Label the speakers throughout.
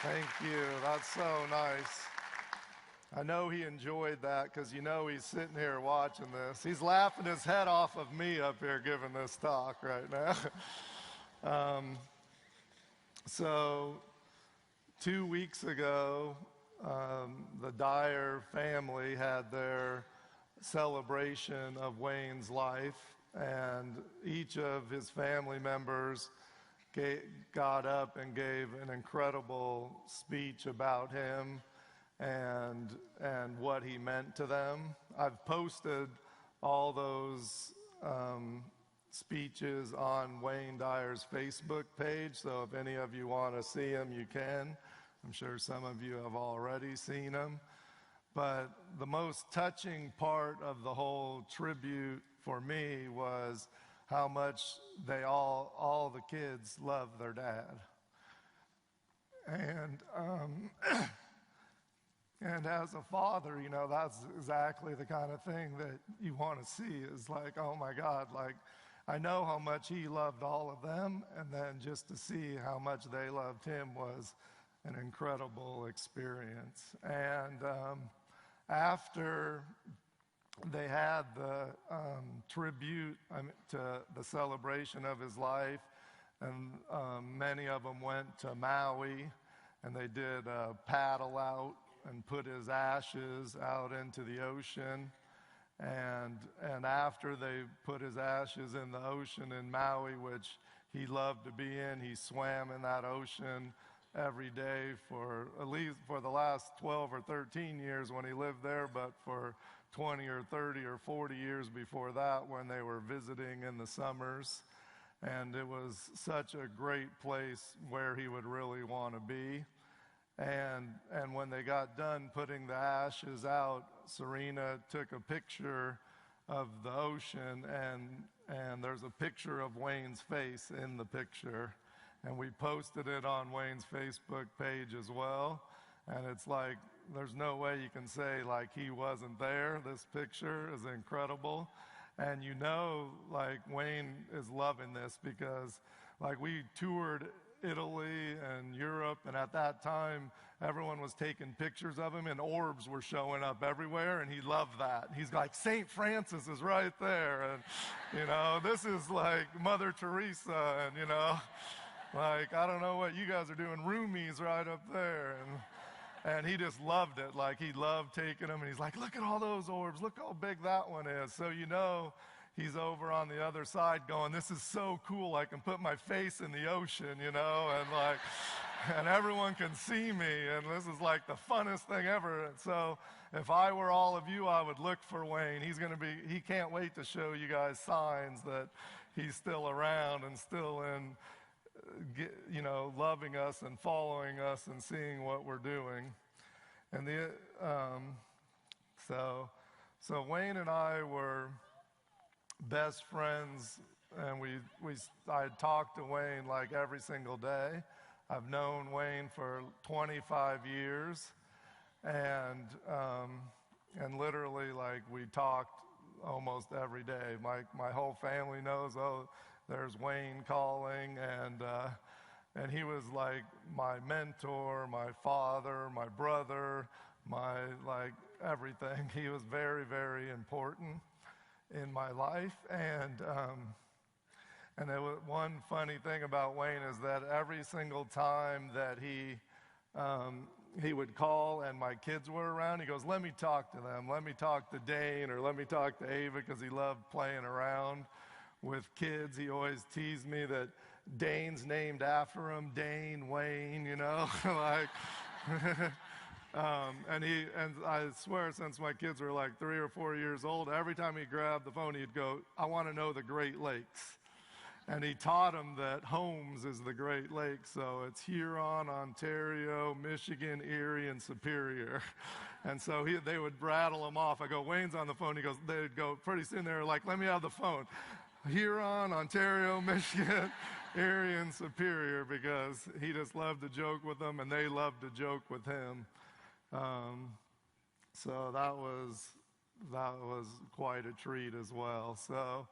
Speaker 1: Thank you. That's so nice. I know he enjoyed that because he's sitting here watching this. He's laughing his head off of me up here giving this talk right now. So 2 weeks ago, the Dyer family had their celebration of Wayne's life, and each of his family members got up and gave an incredible speech about him and what he meant to them. I've posted all those speeches on Wayne Dyer's Facebook page, so if any of you want to see them, you can. I'm sure some of you have already seen them. But the most touching part of the whole tribute for me was how much all the kids love their dad. And and as a father, that's exactly the kind of thing that you want to see, is like, oh my God, like, I know how much he loved all of them, and then just to see how much they loved him was an incredible experience. And after they had the tribute to the celebration of his life, and many of them went to Maui, and they did a paddle out and put his ashes out into the ocean. And after they put his ashes in the ocean in Maui, which he loved to be in, he swam in that ocean every day for at least for the last 12 or 13 years when he lived there, but for 20 or 30 or 40 years before that when they were visiting in the summers. And it was such a great place where he would really want to be. And when they got done putting the ashes out, Serena took a picture of the ocean, and there's a picture of Wayne's face in the picture. And we posted it on Wayne's Facebook page as well. And it's like, there's no way you can say like he wasn't there. This picture is incredible. And like Wayne is loving this because like we toured Italy and Europe, and at that time everyone was taking pictures of him and orbs were showing up everywhere, and he loved that. He's like, St. Francis is right there, and this is like Mother Teresa, and like, I don't know what you guys are doing, Rumi's right up there, and he just loved it. Like, he loved taking them, and he's like, look at all those orbs, look how big that one is. So he's over on the other side going, this is so cool, I can put my face in the ocean, and everyone can see me, and this is like the funnest thing ever. And so if I were all of you, I would look for Wayne. He can't wait to show you guys signs that he's still around and still in, loving us and following us and seeing what we're doing. And so Wayne and I were best friends, and I talked to Wayne like every single day. I've known Wayne for 25 years, and literally like we talked almost every day. My whole family knows, oh, there's Wayne calling, and he was like my mentor, my father, my brother, my like everything. He was very, very important in my life. And one funny thing about Wayne is that every single time that he would call and my kids were around, he goes, let me talk to them. Let me talk to Dane, or let me talk to Ava, because he loved playing around with kids. He always teased me that Dane's named after him, Dane, Wayne, like. And I swear, since my kids were like 3 or 4 years old, every time he grabbed the phone, he'd go, I want to know the Great Lakes. And he taught them that Holmes is the Great Lakes, so it's Huron, Ontario, Michigan, Erie, and Superior. And so they would rattle them off. I go, Wayne's on the phone. They'd go, pretty soon they were like, let me have the phone. Huron, Ontario, Michigan, Erie, and Superior, because he just loved to joke with them, and they loved to joke with him. So that was quite a treat as well. So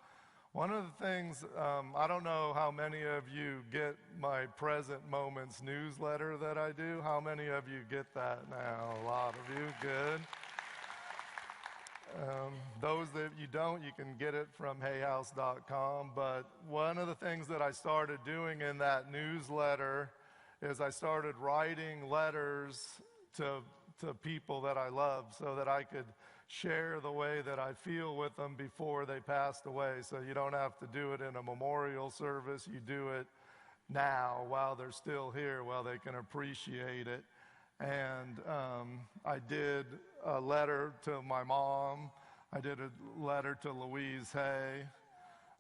Speaker 1: One of the things, I don't know how many of you get my Present Moments newsletter that I do. How many of you get that now? A lot of you, good. Those that you don't, you can get it from hayhouse.com. But one of the things that I started doing in that newsletter is I started writing letters to people that I love so that I could share the way that I feel with them before they passed away. So you don't have to do it in a memorial service. You do it now while they're still here, while they can appreciate it. And I did a letter to my mom. I did a letter to Louise Hay.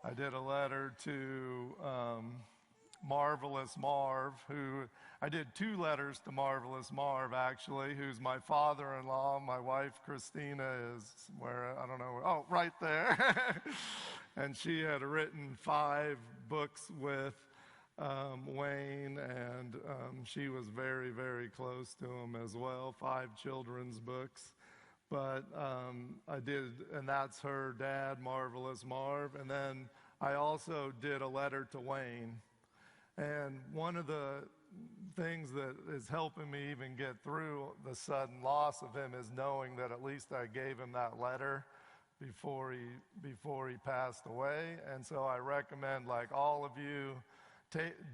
Speaker 1: I did a letter to Marvelous Marv, I did 2 letters to Marvelous Marv, actually, who's my father-in-law. My wife, Christina, is where, I don't know, oh, right there. And she had written 5 books with Wayne, and she was very, very close to him as well, 5 children's books. But I did, and that's her dad, Marvelous Marv. And then I also did a letter to Wayne. And one of the things that is helping me even get through the sudden loss of him is knowing that at least I gave him that letter before he passed away. And so I recommend, like, all of you,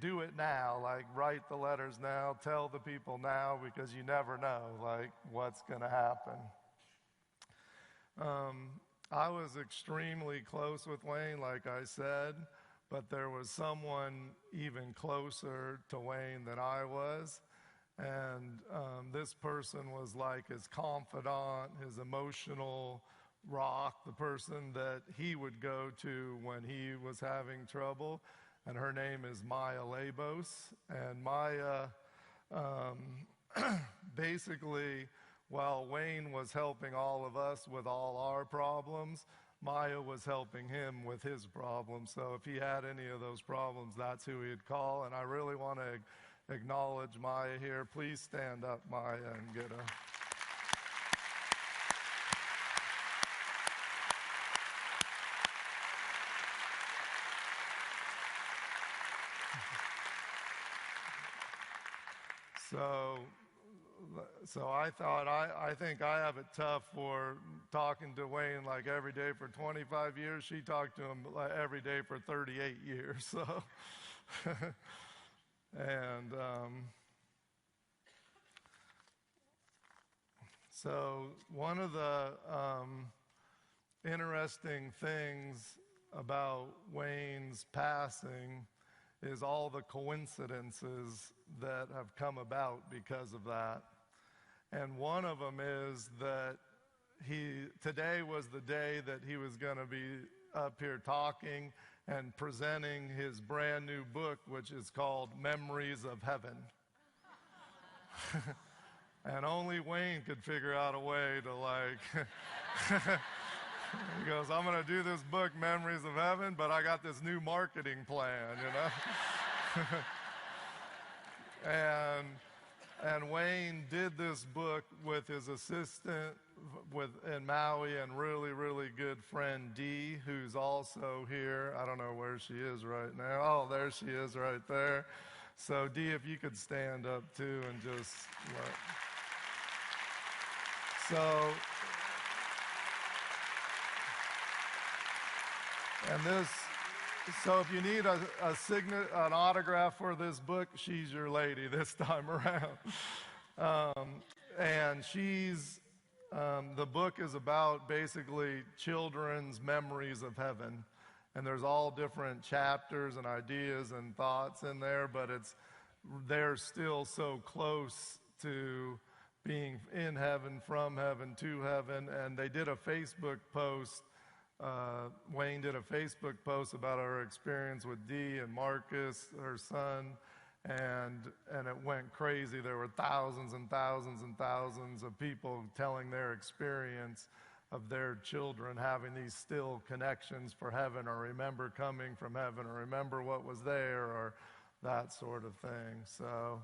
Speaker 1: do it now. Like, write the letters now, tell the people now, because you never know, like, what's going to happen. I was extremely close with Wayne, like I said. But there was someone even closer to Wayne than I was. And this person was like his confidant, his emotional rock, the person that he would go to when he was having trouble. And her name is Maya Labos. And Maya, basically, while Wayne was helping all of us with all our problems, Maya was helping him with his problems. So if he had any of those problems, that's who he'd call. And I really want to acknowledge Maya here. Please stand up, Maya, and get a... So I thought, I think I have it tough for talking to Wayne like every day for 25 years. She talked to him like every day for 38 years. So, and so one of the interesting things about Wayne's passing is all the coincidences that have come about because of that. And one of them is that today was the day that he was going to be up here talking and presenting his brand new book, which is called Memories of Heaven. And only Wayne could figure out a way to, like, he goes, I'm going to do this book, Memories of Heaven, but I got this new marketing plan, you know? And Wayne did this book with his assistant in Maui and really, really good friend Dee, who's also here. I don't know where she is right now. Oh, there she is right there. So Dee, if you could stand up too and just look. So if you need an autograph for this book, she's your lady this time around. And the book is about basically children's memories of heaven. And there's all different chapters and ideas and thoughts in there, but they're still so close to being in heaven, from heaven, to heaven. And they did a Facebook post. Wayne did a Facebook post about our experience with Dee and Marcus, her son, and it went crazy. There were thousands and thousands and thousands of people telling their experience of their children having these still connections for heaven, or remember coming from heaven, or remember what was there, or that sort of thing. So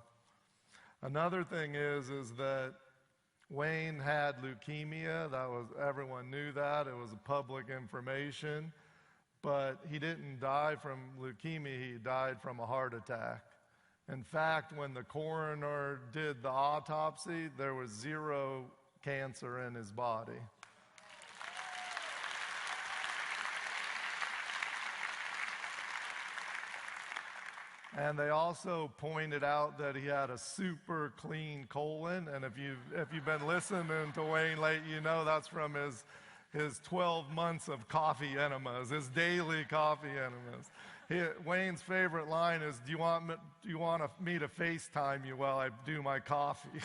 Speaker 1: another thing is that Wayne had leukemia. Everyone knew that. It was public information. but he didn't die from leukemia, he died from a heart attack. In fact, when the coroner did the autopsy, there was 0 cancer in his body. And they also pointed out that he had a super clean colon. And if you've been listening to Wayne lately, you know that's from his 12 months of coffee enemas, his daily coffee enemas. Wayne's favorite line is, do you want me to FaceTime you while I do my coffee?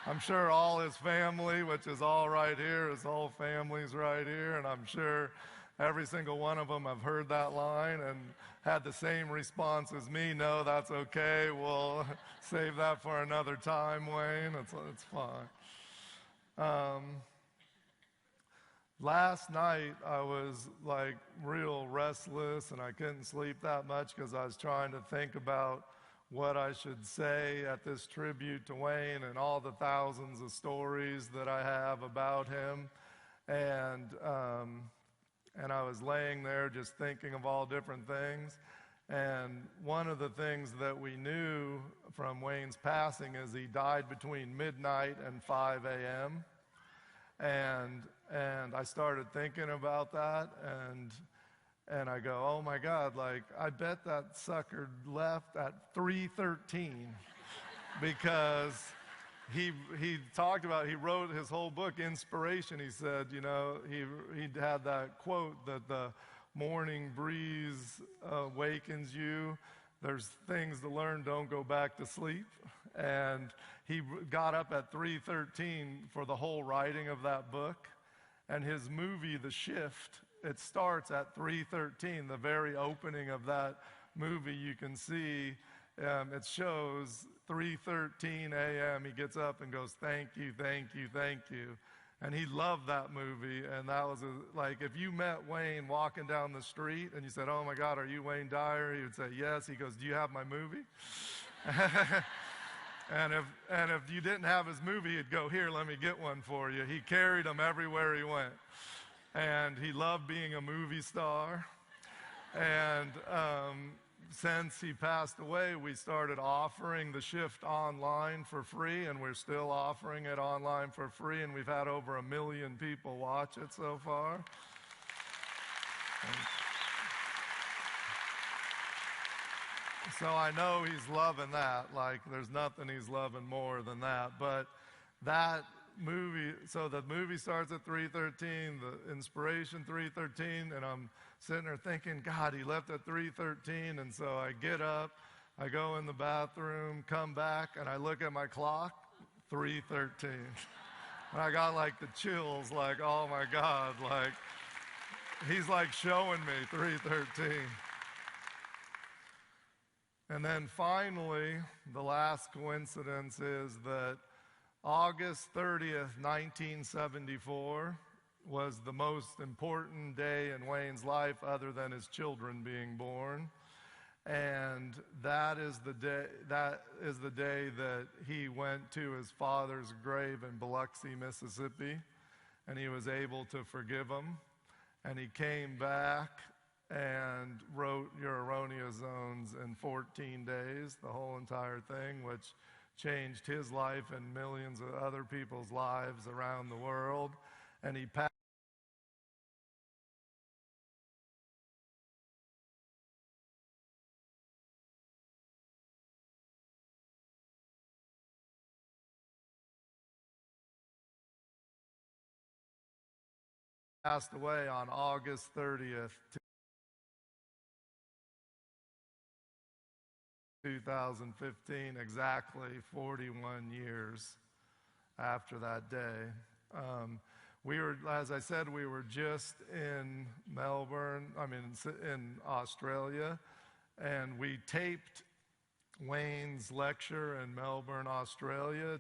Speaker 1: I'm sure all his family, which is all right here, his whole family's right here, and I'm sure every single one of them have heard that line and had the same response as me. No, that's okay. We'll save that for another time, Wayne. It's fine. Last night, I was like real restless and I couldn't sleep that much because I was trying to think about what I should say at this tribute to Wayne and all the thousands of stories that I have about him. And I was laying there just thinking of all different things. And one of the things that we knew from Wayne's passing is he died between midnight and 5 a.m. And I started thinking about that, and I go, oh my God, like, I bet that sucker left at 3:13 because he talked about, he wrote his whole book, Inspiration. He said, you know, he had that quote that the morning breeze awakens you. There's things to learn, don't go back to sleep. And he got up at 3:13 for the whole writing of that book. And his movie, The Shift, it starts at 3:13. The very opening of that movie, you can see, it shows 3:13 a.m. He gets up and goes, thank you, thank you, thank you. And he loved that movie. And that was like, if you met Wayne walking down the street and you said, oh my God, are you Wayne Dyer? He would say, yes. He goes, do you have my movie? And if you didn't have his movie, he'd go, here, let me get one for you. He carried them everywhere he went. And he loved being a movie star. And since he passed away, we started offering The Shift online for free, and we're still offering it online for free, and we've had over 1 million people watch it so far. So I know he's loving that. Like, there's nothing he's loving more than that. But that movie, so the movie starts at 3:13, the Inspiration 3:13, and I'm sitting there thinking, God, he left at 3:13. And so I get up, I go in the bathroom, come back, and I look at my clock, 3:13. And I got like the chills, like, oh my God, like, he's like showing me 3:13. And then finally, the last coincidence is that August 30th, 1974 was the most important day in Wayne's life other than his children being born. And that is the day that he went to his father's grave in Biloxi, Mississippi, and he was able to forgive him. And he came back and wrote Your Erroneous Zones in 14 days, the whole entire thing, which changed his life and millions of other people's lives around the world. And he passed away on August 30th, 2015, exactly 41 years after that day. As I said, we were just in in Australia, and we taped Wayne's lecture in Melbourne, Australia.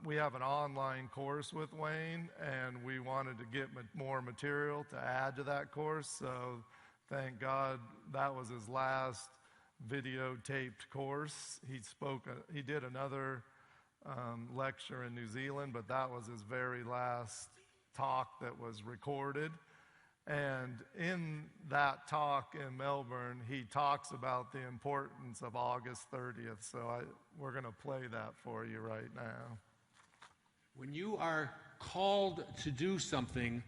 Speaker 1: We have an online course with Wayne, and we wanted to get more material to add to that course. So thank God that was his last videotaped course. He did another lecture in New Zealand, but that was his very last talk that was recorded. And in that talk in Melbourne, he talks about the importance of August 30th. So we're going to play that for you right now.
Speaker 2: When you are called to do something,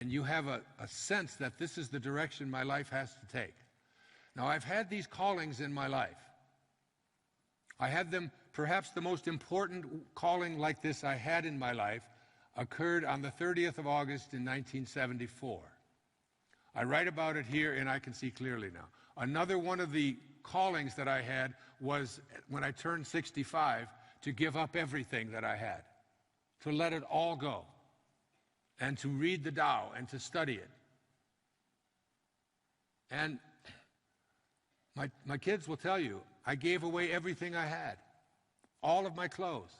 Speaker 2: and you have a sense that this is the direction my life has to take. Now, I've had these callings in my life. I had them, perhaps the most important calling like this I had in my life occurred on the 30th of August in 1974. I write about it here, and I can see clearly now. Another one of the callings that I had was when I turned 65, to give up everything that I had, to let it all go, and to read the Tao and to study it. And my kids will tell you, I gave away everything I had. All of my clothes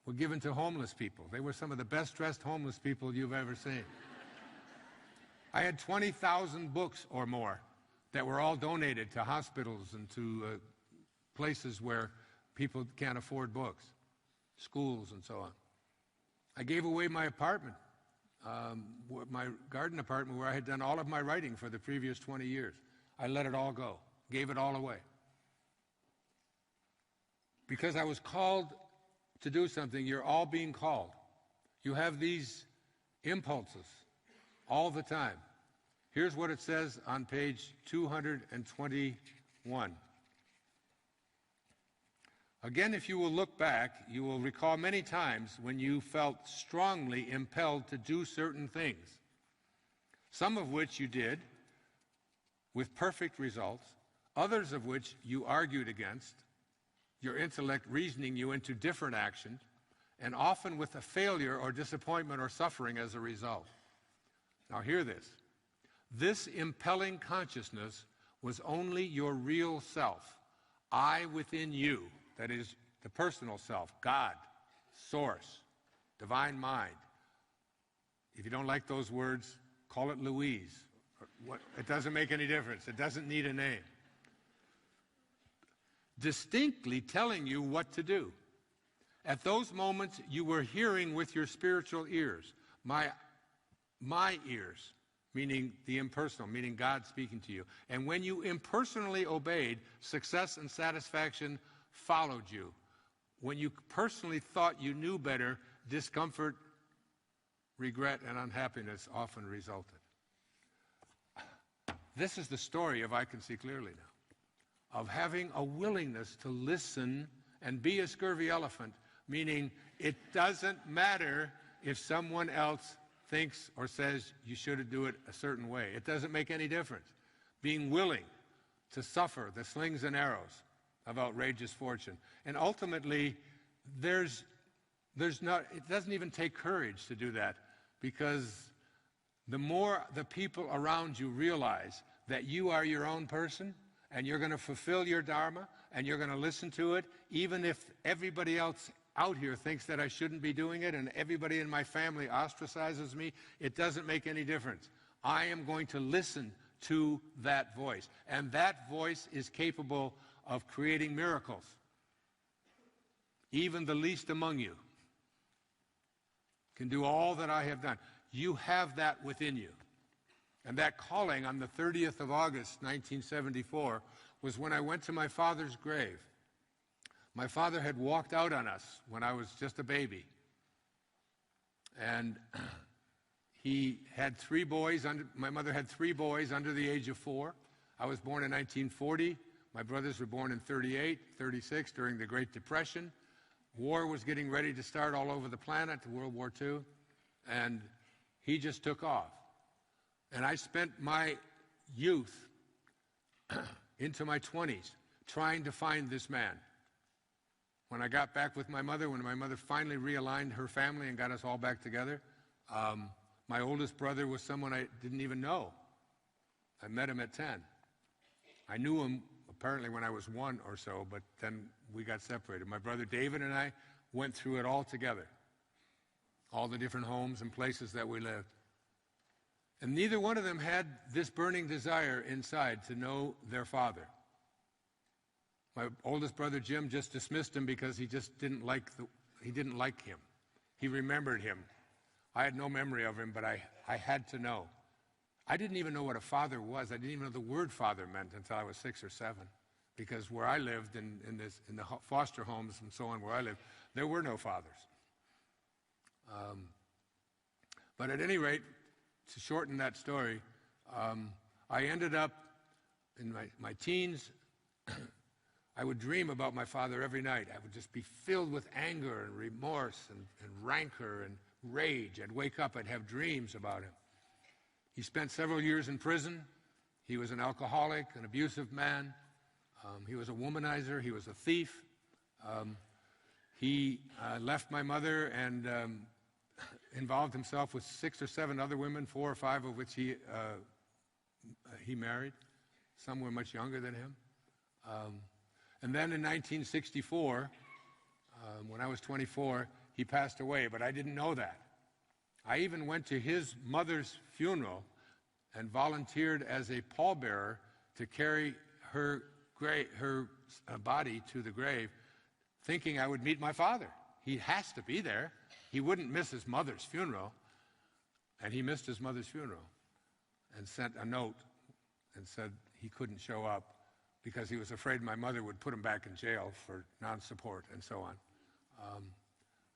Speaker 2: were given to homeless people. They were some of the best dressed homeless people you've ever seen. I had 20,000 books or more that were all donated to hospitals and to places where people can't afford books, schools and so on. I gave away my apartment, my garden apartment where I had done all of my writing for the previous 20 years. I let it all go. Gave it all away. Because I was called to do something. You're all being called. You have these impulses all the time. Here's what it says on page 221. Again, if you will look back, you will recall many times when you felt strongly impelled to do certain things, some of which you did with perfect results, others of which you argued against, your intellect reasoning you into different action, and often with a failure or disappointment or suffering as a result. Now hear this. This impelling consciousness was only your real self, I within you, that is the personal self, God, Source, Divine Mind. If you don't like those words, call it Louise. It doesn't make any difference. It doesn't need a name. Distinctly telling you what to do. At those moments, you were hearing with your spiritual ears, my ears, meaning the impersonal, meaning God speaking to you. And when you impersonally obeyed, success and satisfaction followed you. When you personally thought you knew better, discomfort, regret, and unhappiness often resulted. This is the story of I Can See Clearly Now, of having a willingness to listen and be a scurvy elephant, meaning it doesn't matter if someone else thinks or says you should do it a certain way. It doesn't make any difference. Being willing to suffer the slings and arrows of outrageous fortune. And ultimately, it doesn't even take courage to do that, because the more the people around you realize that you are your own person, and you're going to fulfill your dharma, and you're going to listen to it, even if everybody else out here thinks that I shouldn't be doing it, and everybody in my family ostracizes me, it doesn't make any difference. I am going to listen to that voice, and that voice is capable of creating miracles. Even the least among you can do all that I have done. You have that within you. And that calling on the 30th of August, 1974, was when I went to my father's grave. My father had walked out on us when I was just a baby. And he had three boys. My mother had three boys under the age of 4. I was born in 1940. My brothers were born in 38, 36, during the Great Depression. War was getting ready to start all over the planet, World War II. And he just took off. And I spent my youth into my 20s trying to find this man. When I got back with my mother, when my mother finally realigned her family and got us all back together, my oldest brother was someone I didn't even know. I met him at 10. I knew him apparently when I was 1 or so, but then we got separated. My brother David and I went through it all together, all the different homes and places that we lived. And neither one of them had this burning desire inside to know their father. My oldest brother Jim just dismissed him because he just didn't like him. He remembered him. I had no memory of him, but I had to know. I didn't even know what a father was. I didn't even know the word father meant until I was 6 or 7, because where I lived in the foster homes and so on where I lived, there were no fathers. But at any rate, to shorten that story, I ended up in my teens. I would dream about my father every night. I would just be filled with anger and remorse and rancor and rage. I'd wake up, I'd have dreams about him. He spent several years in prison. He was an alcoholic, an abusive man. He was a womanizer. He was a thief. He left my mother and involved himself with 6 or 7 other women, 4 or 5 of which he married. Some were much younger than him. And then in 1964, when I was 24, he passed away, but I didn't know that. I even went to his mother's funeral and volunteered as a pallbearer to carry her body to the grave, thinking I would meet my father. He has to be there. He wouldn't miss his mother's funeral. And he missed his mother's funeral and sent a note and said he couldn't show up because he was afraid my mother would put him back in jail for non-support and so on.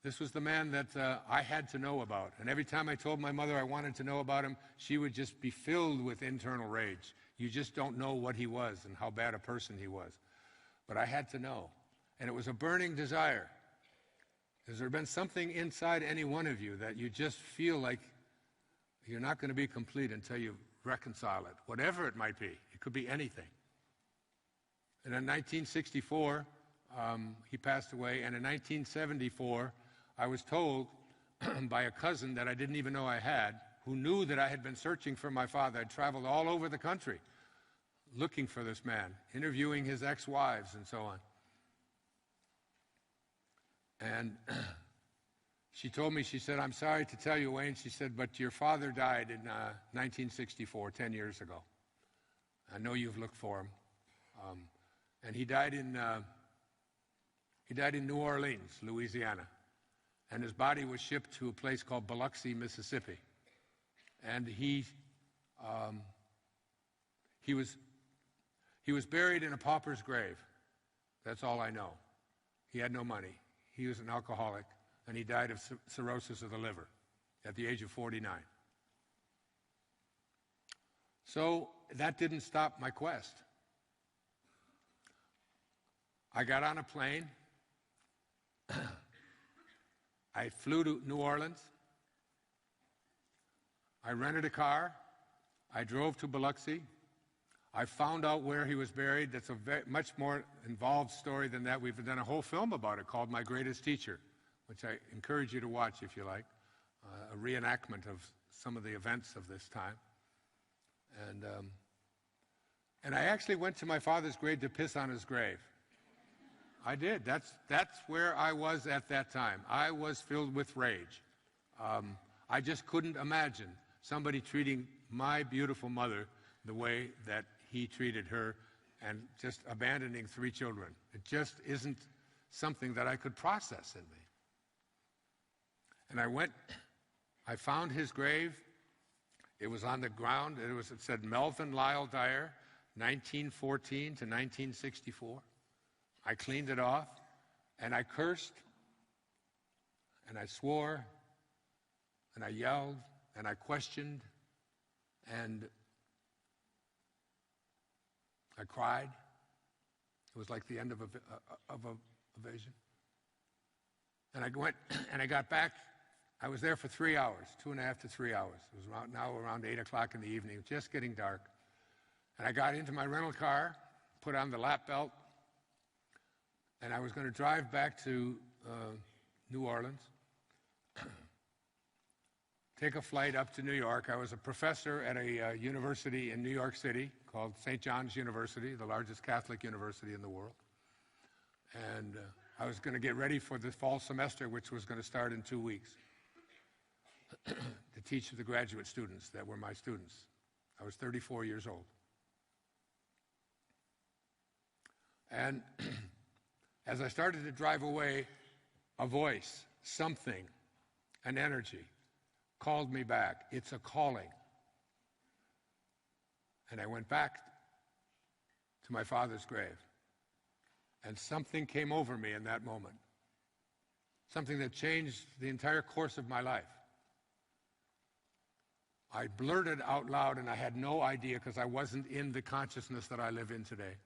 Speaker 2: This was the man that I had to know about. And every time I told my mother I wanted to know about him, she would just be filled with internal rage. You just don't know what he was and how bad a person he was. But I had to know. And it was a burning desire. Has there been something inside any one of you that you just feel like you're not going to be complete until you reconcile it, whatever it might be? It could be anything. And in 1964, he passed away. And in 1974, I was told by a cousin that I didn't even know I had, who knew that I had been searching for my father. I'd traveled all over the country looking for this man, interviewing his ex-wives and so on. And she told me, she said, "I'm sorry to tell you, Wayne," she said, "but your father died in 1964, 10 years ago. I know you've looked for him." And he died in New Orleans, Louisiana. And his body was shipped to a place called Biloxi, Mississippi. And he was buried in a pauper's grave. That's all I know. He had no money. He was an alcoholic, and he died of cirrhosis of the liver at the age of 49. So that didn't stop my quest. I got on a plane. I flew to New Orleans. I rented a car. I drove to Biloxi. I found out where he was buried. That's a much more involved story than that. We've done a whole film about it called My Greatest Teacher, which I encourage you to watch if you like, a reenactment of some of the events of this time. And I actually went to my father's grave to piss on his grave. I did. That's where I was at that time. I was filled with rage. I just couldn't imagine somebody treating my beautiful mother the way that he treated her and just abandoning 3 children. It just isn't something that I could process in me. And I found his grave. It was on the ground. It said Melvin Lyle Dyer, 1914 to 1964. I cleaned it off, and I cursed, and I swore, and I yelled, and I questioned, and I cried. It was like the end of a vision. And I went, and I got back. I was there for 3 hours, 2.5 to 3 hours. It was around 8 o'clock in the evening, just getting dark. And I got into my rental car, put on the lap belt, and I was going to drive back to New Orleans, take a flight up to New York. I was a professor at a university in New York City called St. John's University, the largest Catholic university in the world. And I was going to get ready for the fall semester, which was going to start in 2 weeks, to teach the graduate students that were my students. I was 34 years old. And as I started to drive away, a voice, something, an energy, called me back. It's a calling. And I went back to my father's grave. And something came over me in that moment. Something that changed the entire course of my life. I blurted out loud, and I had no idea because I wasn't in the consciousness that I live in today.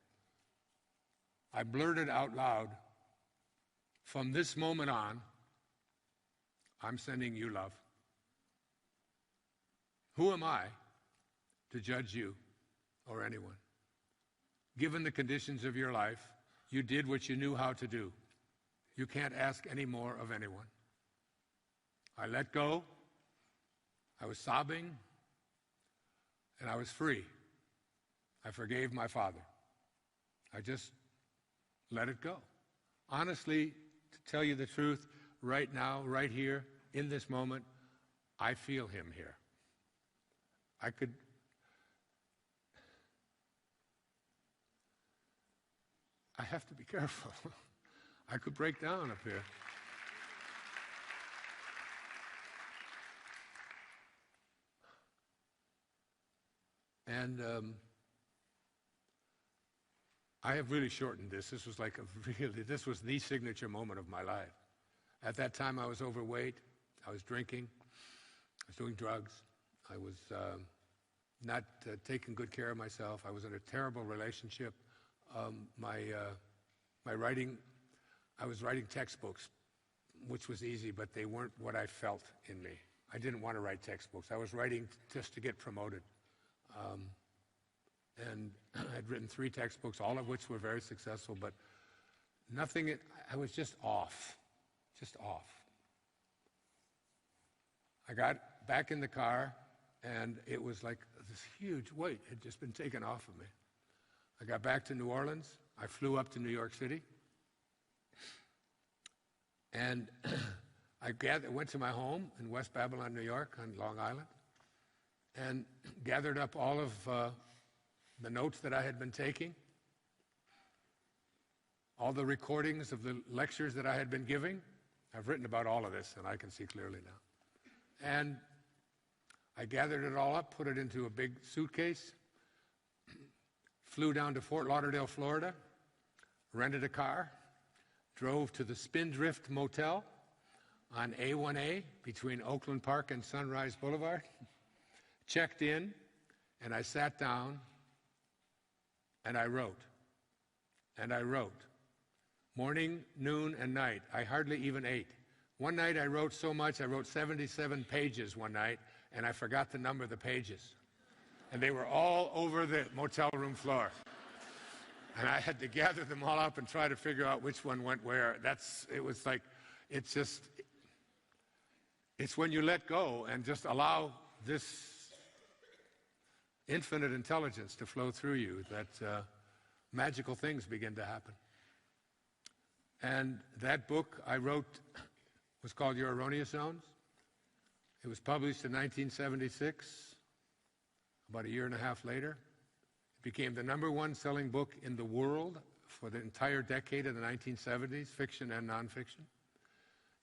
Speaker 2: I blurted out loud, from this moment on, I'm sending you love. Who am I to judge you or anyone? Given the conditions of your life, you did what you knew how to do. You can't ask any more of anyone. I let go. I was sobbing, and I was free. I forgave my father. I just let it go. Honestly, to tell you the truth, right now, right here, in this moment, I feel him here. I have to be careful. I could break down up here. And I have really shortened this. This was the signature moment of my life. At that time, I was overweight. I was drinking. I was doing drugs. I was not taking good care of myself. I was in a terrible relationship. My writing, I was writing textbooks, which was easy, but they weren't what I felt in me. I didn't want to write textbooks. I was writing just to get promoted. And I'd written 3 textbooks, all of which were very successful, but nothing, I was just off. I got back in the car, and it was like this huge weight had just been taken off of me. I got back to New Orleans. I flew up to New York City. And I went to my home in West Babylon, New York, on Long Island, and gathered up all of the notes that I had been taking, all the recordings of the lectures that I had been giving. I've written about all of this, and I can see clearly now. And I gathered it all up, put it into a big suitcase, flew down to Fort Lauderdale, Florida, rented a car, drove to the Spindrift Motel on A1A between Oakland Park and Sunrise Boulevard, checked in, and I sat down, and I wrote. And I wrote. Morning, noon, and night. I hardly even ate. One night I wrote so much, I wrote 77 pages one night, and I forgot to number the pages. And they were all over the motel room floor. And I had to gather them all up and try to figure out which one went where. It's when you let go and just allow this infinite intelligence to flow through you that magical things begin to happen. And that book I wrote was called Your Erroneous Zones. It was published in 1976, about a year and a half later. It became the #1 selling book in the world for the entire decade of the 1970s, fiction and nonfiction.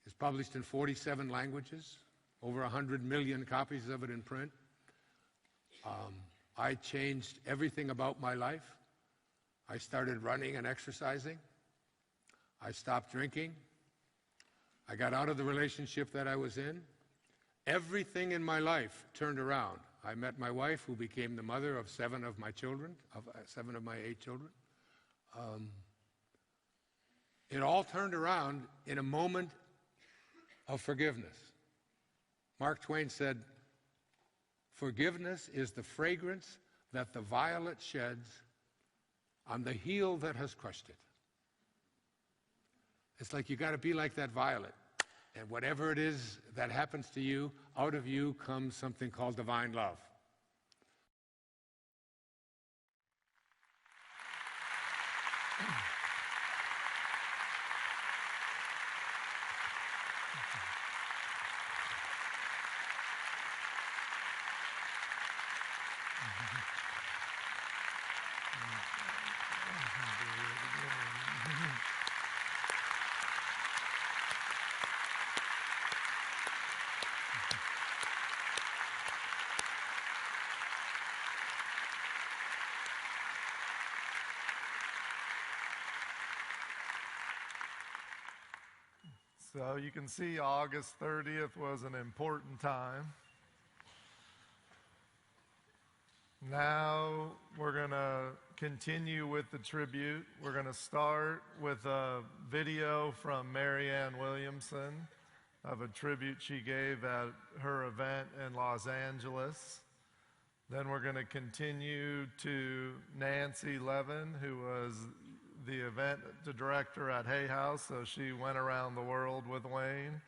Speaker 2: It's published in 47 languages, over 100 million copies of it in print. I changed everything about my life. I started running and exercising. I stopped drinking. I got out of the relationship that I was in. Everything in my life turned around. I met my wife, who became the mother of 7 of my children, of 7 of my 8 children. It all turned around in a moment of forgiveness. Mark Twain said, "Forgiveness is the fragrance that the violet sheds on the heel that has crushed it." It's like you got to be like that violet. And whatever it is that happens to you, out of you comes something called divine love.
Speaker 1: So you can see August 30th was an important time. Now we're going to continue with the tribute. We're going to start with a video from Marianne Williamson of a tribute she gave at her event in Los Angeles. Then we're going to continue to Nancy Levin, who was the event director at Hay House, so she went around the world with Wayne.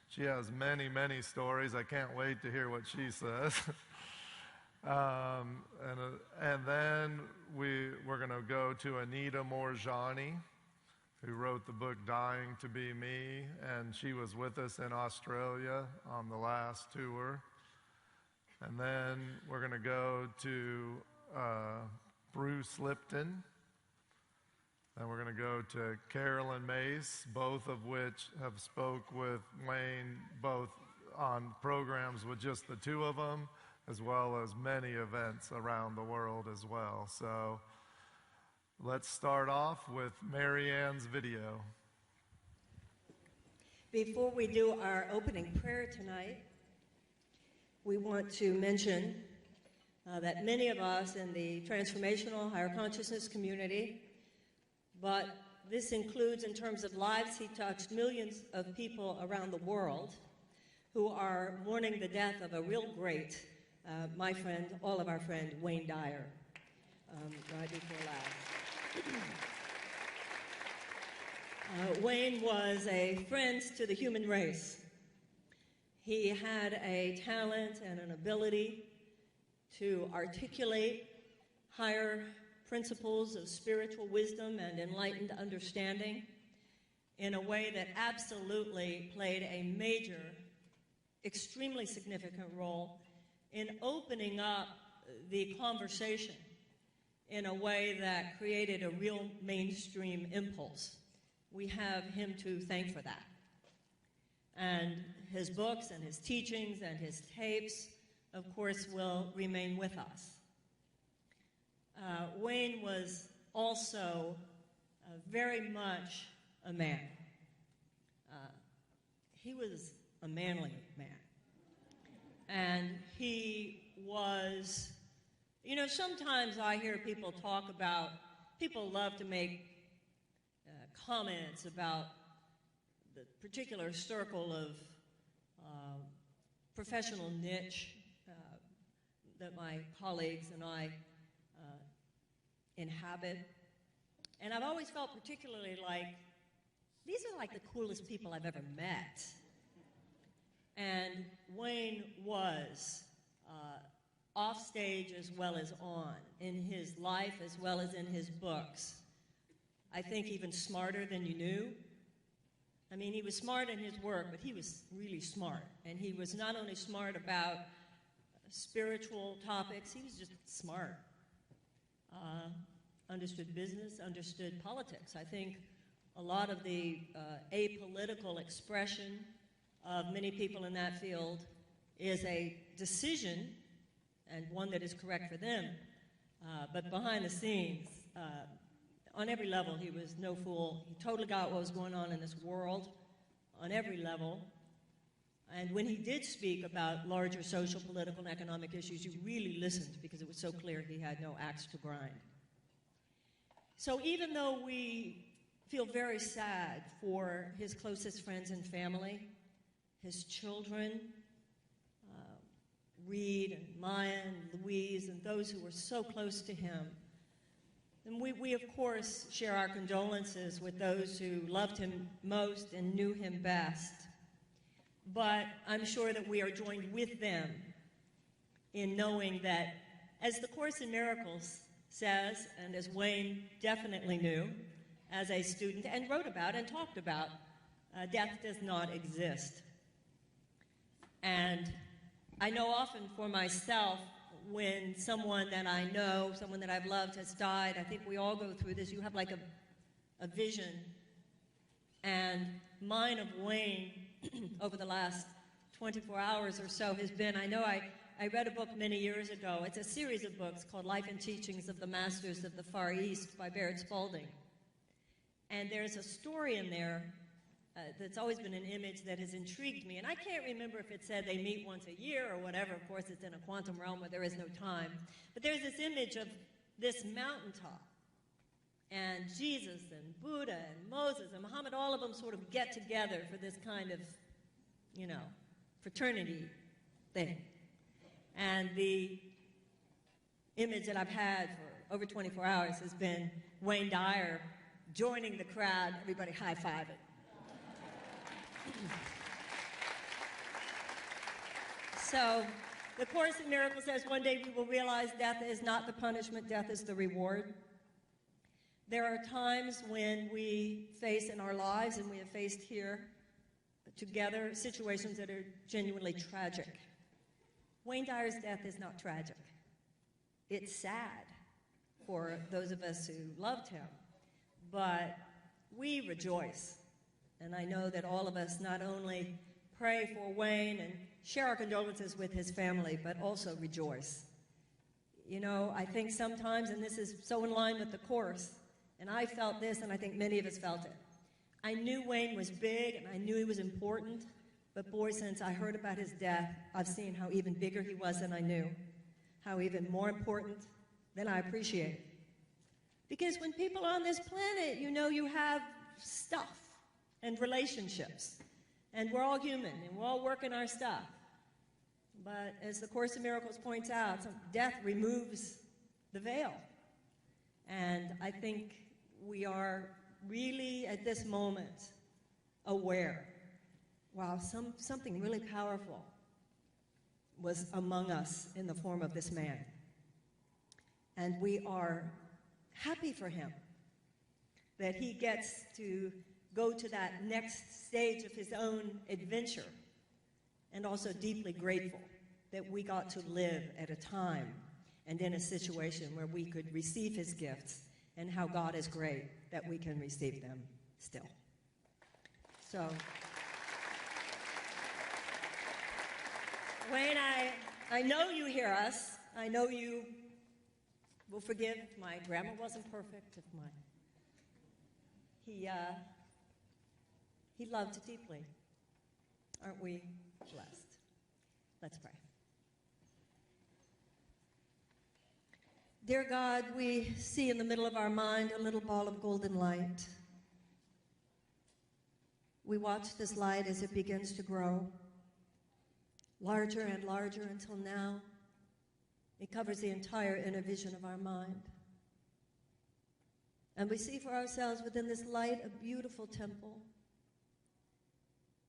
Speaker 1: She has many, many stories. I can't wait to hear what she says. And then we're going to go to Anita Morjani, who wrote the book Dying to Be Me, and she was with us in Australia on the last tour. And then we're going to go to Bruce Lipton, and we're going to go to Carolyn Mace, both of which have spoke with Wayne, both on programs with just the two of them, as well as many events around the world as well. So let's start off with Marianne's video.
Speaker 3: Before we do our opening prayer tonight, we want to mention that many of us in the transformational higher consciousness community, but this includes in terms of lives, he touched millions of people around the world who are mourning the death of a real great my friend, all of our friend, Wayne Dyer, right before last. Wayne was a friend to the human race. He had a talent and an ability to articulate higher principles of spiritual wisdom and enlightened understanding in a way that absolutely played a major, extremely significant role in opening up the conversation in a way that created a real mainstream impulse. We have him to thank for that. And his books and his teachings and his tapes, of course, will remain with us. Wayne was also very much a man. He was a manly man. And he was, you know, sometimes I hear people talk about, people love to make comments about the particular circle of professional niche that my colleagues and I inhabit. And I've always felt particularly like, these are like the coolest people I've ever met. And Wayne was off stage as well as on, in his life as well as in his books. I think even smarter than you knew. I mean, he was smart in his work, but he was really smart. And he was not only smart about spiritual topics, he was just smart. Understood business, understood politics. I think a lot of the apolitical expression of many people in that field is a decision, and one that is correct for them, but behind the scenes, on every level, he was no fool. He totally got what was going on in this world on every level. And when he did speak about larger social, political, and economic issues, you really listened because it was so clear he had no axe to grind. So even though we feel very sad for his closest friends and family, his children, Reed and Maya and Louise, and those who were so close to him, and we of course share our condolences with those who loved him most and knew him best. But I'm sure that we are joined with them in knowing that, as the Course in Miracles says, and as Wayne definitely knew as a student and wrote about and talked about, death does not exist. And I know often for myself, when someone that I know, someone that I've loved has died, I think we all go through this, you have like a vision. And mine of Wayne over the last 24 hours or so has been, I know I read a book many years ago. It's a series of books called Life and Teachings of the Masters of the Far East by Barrett Spalding. And there's a story in there that's always been an image that has intrigued me. And I can't remember if it said they meet once a year or whatever. Of course, it's in a quantum realm where there is no time. But there's this image of this mountaintop. And Jesus and Buddha and Moses and Muhammad, all of them sort of get together for this kind of, fraternity thing. And the image that I've had for over 24 hours has been Wayne Dyer joining the crowd, everybody high-fiving. So the Course in Miracles says one day we will realize death is not the punishment, death is the reward. There are times when we face in our lives, and we have faced here together, situations that are genuinely tragic. Wayne Dyer's death is not tragic. It's sad for those of us who loved him, but we rejoice. And I know that all of us not only pray for Wayne and share our condolences with his family, but also rejoice. I think sometimes, and this is so in line with the Course, and I felt this, and I think many of us felt it. I knew Wayne was big, and I knew he was important, but boy, since I heard about his death, I've seen how even bigger he was than I knew, how even more important than I appreciated. Because when people are on this planet, you have stuff and relationships, and we're all human, and we're all working our stuff. But as the Course in Miracles points out, death removes the veil. And I think we are really, at this moment, aware, wow, something really powerful was among us in the form of this man. And we are happy for him that he gets to go to that next stage of his own adventure, and also deeply grateful that we got to live at a time and in a situation where we could receive his gifts, and how God is great that we can receive them still. So, Wayne, I know you hear us. I know you will forgive if my grammar wasn't perfect, if he loved deeply. Aren't we blessed? Let's pray. Dear God, we see in the middle of our mind a little ball of golden light. We watch this light as it begins to grow, larger and larger, until now it covers the entire inner vision of our mind. And we see for ourselves within this light a beautiful temple.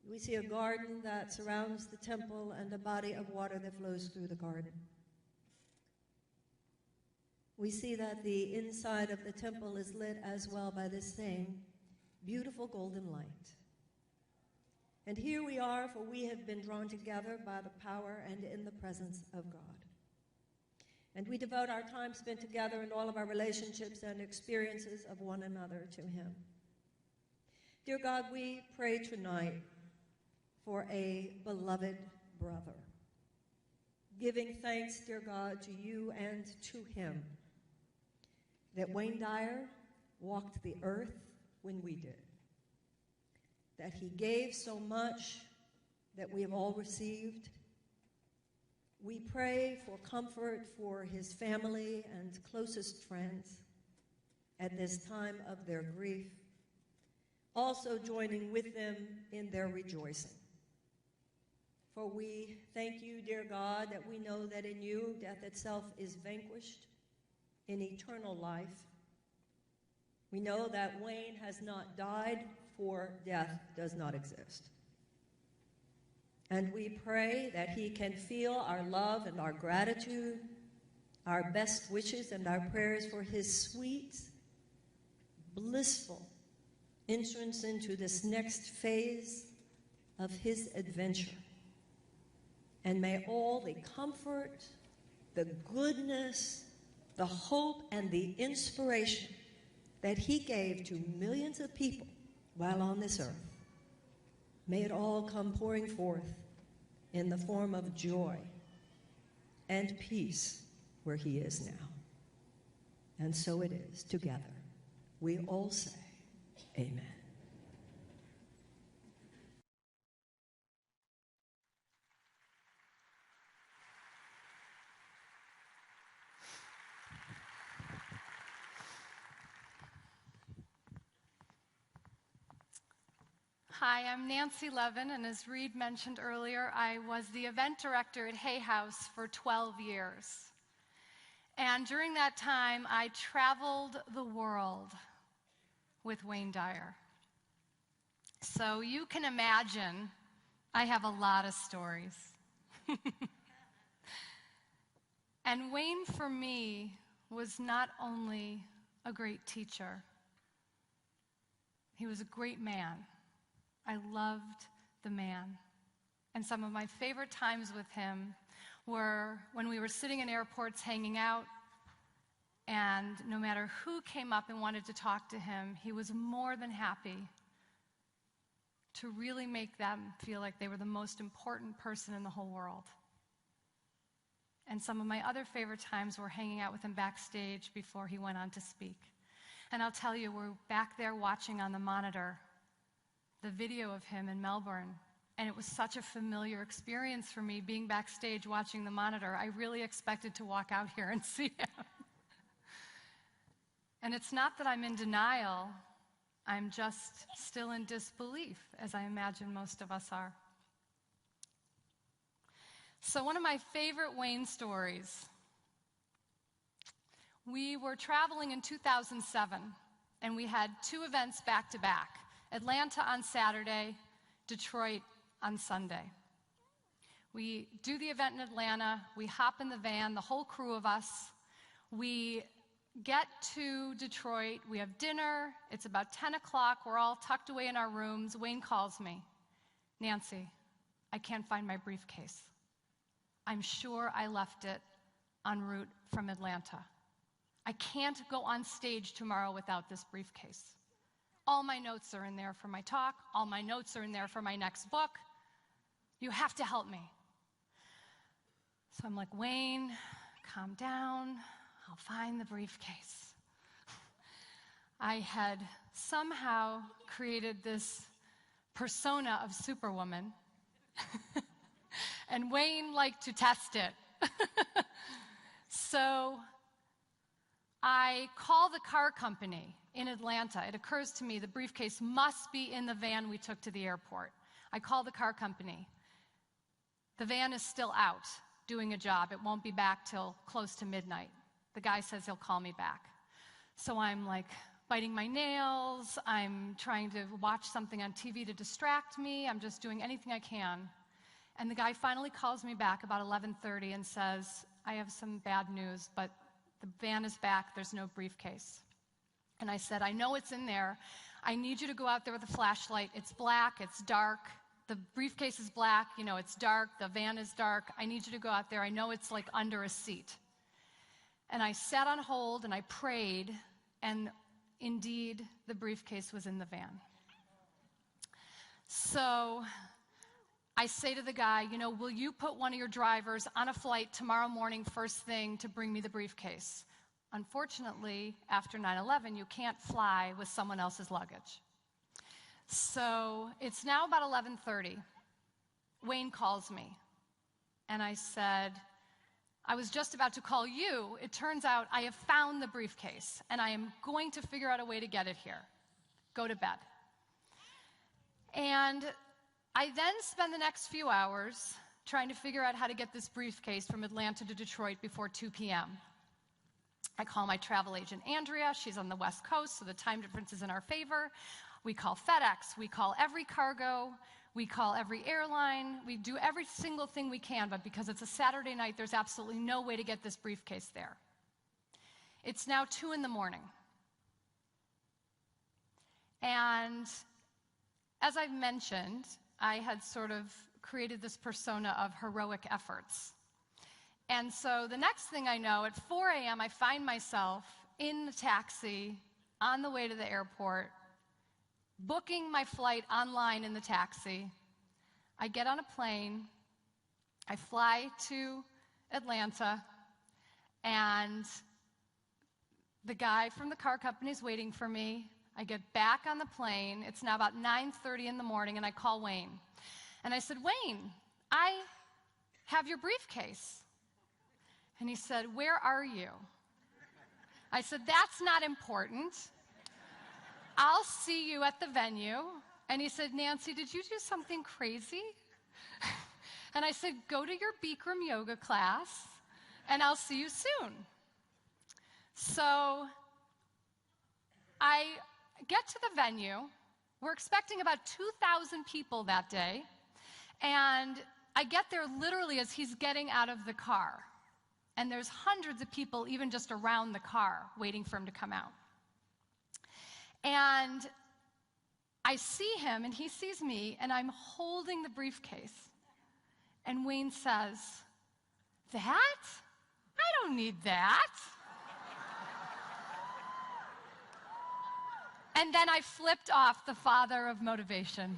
Speaker 3: We see a garden that surrounds the temple and a body of water that flows through the garden. We see that the inside of the temple is lit as well by this same beautiful golden light. And here we are, for we have been drawn together by the power and in the presence of God. And we devote our time spent together in all of our relationships and experiences of one another to him. Dear God, we pray tonight for a beloved brother, giving thanks, dear God, to you and to him, that Wayne Dyer walked the earth when we did, that he gave so much that we have all received. We pray for comfort for his family and closest friends at this time of their grief, also joining with them in their rejoicing. For we thank you, dear God, that we know that in you death itself is vanquished in eternal life. We know that Wayne has not died, for death does not exist. And we pray that he can feel our love and our gratitude, our best wishes and our prayers for his sweet, blissful entrance into this next phase of his adventure. And may all the comfort, the goodness, the hope, and the inspiration that he gave to millions of people while on this earth, may it all come pouring forth in the form of joy and peace where he is now. And so it is, together. We all say, amen.
Speaker 4: Hi, I'm Nancy Levin, and as Reed mentioned earlier, I was the event director at Hay House for 12 years. And during that time, I traveled the world with Wayne Dyer. So you can imagine I have a lot of stories. And Wayne, for me, was not only a great teacher, he was a great man. I loved the man. And some of my favorite times with him were when we were sitting in airports hanging out, and no matter who came up and wanted to talk to him, he was more than happy to really make them feel like they were the most important person in the whole world. And some of my other favorite times were hanging out with him backstage before he went on to speak. And I'll tell you, we're back there watching on the monitor the video of him in Melbourne, and it was such a familiar experience for me being backstage watching the monitor. I really expected to walk out here and see him. And it's not that I'm in denial, I'm just still in disbelief, as I imagine most of us are. So one of my favorite Wayne stories, we were traveling in 2007, and we had 2 events back to back. Atlanta on Saturday, Detroit on Sunday. We do the event in Atlanta, we hop in the van, the whole crew of us. We get to Detroit, we have dinner, it's about 10 o'clock, we're all tucked away in our rooms. Wayne calls me, Nancy, I can't find my briefcase. I'm sure I left it en route from Atlanta. I can't go on stage tomorrow without this briefcase. All my notes are in there for my talk. All my notes are in there for my next book. You have to help me. So I'm like, Wayne, calm down. I'll find the briefcase. I had somehow created this persona of Superwoman, and Wayne liked to test it. So I call the car company in Atlanta. It occurs to me the briefcase must be in the van we took to the airport. I call the car company. The van is still out doing a job. It won't be back till close to midnight. The guy says he'll call me back. So I'm like biting my nails. I'm trying to watch something on TV to distract me. I'm just doing anything I can. And the guy finally calls me back about 11:30 and says, I have some bad news, but the van is back. There's no briefcase. And I said, I know it's in there. I need you to go out there with a flashlight. It's black, it's dark. The briefcase is black, you know, it's dark. The van is dark. I need you to go out there. I know it's like under a seat. And I sat on hold and I prayed, and indeed, the briefcase was in the van. So I say to the guy, you know, will you put one of your drivers on a flight tomorrow morning first thing to bring me the briefcase? Unfortunately, after 9/11, you can't fly with someone else's luggage. So it's now about 11:30. Wayne calls me, and I said, I was just about to call you. It turns out I have found the briefcase, and I am going to figure out a way to get it here. Go to bed. And I then spend the next few hours trying to figure out how to get this briefcase from Atlanta to Detroit before 2 p.m. I call my travel agent, Andrea. She's on the West Coast, so the time difference is in our favor. We call FedEx. We call every cargo. We call every airline. We do every single thing we can, but because it's a Saturday night, there's absolutely no way to get this briefcase there. It's now 2 in the morning. And as I've mentioned, I had sort of created this persona of heroic efforts. And so the next thing I know, at 4 a.m., I find myself in the taxi on the way to the airport, booking my flight online in the taxi. I get on a plane, I fly to Atlanta, and the guy from the car company is waiting for me. I get back on the plane. It's now about 9:30 in the morning, and I call Wayne. And I said, Wayne, I have your briefcase. And he said, where are you? I said, that's not important. I'll see you at the venue, And he said, Nancy, did you do something crazy? And I said, go to your Bikram yoga class, and I'll see you soon. So I get to the venue. We're expecting about 2,000 people that day. And I get there literally as he's getting out of the car. And there's hundreds of people even just around the car waiting for him to come out. And I see him, and he sees me, and I'm holding the briefcase. And Wayne says, that? I don't need that. And then I flipped off the father of motivation.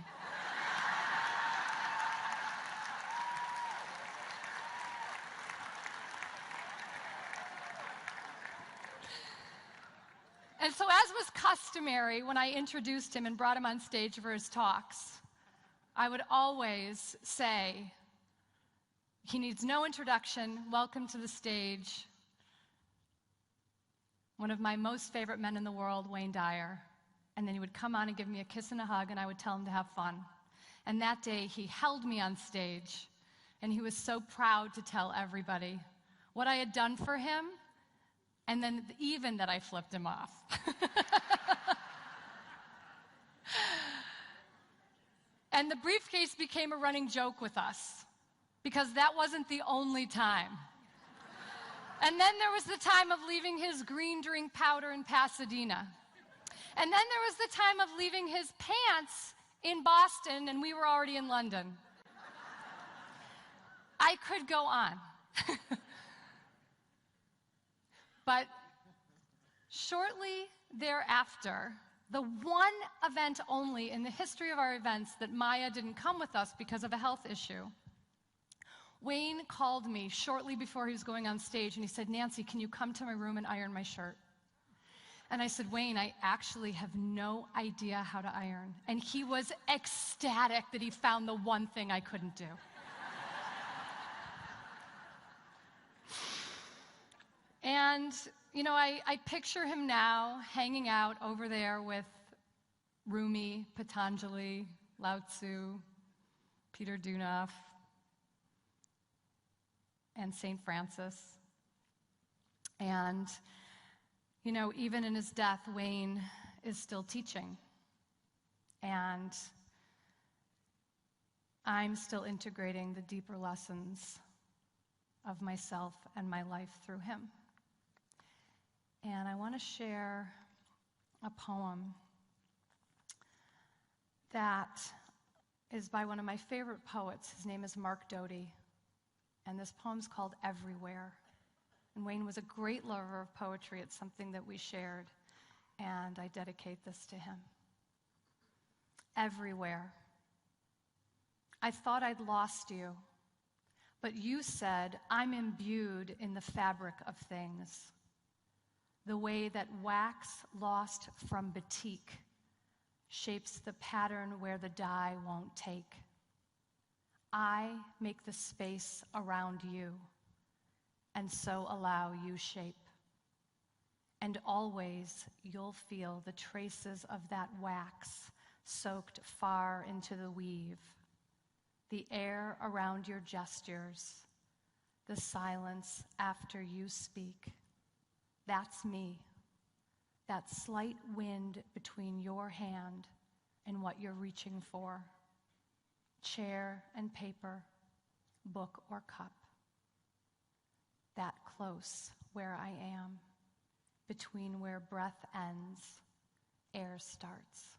Speaker 4: And so, as was customary when I introduced him and brought him on stage for his talks, I would always say, he needs no introduction, welcome to the stage, one of my most favorite men in the world, Wayne Dyer. And then he would come on and give me a kiss and a hug, and I would tell him to have fun. And that day, he held me on stage, and he was so proud to tell everybody what I had done for him, and then even that I flipped him off. And the briefcase became a running joke with us, because that wasn't the only time. And then there was the time of leaving his green drink powder in Pasadena. And then there was the time of leaving his pants in Boston, and we were already in London. I could go on. But shortly thereafter, the one event only in the history of our events that Maya didn't come with us because of a health issue, Wayne called me shortly before he was going on stage, and he said, Nancy, can you come to my room and iron my shirt? And I said, Wayne, I actually have no idea how to iron. And he was ecstatic that he found the one thing I couldn't do. And, you know, I picture him now hanging out over there with Rumi, Patanjali, Lao Tzu, Peter Dunoff, and St. Francis. And, you know, even in his death, Wayne is still teaching. And I'm still integrating the deeper lessons of myself and my life through him. And I want to share a poem that is by one of my favorite poets. His name is Mark Doty. And this poem's called Everywhere. And Wayne was a great lover of poetry. It's something that we shared. And I dedicate this to him. Everywhere. I thought I'd lost you, but you said I'm imbued in the fabric of things. The way that wax lost from batik shapes the pattern where the dye won't take. I make the space around you, and so allow you shape. And always you'll feel the traces of that wax soaked far into the weave, the air around your gestures, the silence after you speak. That's me, that slight wind between your hand and what you're reaching for. Chair and paper, book or cup. That close where I am, between where breath ends, air starts.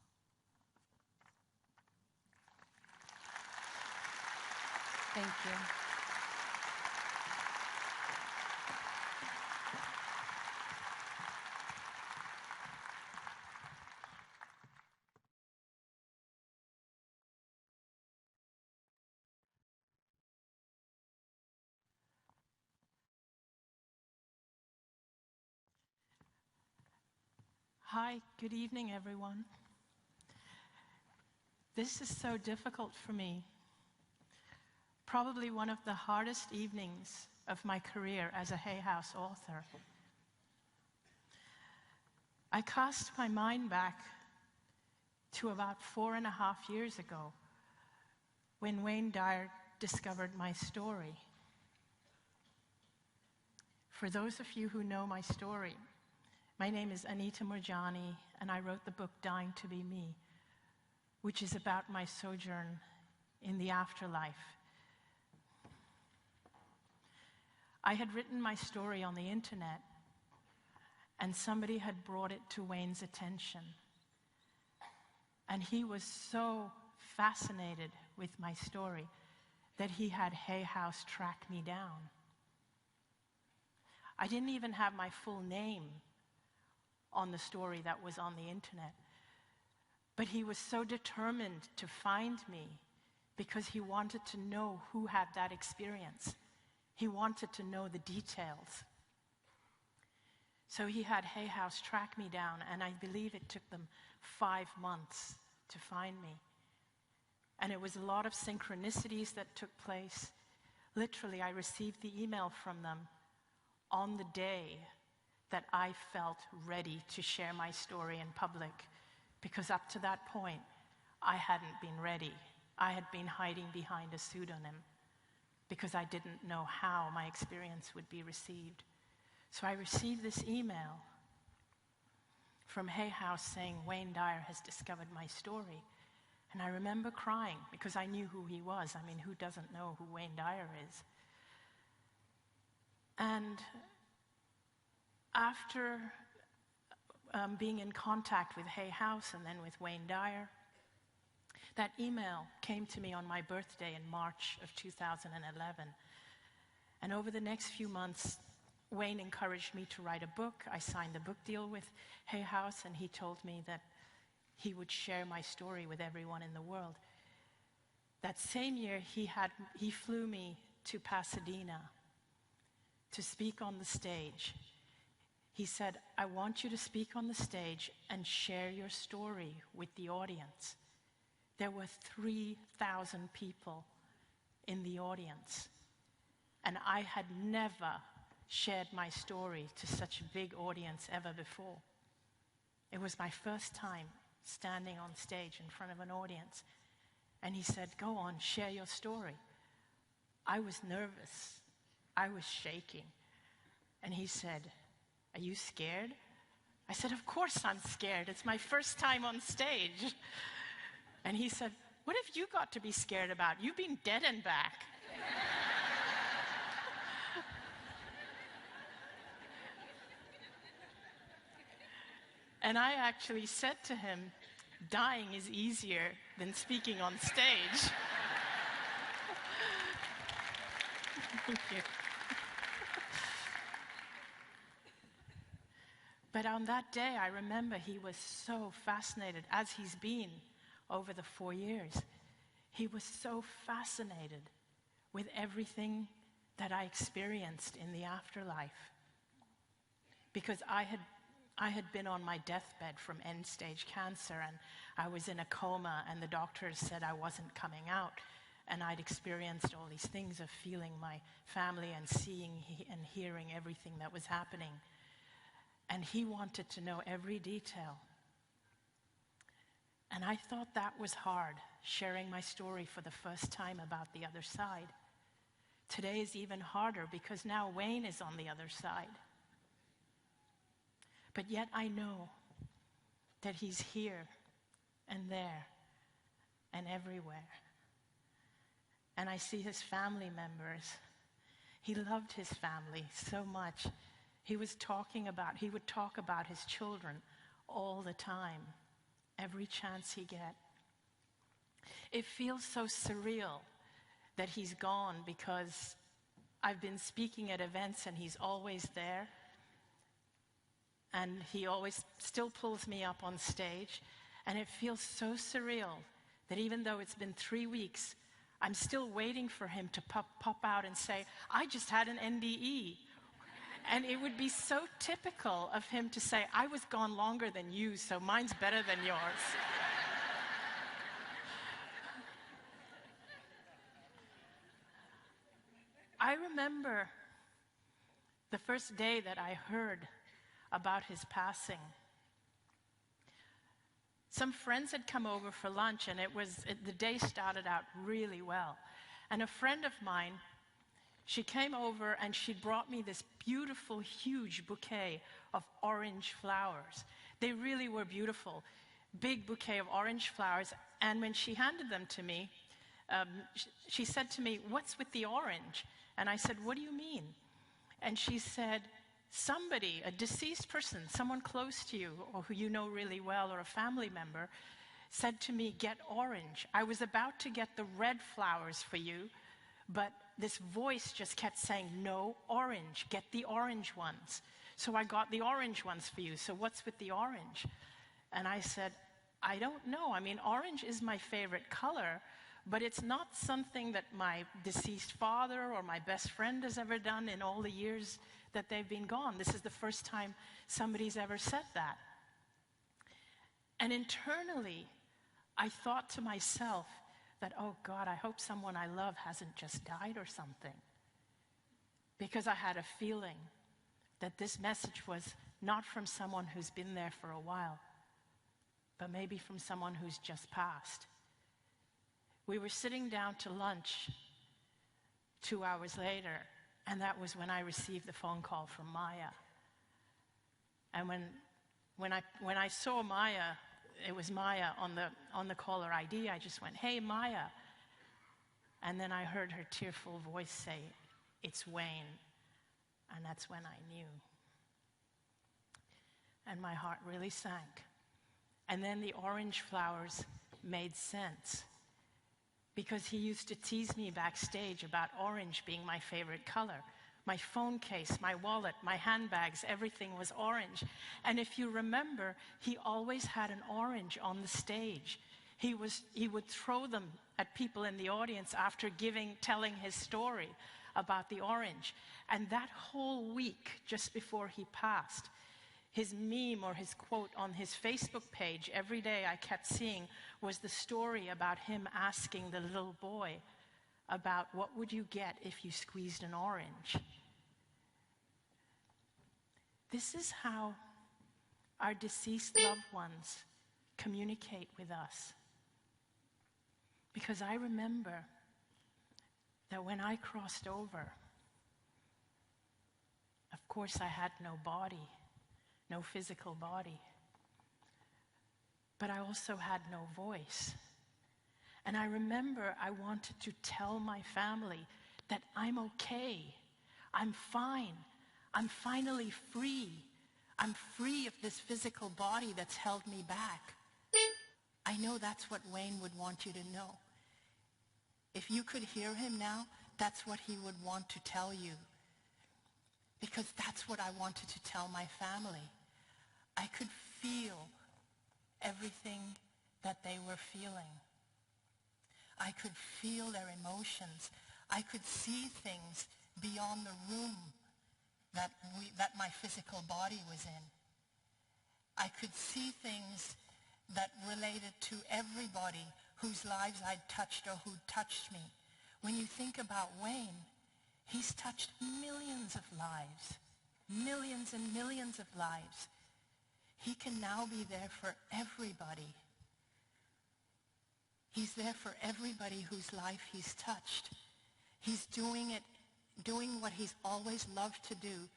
Speaker 4: Thank you.
Speaker 5: Hi, good evening, everyone. This is so difficult for me. Probably one of the hardest evenings of my career as a Hay House author. I cast my mind back to about 4.5 years ago, when Wayne Dyer discovered my story. For those of you who know my story, my name is Anita Murjani, and I wrote the book Dying to Be Me, which is about my sojourn in the afterlife. I had written my story on the internet, and somebody had brought it to Wayne's attention. And he was so fascinated with my story that he had Hay House track me down. I didn't even have my full name on the story that was on the internet. But he was so determined to find me because he wanted to know who had that experience. He wanted to know the details. So he had Hay House track me down, and I believe it took them 5 months to find me. And it was a lot of synchronicities that took place. Literally, I received the email from them on the day that I felt ready to share my story in public, because up to that point, I hadn't been ready. I had been hiding behind a pseudonym because I didn't know how my experience would be received. So I received this email from Hay House saying, Wayne Dyer has discovered my story. And I remember crying because I knew who he was. I mean, who doesn't know who Wayne Dyer is? And after being in contact with Hay House and then with Wayne Dyer, that email came to me on my birthday in March of 2011. And over the next few months, Wayne encouraged me to write a book. I signed a book deal with Hay House, and he told me that he would share my story with everyone in the world. That same year, he flew me to Pasadena to speak on the stage. He said, I want you to speak on the stage and share your story with the audience. There were 3,000 people in the audience, and I had never shared my story to such a big audience ever before. It was my first time standing on stage in front of an audience. And he said, go on, share your story. I was nervous. I was shaking. And he said, are you scared? I said, of course I'm scared. It's my first time on stage. And he said, what have you got to be scared about? You've been dead and back. And I actually said to him, dying is easier than speaking on stage. Thank you. But on that day, I remember he was so fascinated, as he's been over the 4 years. He was so fascinated with everything that I experienced in the afterlife. Because I had been on my deathbed from end-stage cancer, and I was in a coma, and the doctors said I wasn't coming out. And I'd experienced all these things of feeling my family and seeing and hearing everything that was happening. And he wanted to know every detail. And I thought that was hard, sharing my story for the first time about the other side. Today is even harder because now Wayne is on the other side. But yet I know that he's here and there and everywhere. And I see his family members. He loved his family so much. He would talk about his children all the time, every chance he get. It feels so surreal that he's gone because I've been speaking at events and he's always there. And he always still pulls me up on stage. And it feels so surreal that even though it's been 3 weeks, I'm still waiting for him to pop out and say, I just had an NDE. And it would be so typical of him to say, I was gone longer than you, so mine's better than yours. I remember the first day that I heard about his passing. Some friends had come over for lunch, and the day started out really well. And a friend of mine, she came over and she brought me this beautiful, huge bouquet of orange flowers. They really were beautiful. Big bouquet of orange flowers. And when she handed them to me, she said to me, "What's with the orange?" And I said, "What do you mean?" And she said, "Somebody, a deceased person, someone close to you or who you know really well or a family member, said to me, 'Get orange.' I was about to get the red flowers for you, but this voice just kept saying, 'No, orange, get the orange ones.' So I got the orange ones for you. So what's with the orange?" And I said, "I don't know. I mean, orange is my favorite color, but it's not something that my deceased father or my best friend has ever done in all the years that they've been gone. This is the first time somebody's ever said that." And internally, I thought to myself that, oh God, I hope someone I love hasn't just died or something. Because I had a feeling that this message was not from someone who's been there for a while, but maybe from someone who's just passed. We were sitting down to lunch 2 hours later, and that was when I received the phone call from Maya. And when I saw Maya, it was Maya on the caller ID, I just went, "Hey, Maya." And then I heard her tearful voice say, "It's Wayne." And that's when I knew. And my heart really sank. And then the orange flowers made sense. Because he used to tease me backstage about orange being my favorite color. My phone case, my wallet, my handbags, everything was orange. And if you remember, he always had an orange on the stage. He would throw them at people in the audience after telling his story about the orange. And that whole week, just before he passed, his meme or his quote on his Facebook page every day I kept seeing was the story about him asking the little boy about what would you get if you squeezed an orange. This is how our deceased loved ones communicate with us. Because I remember that when I crossed over, of course I had no body. No physical body. But I also had no voice. And I remember I wanted to tell my family that I'm okay. I'm fine. I'm finally free. I'm free of this physical body that's held me back. I know that's what Wayne would want you to know. If you could hear him now, that's what he would want to tell you. Because that's what I wanted to tell my family. I could feel everything that they were feeling. I could feel their emotions. I could see things beyond the room that my physical body was in. I could see things that related to everybody whose lives I'd touched or who'd touched me. When you think about Wayne, he's touched millions of lives, millions and millions of lives. He can now be there for everybody. He's there for everybody whose life he's touched. He's doing what he's always loved to do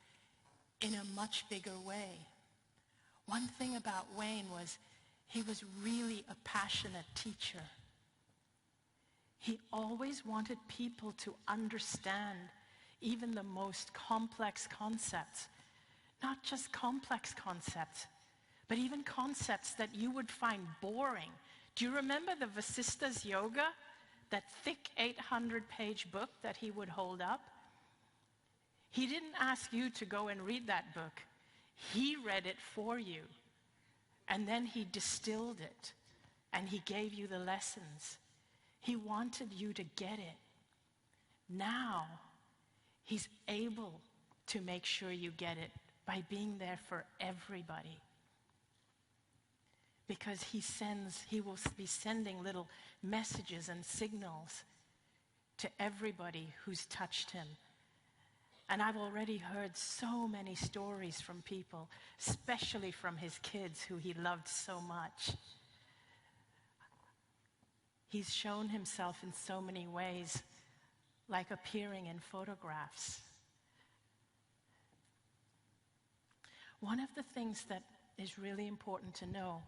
Speaker 5: in a much bigger way. One thing about Wayne was he was really a passionate teacher. He always wanted people to understand even the most complex concepts. Not just complex concepts, but even concepts that you would find boring. Do you remember the Vasistas Yoga? That thick 800-page book that he would hold up? He didn't ask you to go and read that book. He read it for you. And then he distilled it. And he gave you the lessons. He wanted you to get it. Now, he's able to make sure you get it by being there for everybody. Because he will be sending little messages and signals to everybody who's touched him. And I've already heard so many stories from people, especially from his kids who he loved so much, He's shown himself in so many ways, like appearing in photographs. One of the things that is really important to know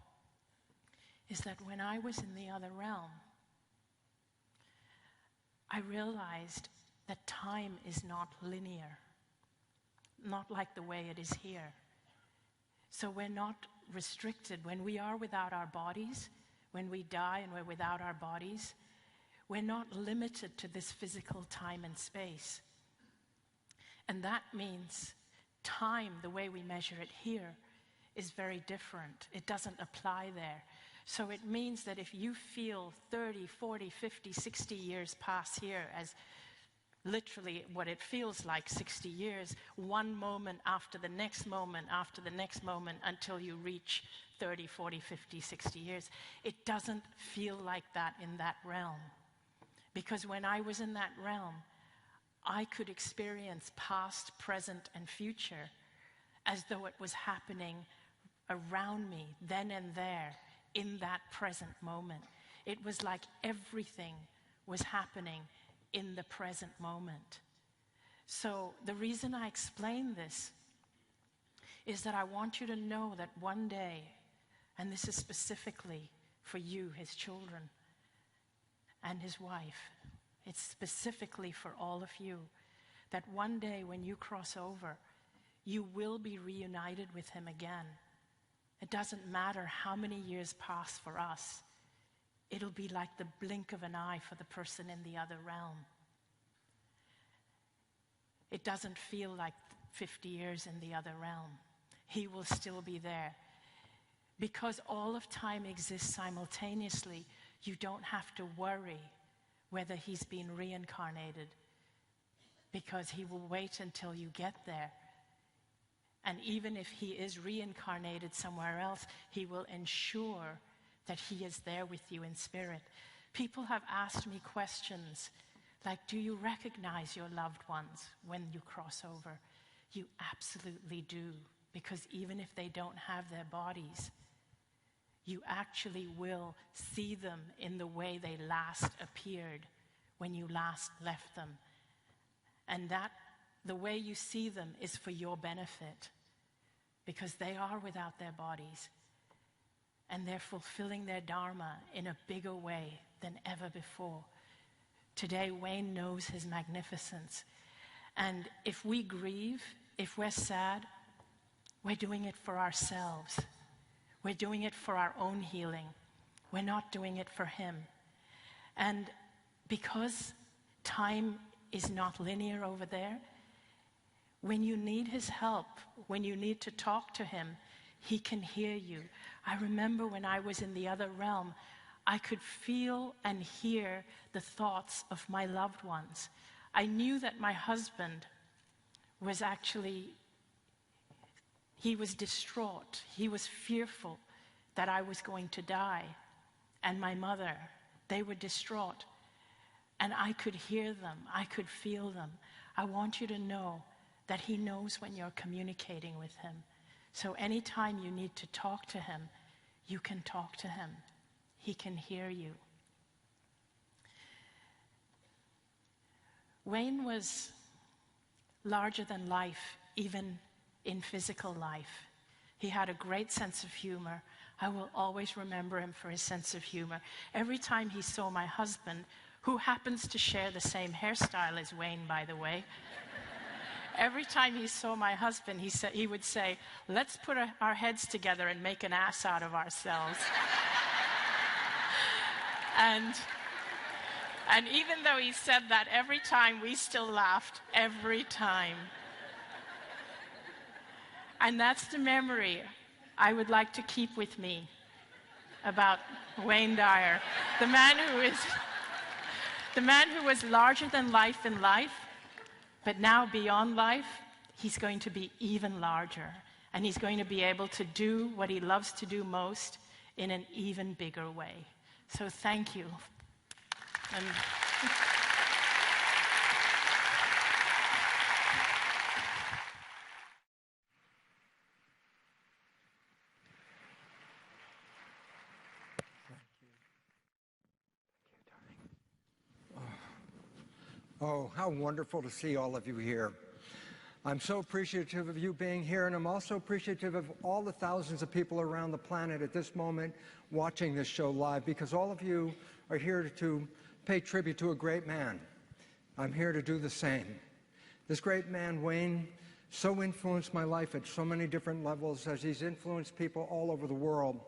Speaker 5: is that when I was in the other realm, I realized that time is not linear, not like the way it is here. So we're not restricted. When we are without our bodies, when we die and we're without our bodies, we're not limited to this physical time and space. And that means time, the way we measure it here, is very different. It doesn't apply there. So it means that if you feel 30, 40, 50, 60 years pass here as literally what it feels like 60 years, one moment after the next moment, after the next moment, until you reach 30, 40, 50, 60 years. It doesn't feel like that in that realm. Because when I was in that realm, I could experience past, present, and future as though it was happening around me, then and there, in that present moment. It was like everything was happening in the present moment. So the reason I explain this is that I want you to know that one day, and this is specifically for you, his children, and his wife, it's specifically for all of you, that one day when you cross over, you will be reunited with him again. It doesn't matter how many years pass for us. It'll be like the blink of an eye for the person in the other realm. It doesn't feel like 50 years in the other realm. He will still be there. Because all of time exists simultaneously, you don't have to worry whether he's been reincarnated, because he will wait until you get there. And even if he is reincarnated somewhere else, he will ensure that he is there with you in spirit. People have asked me questions like, do you recognize your loved ones when you cross over? You absolutely do, because even if they don't have their bodies, you actually will see them in the way they last appeared when you last left them. And that the way you see them is for your benefit, because they are without their bodies and they're fulfilling their dharma in a bigger way than ever before. Today, Wayne knows his magnificence. And if we grieve, if we're sad, we're doing it for ourselves. We're doing it for our own healing. We're not doing it for him. And because time is not linear over there, when you need his help, when you need to talk to him, he can hear you. I remember when I was in the other realm, I could feel and hear the thoughts of my loved ones. I knew that my husband was actually, he was distraught. He was fearful that I was going to die. And my mother, they were distraught. And I could hear them. I could feel them. I want you to know that he knows when you're communicating with him. So anytime you need to talk to him, you can talk to him. He can hear you. Wayne was larger than life, even in physical life. He had a great sense of humor. I will always remember him for his sense of humor. Every time he saw my husband, who happens to share the same hairstyle as Wayne, by the way, every time he saw my husband, he would say, let's put our heads together and make an ass out of ourselves. And even though he said that every time, we still laughed every time. And that's the memory I would like to keep with me about Wayne Dyer, the man who was larger than life in life, but now beyond life, he's going to be even larger. And he's going to be able to do what he loves to do most in an even bigger way. So thank you. And
Speaker 6: Oh, how wonderful to see all of you here. I'm so appreciative of you being here, and I'm also appreciative of all the thousands of people around the planet at this moment watching this show live, because all of you are here to pay tribute to a great man. I'm here to do the same. This great man, Wayne, so influenced my life at so many different levels as he's influenced people all over the world.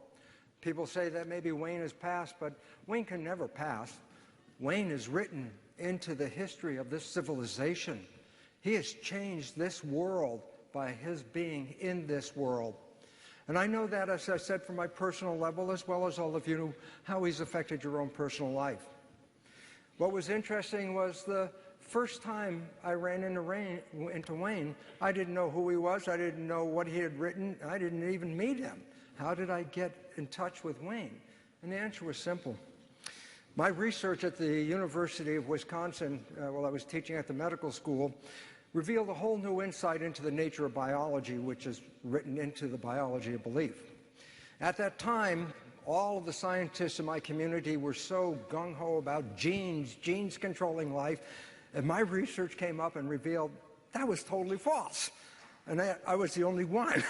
Speaker 6: People say that maybe Wayne has passed, but Wayne can never pass. Wayne is written into the history of this civilization. He has changed this world by his being in this world. And I know that, as I said, from my personal level, as well as all of you, how he's affected your own personal life. What was interesting was the first time I ran into Wayne, I didn't know who he was. I didn't know what he had written. I didn't even meet him. How did I get in touch with Wayne? And the answer was simple. My research at the University of Wisconsin, while I was teaching at the medical school, revealed a whole new insight into the nature of biology, which is written into the biology of belief. At that time, all of the scientists in my community were so gung-ho about genes controlling life, and my research came up and revealed that was totally false. And I was the only one.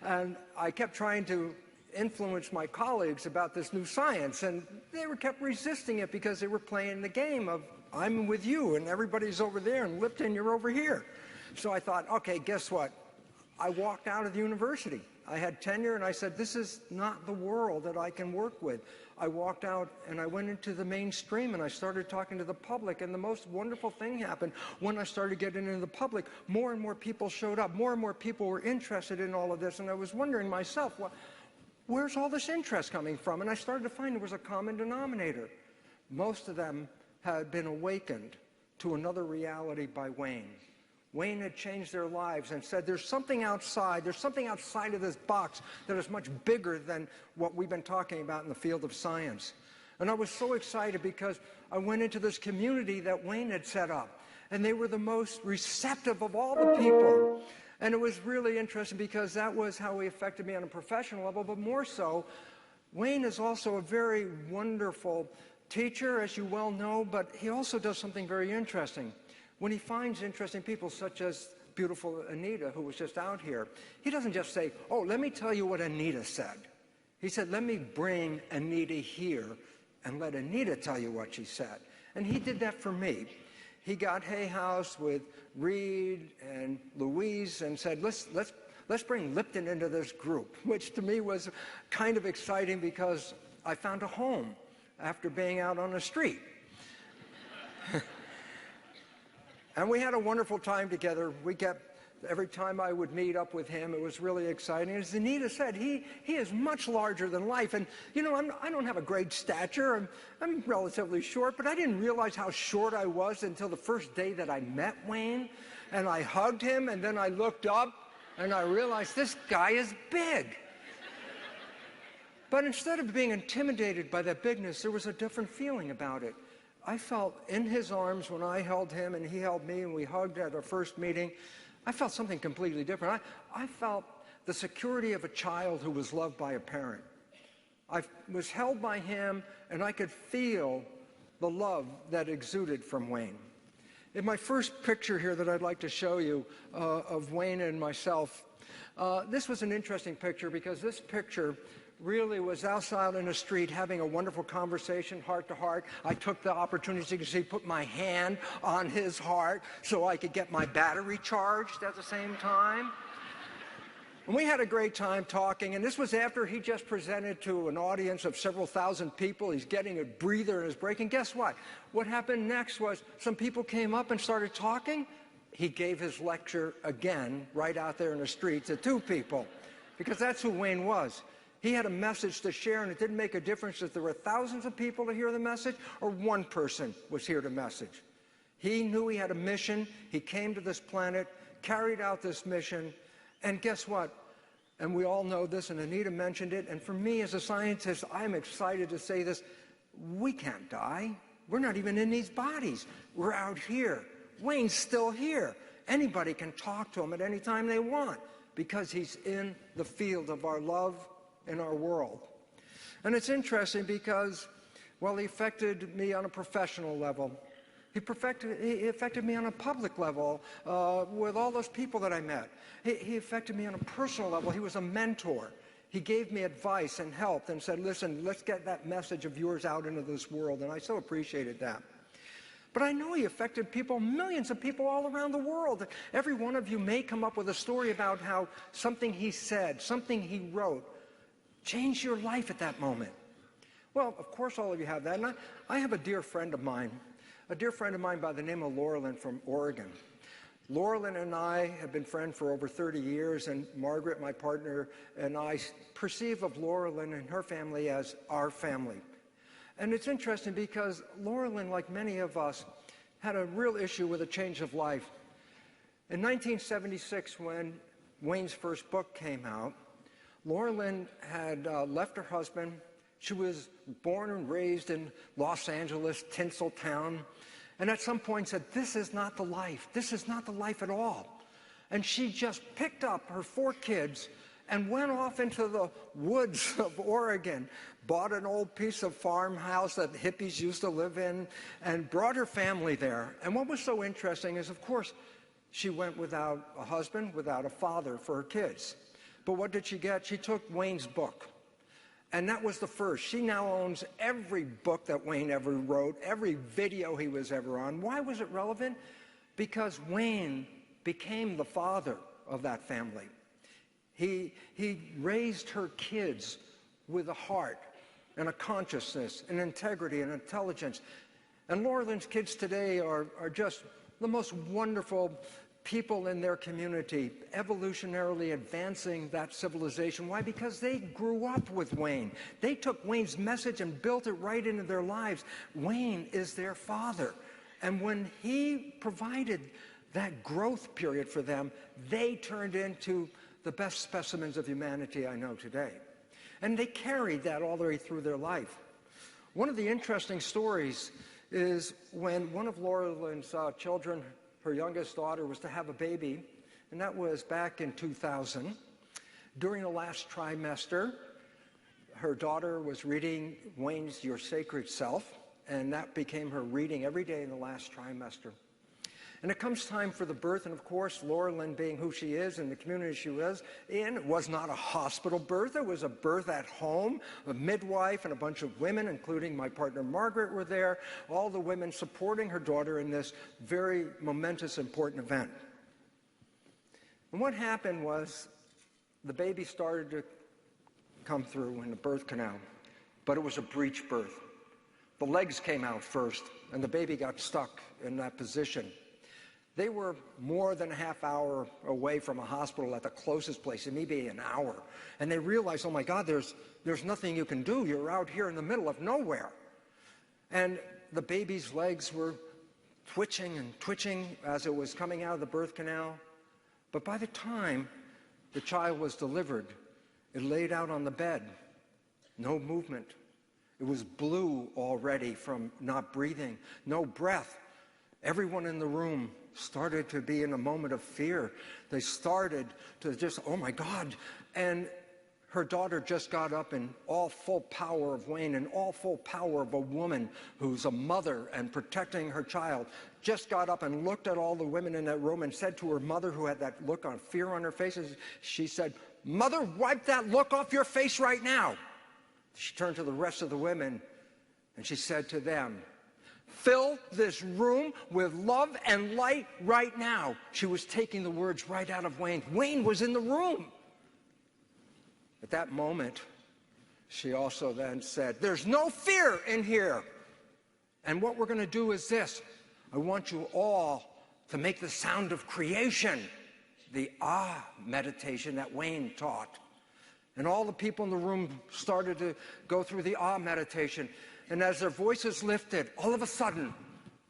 Speaker 6: And I kept trying to influence my colleagues about this new science, and they kept resisting it because they were playing the game of I'm with you and everybody's over there, and Lipton, you're over here. So I thought, okay, guess what? I walked out of the university. I had tenure, and I said, this is not the world that I can work with. I walked out and I went into the mainstream and I started talking to the public, and the most wonderful thing happened when I started getting into the public. More and more people showed up. More and more people were interested in all of this, and I was wondering myself, well, where's all this interest coming from? And I started to find there was a common denominator. Most of them had been awakened to another reality by Wayne. Wayne had changed their lives and said, there's something outside of this box that is much bigger than what we've been talking about in the field of science. And I was so excited because I went into this community that Wayne had set up, and they were the most receptive of all the people. And it was really interesting because that was how he affected me on a professional level, but more so, Wayne is also a very wonderful teacher, as you well know, but he also does something very interesting. When he finds interesting people, such as beautiful Anita, who was just out here, he doesn't just say, oh, let me tell you what Anita said. He said, let me bring Anita here and let Anita tell you what she said. And he did that for me. He got Hay House with Reed and Louise and said, let's bring Lipton into this group, which to me was kind of exciting because I found a home after being out on the street. And we had a wonderful time together. Every time I would meet up with him, it was really exciting. As Anita said, he is much larger than life. And, you know, I don't have a great stature. I'm relatively short, but I didn't realize how short I was until the first day that I met Wayne. And I hugged him, and then I looked up, and I realized this guy is big. But instead of being intimidated by that bigness, there was a different feeling about it. I felt in his arms when I held him and he held me and we hugged at our first meeting, I felt something completely different. I felt the security of a child who was loved by a parent. I was held by him and I could feel the love that exuded from Wayne. In my first picture here that I'd like to show you of Wayne and myself, this was an interesting picture because this picture really was outside in the street having a wonderful conversation, heart to heart. I took the opportunity, as you can see, put my hand on his heart so I could get my battery charged at the same time. And we had a great time talking, and this was after he just presented to an audience of several thousand people. He's getting a breather in his break, and guess what? What happened next was some people came up and started talking. He gave his lecture again right out there in the street to two people, because that's who Wayne was. He had a message to share, and it didn't make a difference if there were thousands of people to hear the message or one person was here to message. He knew he had a mission. He came to this planet, carried out this mission, and guess what? And we all know this, and Anita mentioned it, and for me as a scientist, I'm excited to say this. We can't die. We're not even in these bodies. We're out here. Wayne's still here. Anybody can talk to him at any time they want because he's in the field of our love in our world. And it's interesting because, while he affected me on a professional level, He affected me on a public level with all those people that I met. He affected me on a personal level. He was a mentor. He gave me advice and helped and said, listen, let's get that message of yours out into this world. And I so appreciated that. But I know he affected people, millions of people all around the world. Every one of you may come up with a story about how something he said, something he wrote, changed your life at that moment. Well, of course all of you have that. And I have a dear friend of mine by the name of Laurelyn from Oregon. Laurelyn and I have been friends for over 30 years, and Margaret, my partner, and I perceive of Laurelyn and her family as our family. And it's interesting because Laurelyn, like many of us, had a real issue with a change of life. In 1976, when Wayne's first book came out, Laurelyn had left her husband. She was born and raised in Los Angeles, Tinseltown, and at some point said, this is not the life. This is not the life at all. And she just picked up her 4 kids and went off into the woods of Oregon, bought an old piece of farmhouse that hippies used to live in, and brought her family there. And what was so interesting is, of course, she went without a husband, without a father for her kids. But what did she get? She took Wayne's book. And that was the first. She now owns every book that Wayne ever wrote, every video he was ever on. Why was it relevant? Because Wayne became the father of that family. He raised her kids with a heart and a consciousness and integrity and intelligence. And Laurelyn's kids today are just the most wonderful people in their community, evolutionarily advancing that civilization. Why? Because they grew up with Wayne. They took Wayne's message and built it right into their lives. Wayne is their father. And when he provided that growth period for them, they turned into the best specimens of humanity I know today. And they carried that all the way through their life. One of the interesting stories is when one of Laurelyn's children, her youngest daughter, was to have a baby, and that was back in 2000. During the last trimester, her daughter was reading Wayne's Your Sacred Self, and that became her reading every day in the last trimester. And it comes time for the birth, and of course, Laurelyn, being who she is and the community she was in, it was not a hospital birth. It was a birth at home. A midwife and a bunch of women, including my partner Margaret, were there, all the women supporting her daughter in this very momentous, important event. And what happened was the baby started to come through in the birth canal, but it was a breech birth. The legs came out first, and the baby got stuck in that position. They were more than a half hour away from a hospital at the closest place, it may be an hour. And they realized, oh my God, there's nothing you can do. You're out here in the middle of nowhere. And the baby's legs were twitching and twitching as it was coming out of the birth canal. But by the time the child was delivered, it laid out on the bed, no movement. It was blue already from not breathing, no breath. Everyone in the room started to be in a moment of fear. They started to just, oh my God. And her daughter just got up in all full power of Wayne and all full power of a woman who's a mother and protecting her child, just got up and looked at all the women in that room and said to her mother, who had that look of fear on her face, she said, "Mother, wipe that look off your face right now." She turned to the rest of the women and she said to them, "Fill this room with love and light right now." She was taking the words right out of Wayne. Wayne was in the room. At that moment, she also then said, "There's no fear in here. And what we're going to do is this. I want you all to make the sound of creation, the ah meditation that Wayne taught." And all the people in the room started to go through the ah meditation. And as their voices lifted, all of a sudden,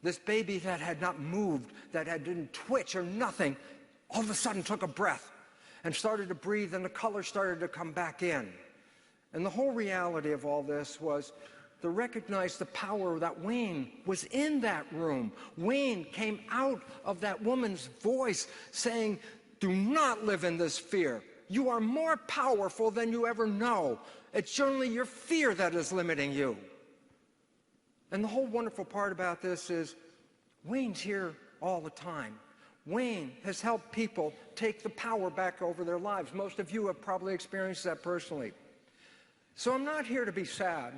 Speaker 6: this baby that had not moved, that didn't twitch or nothing, all of a sudden took a breath and started to breathe, and the color started to come back in. And the whole reality of all this was to recognize the power that Wayne was in that room. Wayne came out of that woman's voice saying, "Do not live in this fear. You are more powerful than you ever know. It's only your fear that is limiting you." And the whole wonderful part about this is Wayne's here all the time. Wayne has helped people take the power back over their lives. Most of you have probably experienced that personally. So I'm not here to be sad,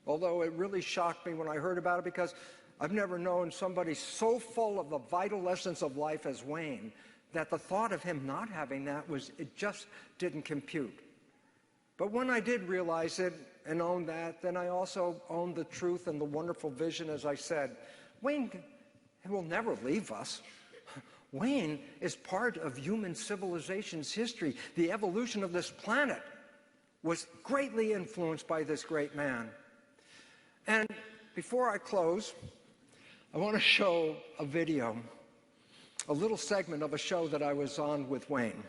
Speaker 6: although it really shocked me when I heard about it, because I've never known somebody so full of the vital essence of life as Wayne that the thought of him not having that it just didn't compute. But when I did realize it and own that, then I also owned the truth and the wonderful vision, as I said. Wayne will never leave us. Wayne is part of human civilization's history. The evolution of this planet was greatly influenced by this great man. And before I close, I want to show a video, a little segment of a show that I was on with Wayne.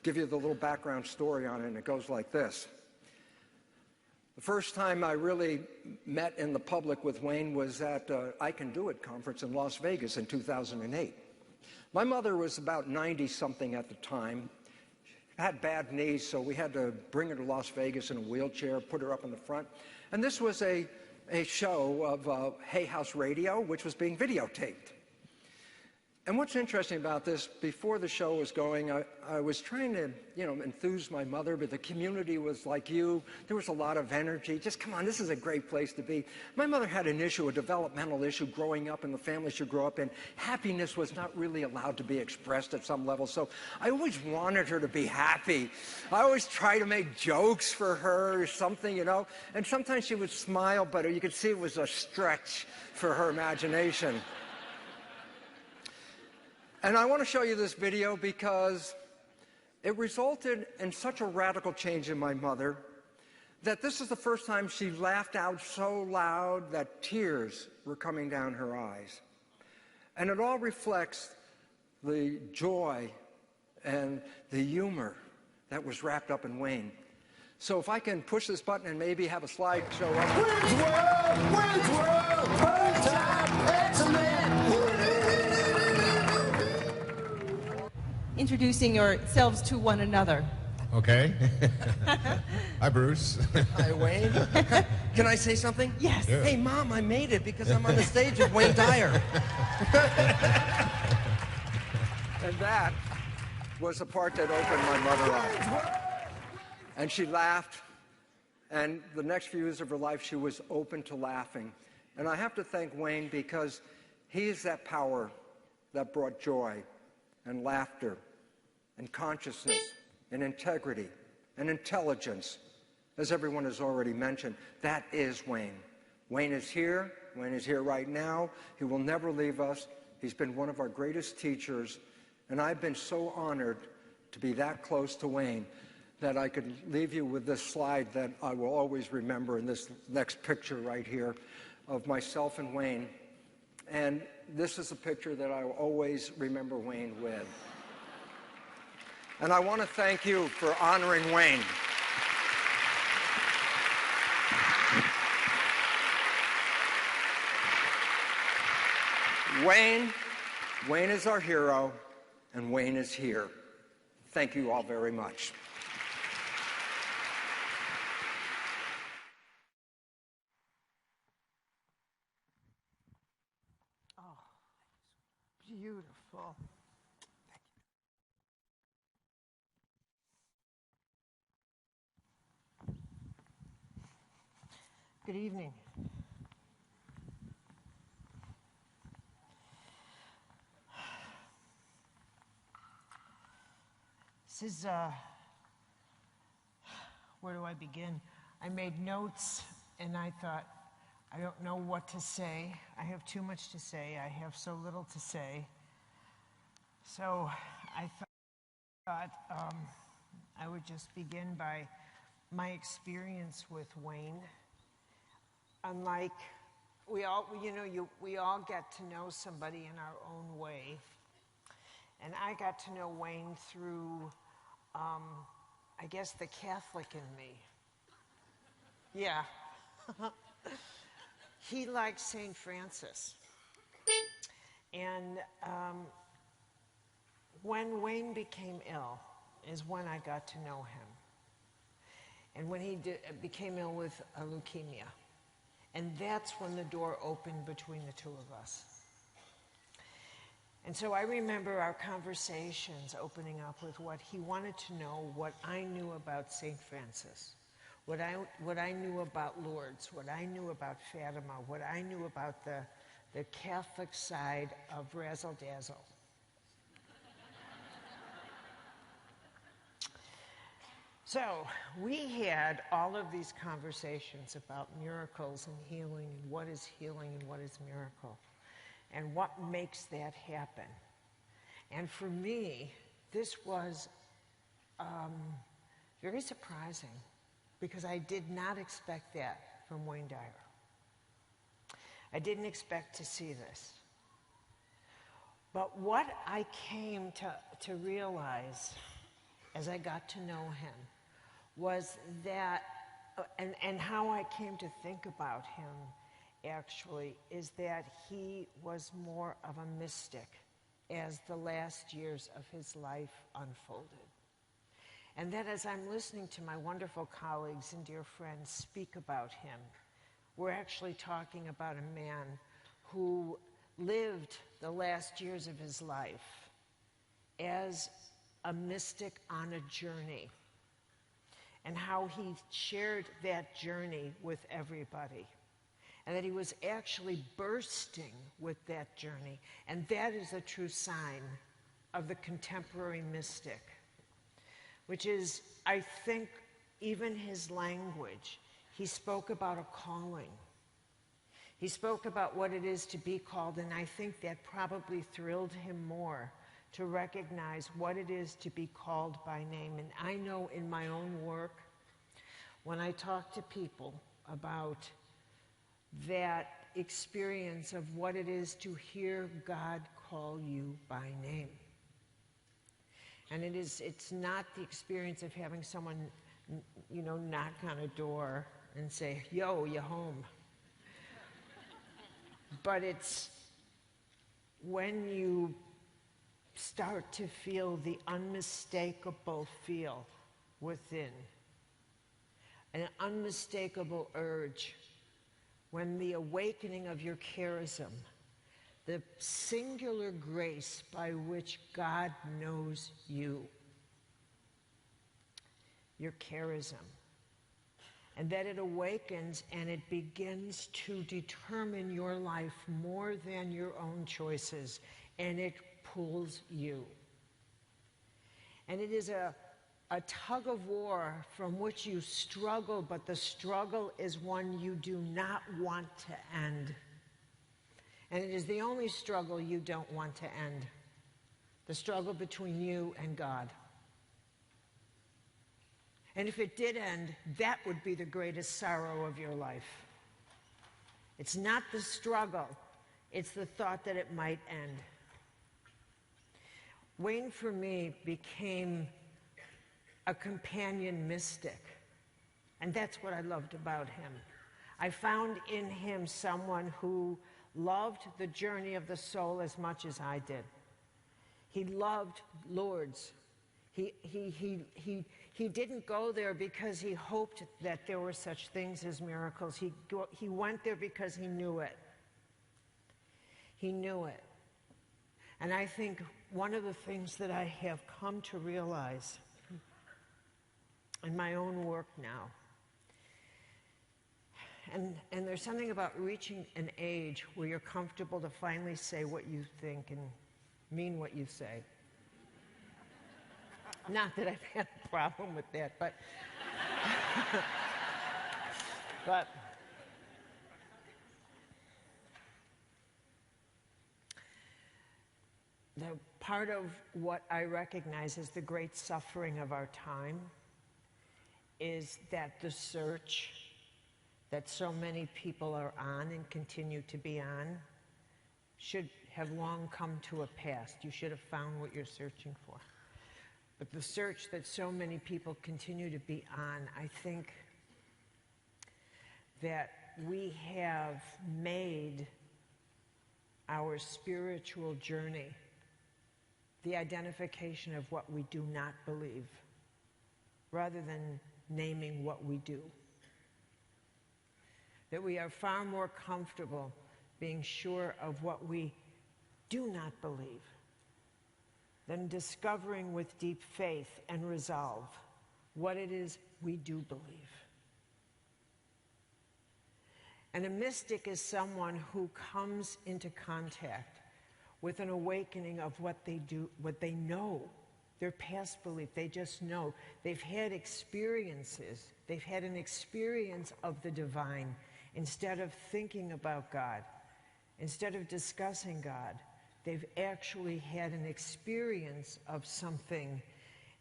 Speaker 6: Give you the little background story on it, and it goes like this. The first time I really met in the public with Wayne was at I Can Do It conference in Las Vegas in 2008. My mother was about 90-something at the time, had bad knees, so we had to bring her to Las Vegas in a wheelchair, put her up in the front. And this was a show of Hay House Radio, which was being videotaped. And what's interesting about this, before the show was going, I was trying to, enthuse my mother, but the community was like you. There was a lot of energy. Just, come on, this is a great place to be. My mother had an issue, a developmental issue growing up in the family she grew up in. Happiness was not really allowed to be expressed at some level, so I always wanted her to be happy. I always tried to make jokes for her or something, and sometimes she would smile, but you could see it was a stretch for her imagination. And I want to show you this video because it resulted in such a radical change in my mother that this is the first time she laughed out so loud that tears were coming down her eyes. And it all reflects the joy and the humor that was wrapped up in Wayne. So if I can push this button and maybe have a slideshow up.
Speaker 7: Wayne's World, prime time, excellent.
Speaker 8: Introducing yourselves to one another.
Speaker 9: Okay. Hi, Bruce.
Speaker 6: Hi, Wayne. Can I say something?
Speaker 8: Yes.
Speaker 9: Yeah.
Speaker 6: Hey, Mom, I made it because I'm on the stage with Wayne Dyer. And that was the part that opened my mother up. And she laughed, and the next few years of her life, she was open to laughing. And I have to thank Wayne because he is that power that brought joy and laughter and consciousness and integrity and intelligence, as everyone has already mentioned. That is Wayne. Wayne is here. Wayne is here right now. He will never leave us. He's been one of our greatest teachers, and I've been so honored to be that close to Wayne that I could leave you with this slide that I will always remember in this next picture right here of myself and Wayne. And this is a picture that I will always remember Wayne with. And I want to thank you for honoring Wayne. Wayne is our hero, and Wayne is here. Thank you all very much.
Speaker 7: Beautiful. Good evening. This is, where do I begin? I made notes and I thought, I don't know what to say. I have too much to say. I have so little to say. So I thought I would just begin by my experience with Wayne. Unlike, we all get to know somebody in our own way. And I got to know Wayne through, I guess, the Catholic in me. Yeah. He liked St. Francis. And when Wayne became ill is when I got to know him. And when he became ill with leukemia. And that's when the door opened between the two of us. And so I remember our conversations opening up with what he wanted to know, what I knew about St. Francis, what I knew about Lourdes, what I knew about Fatima, what I knew about the Catholic side of Razzle Dazzle. So we had all of these conversations about miracles and healing, and what is healing and what is miracle, and what makes that happen. And for me, this was very surprising, because I did not expect that from Wayne Dyer. I didn't expect to see this. But what I came to realize as I got to know him was that, and how I came to think about him actually, is that he was more of a mystic as the last years of his life unfolded. And that as I'm listening to my wonderful colleagues and dear friends speak about him, we're actually talking about a man who lived the last years of his life as a mystic on a journey, and how he shared that journey with everybody, and that he was actually bursting with that journey. And that is a true sign of the contemporary mystic, which is, I think, even his language. He spoke about a calling. He spoke about what it is to be called, and I think that probably thrilled him more, to recognize what it is to be called by name. And I know in my own work, when I talk to people about that experience of what it is to hear God call you by name. And it's not the experience of having someone, knock on a door and say, "Yo, you home?" But it's when you start to feel the unmistakable feel within, an unmistakable urge, when the awakening of your charism, the singular grace by which God knows you, your charism, and that it awakens and it begins to determine your life more than your own choices, and it pulls you. And it is a tug of war from which you struggle, but the struggle is one you do not want to end. And it is the only struggle you don't want to end, the struggle between you and God. And if it did end, that would be the greatest sorrow of your life. It's not the struggle, it's the thought that it might end. Wayne, for me, became a companion mystic, and that's what I loved about him. I found in him someone who loved the journey of the soul as much as I did. He loved Lourdes. He didn't go there because he hoped that there were such things as miracles. He went there because he knew it. He knew it. And I think one of the things that I have come to realize in my own work now, and there's something about reaching an age where you're comfortable to finally say what you think and mean what you say. Not that I've had a problem with that, but but the part of what I recognize as the great suffering of our time is that the search that so many people are on and continue to be on should have long come to a pass. You should have found what you're searching for. But the search that so many people continue to be on, I think that we have made our spiritual journey the identification of what we do not believe, rather than naming what we do. That we are far more comfortable being sure of what we do not believe than discovering with deep faith and resolve what it is we do believe. And a mystic is someone who comes into contact with an awakening of what they do, what they know, their past belief. They just know. They've had experiences. They've had an experience of the divine. Instead of thinking about God, instead of discussing God, they've actually had an experience of something.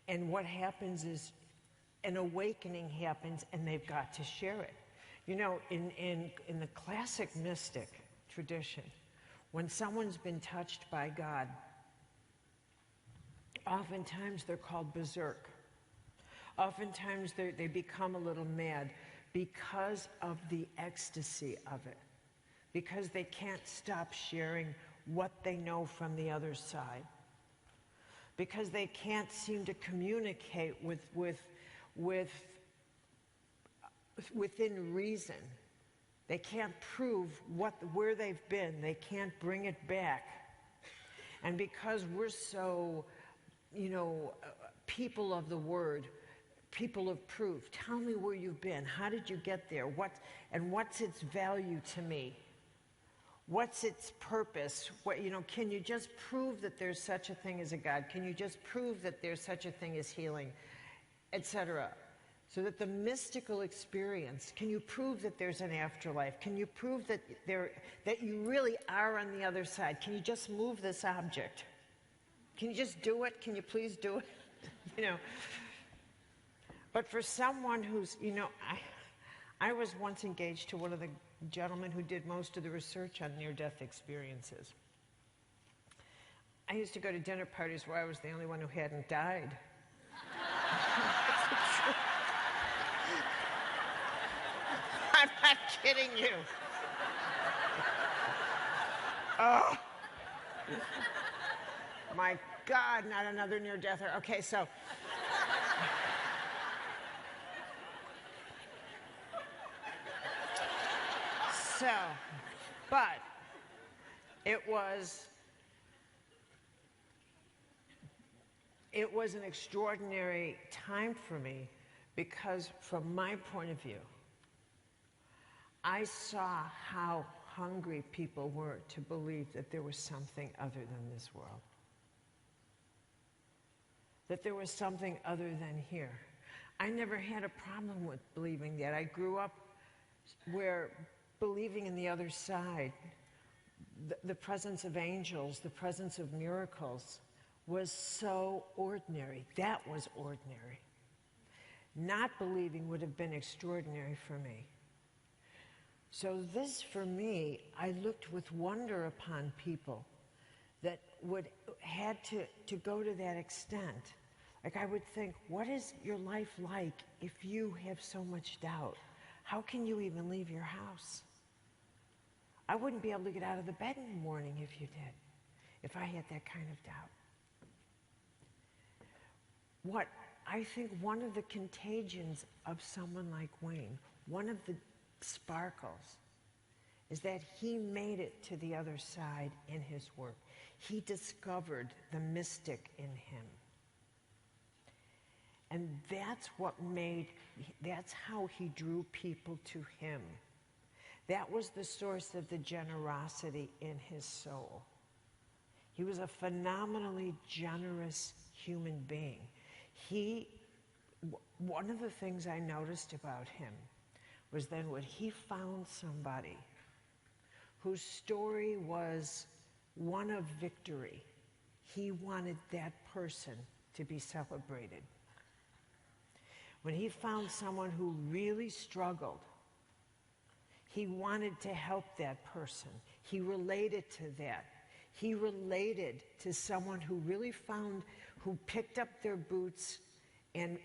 Speaker 7: And what happens is an awakening happens, and they've got to share it. You know, in the classic mystic tradition, when someone's been touched by God, oftentimes they're called berserk. Oftentimes they become a little mad because of the ecstasy of it, because they can't stop sharing what they know from the other side, because they can't seem to communicate within reason. They can't prove where they've been. They can't bring it back. And because we're so, people of the word, people of proof, tell me where you've been. How did you get there? What's its value to me? What's its purpose? Can you just prove that there's such a thing as a God? Can you just prove that there's such a thing as healing, etc.? So that the mystical experience, can you prove that there's an afterlife? Can you prove that you really are on the other side? Can you just move this object? Can you just do it? Can you please do it? But for someone who's, I was once engaged to one of the gentlemen who did most of the research on near-death experiences. I used to go to dinner parties where I was the only one who hadn't died. I'm not kidding you. Oh, my God, not another near-deather. Okay, so. But it was an extraordinary time for me because from my point of view, I saw how hungry people were to believe that there was something other than this world. That there was something other than here. I never had a problem with believing that. I grew up where believing in the other side, the presence of angels, the presence of miracles, was so ordinary. That was ordinary. Not believing would have been extraordinary for me. So this, for me, I looked with wonder upon people that had to go to that extent. Like I would think, what is your life like if you have so much doubt? How can you even leave your house? I wouldn't be able to get out of the bed in the morning if you did, if I had that kind of doubt. What I think one of the contagions of someone like Wayne, one of the sparkles, is that he made it to the other side in his work. He discovered the mystic in him. And that's how he drew people to him. That was the source of the generosity in his soul. He was a phenomenally generous human being. One of the things I noticed about him was then when he found somebody whose story was one of victory, he wanted that person to be celebrated. When he found someone who really struggled, he wanted to help that person. He related to that. He related to someone who really who picked up their boots and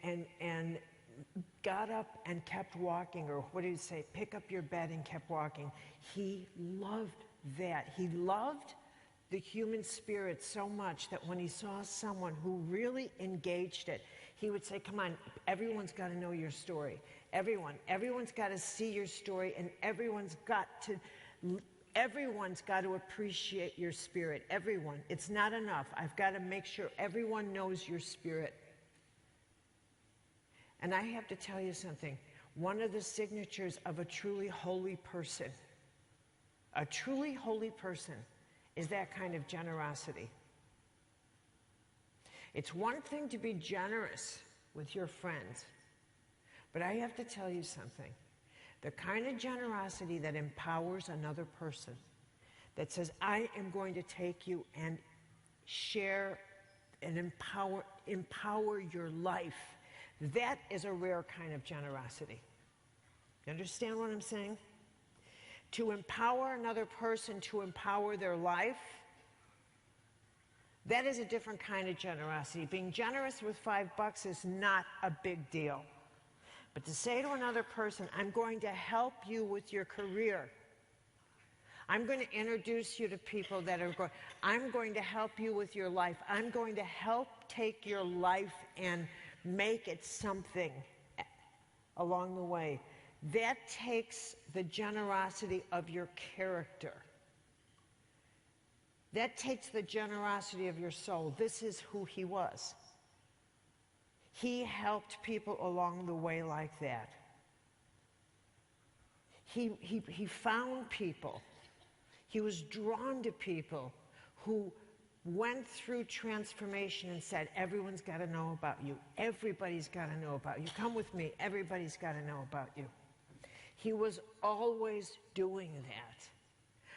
Speaker 7: got up and kept walking, or what did he say? Pick up your bed and kept walking. He loved that. He loved the human spirit so much that when he saw someone who really engaged it, he would say, come on, everyone's got to know your story. Everyone's got to see your story, and everyone's got to Everyone's got to appreciate your spirit. Everyone. It's not enough. I've got to make sure everyone knows your spirit. And I have to tell you something. One of the signatures of a truly holy person is that kind of generosity. It's one thing to be generous with your friends, but I have to tell you something. The kind of generosity that empowers another person, that says, I am going to take you and share and empower your life, that is a rare kind of generosity. You understand what I'm saying? To empower another person to empower their life, that is a different kind of generosity. Being generous with $5 is not a big deal. But to say to another person, I'm going to help you with your career. I'm going to introduce you to people that are going, I'm going to help you with your life. I'm going to help take your life and make it something along the way. That takes the generosity of your character. That takes the generosity of your soul. This is who he was. He helped people along the way like that. He found people. He was drawn to people who went through transformation and said, everyone's got to know about you. Everybody's got to know about you. Come with me. Everybody's got to know about you. He was always doing that.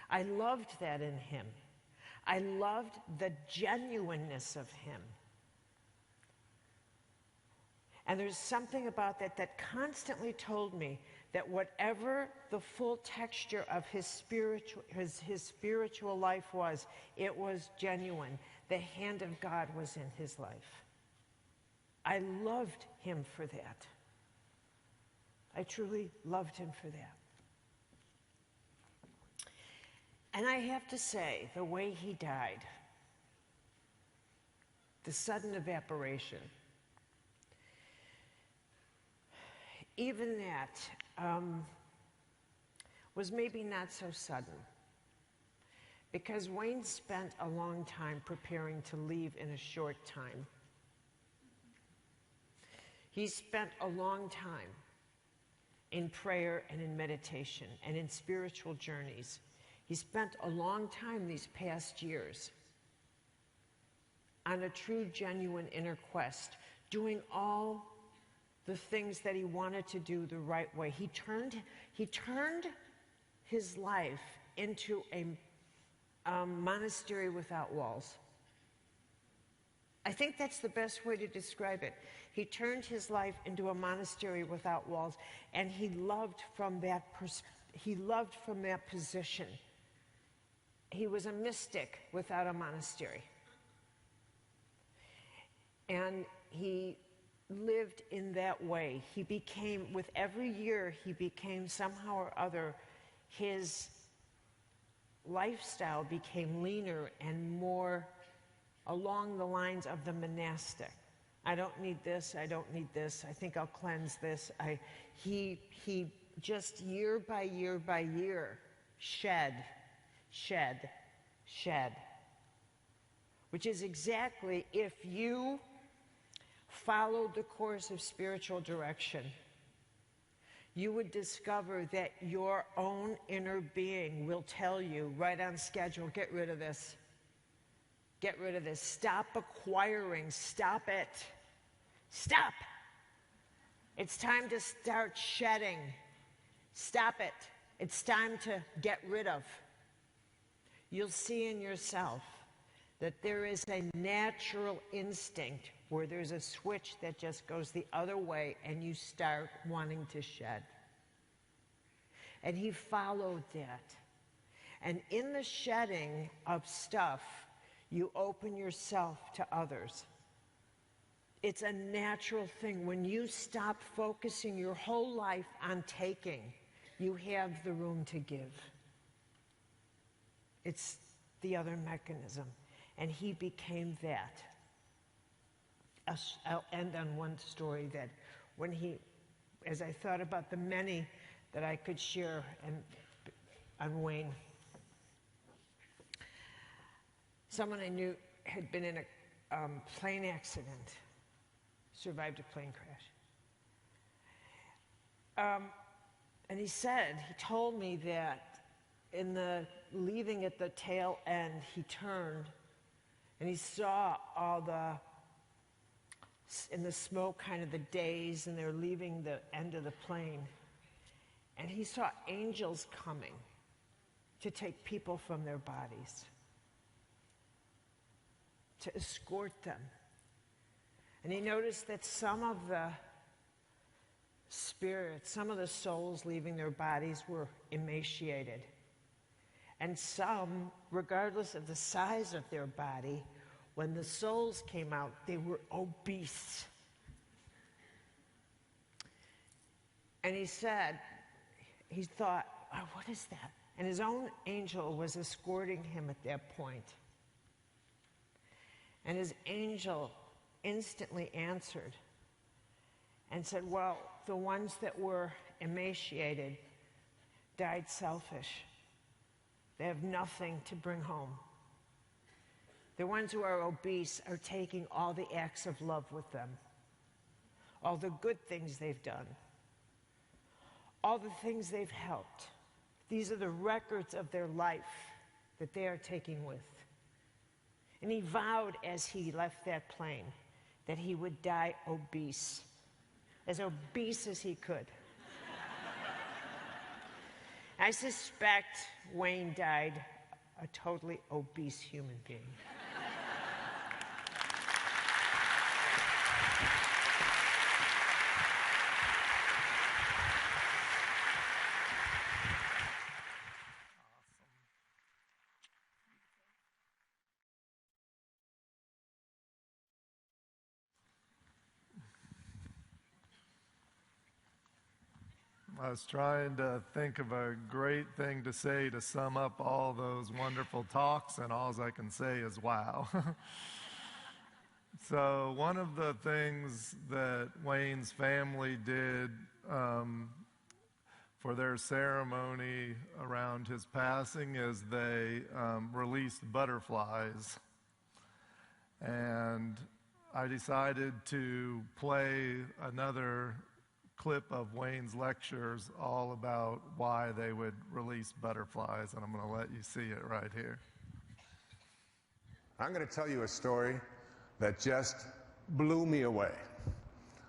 Speaker 7: I loved that in him. I loved the genuineness of him. And there's something about that that constantly told me that whatever the full texture of his spiritual life was, it was genuine. The hand of God was in his life. I loved him for that. I truly loved him for that. And I have to say, the way he died, the sudden evaporation, even that was maybe not so sudden, because Wayne spent a long time preparing to leave in a short time. He spent a long time in prayer and in meditation and in spiritual journeys. He spent a long time these past years on a true, genuine inner quest, doing all the things that he wanted to do the right way. He turned his life into a monastery without walls. I think that's the best way to describe it. He turned his life into a monastery without walls, and he loved from that position. He was a mystic without a monastery. And he lived in that way. He became, with every year, he became somehow or other, his lifestyle became leaner and more along the lines of the monastic. I don't need this, I don't need this, I think I'll cleanse this. He just year by year by year shed, which is exactly, if you followed the course of spiritual direction, you would discover that your own inner being will tell you right on schedule, get rid of this. Get rid of this. Stop acquiring. Stop it. Stop. It's time to start shedding. Stop it. It's time to get rid of. You'll see in yourself that there is a natural instinct where there's a switch that just goes the other way and you start wanting to shed. And he followed that. And in the shedding of stuff, you open yourself to others. It's a natural thing. When you stop focusing your whole life on taking, you have the room to give. It's the other mechanism. And he became that. I'll end on one story that when as I thought about the many that I could share on Wayne, someone I knew had been in a plane accident, survived a plane crash. And he told me that in the leaving at the tail end, he turned and he saw all in the smoke, kind of the days, and they're leaving the end of the plane. And he saw angels coming to take people from their bodies, to escort them. And he noticed that some of the spirits, some of the souls leaving their bodies were emaciated. And some, regardless of the size of their body, when the souls came out, they were obese. And he said, he thought, oh, what is that? And his own angel was escorting him at that point. And his angel instantly answered and said, well, the ones that were emaciated died selfish. They have nothing to bring home. The ones who are obese are taking all the acts of love with them, all the good things they've done, all the things they've helped. These are the records of their life that they are taking with. And he vowed as he left that plane that he would die obese as he could. I suspect Wayne died a totally obese human being.
Speaker 1: I was trying to think of a great thing to say to sum up all those wonderful talks, and all I can say is wow. So one of the things that Wayne's family did for their ceremony around his passing is they released butterflies. And I decided to play another clip of Wayne's lectures all about why they would release butterflies, and I'm going to let you see it right here.
Speaker 10: I'm going to tell you a story that just blew me away.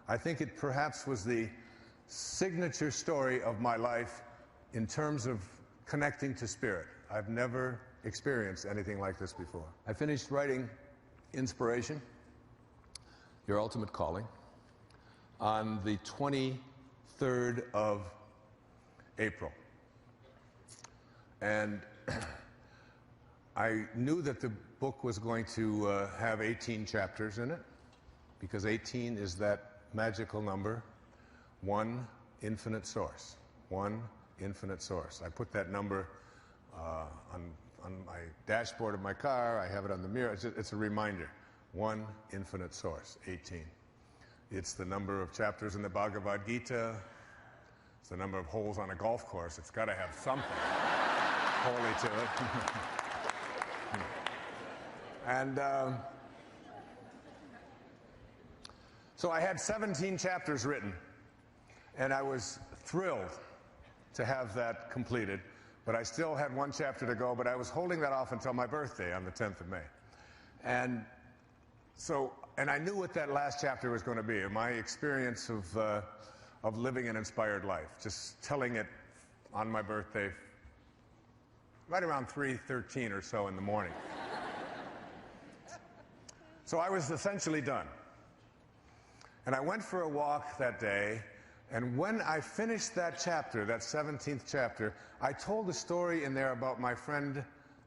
Speaker 10: I think it perhaps was the signature story of my life in terms of connecting to spirit. I've never experienced anything like this before. I finished writing Inspiration, Your Ultimate Calling, on the 23rd of April. And I knew that the book was going to have 18 chapters in it, because 18 is that magical number, one infinite source. One infinite source. I put that number on my dashboard of my car. I have it on the mirror. It's a reminder. One infinite source, 18. It's the number of chapters in the Bhagavad Gita. It's the number of holes on a golf course. It's got to have something holy to it. And so I had 17 chapters written, and I was thrilled to have that completed. But I still had one chapter to go, but I was holding that off until my birthday on the 10th of May. And I knew what that last chapter was going to be, my experience of living an inspired life, just telling it on my birthday, right around 3:13 or so in the morning. So I was essentially done. And I went for a walk that day, and when I finished that chapter, that 17th chapter, I told a story in there about my friend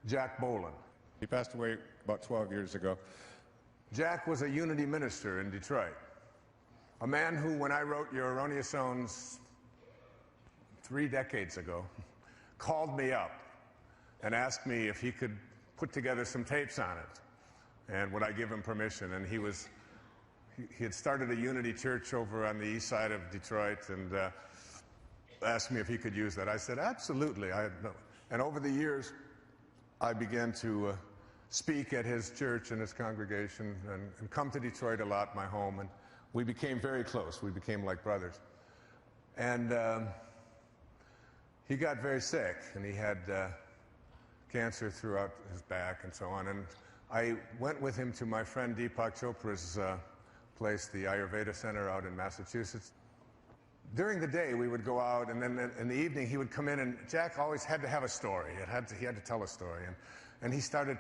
Speaker 10: Jack Boland. He passed away about 12 years ago. Jack was a Unity minister in Detroit, a man who, when I wrote Your Erroneous Zones 3 decades ago, called me up and asked me if he could put together some tapes on it, and would I give him permission. And he had started a Unity church over on the east side of Detroit, and asked me if he could use that. I said, absolutely. And over the years, I began to speak at his church and his congregation and come to Detroit a lot, my home, and we became very close. We became like brothers. And he got very sick, and he had cancer throughout his back and so on. And I went with him to my friend Deepak Chopra's place, the Ayurveda Center out in Massachusetts. During the day, we would go out, and then in the evening, he would come in, and Jack always had to have a story. He had to tell a story. And he started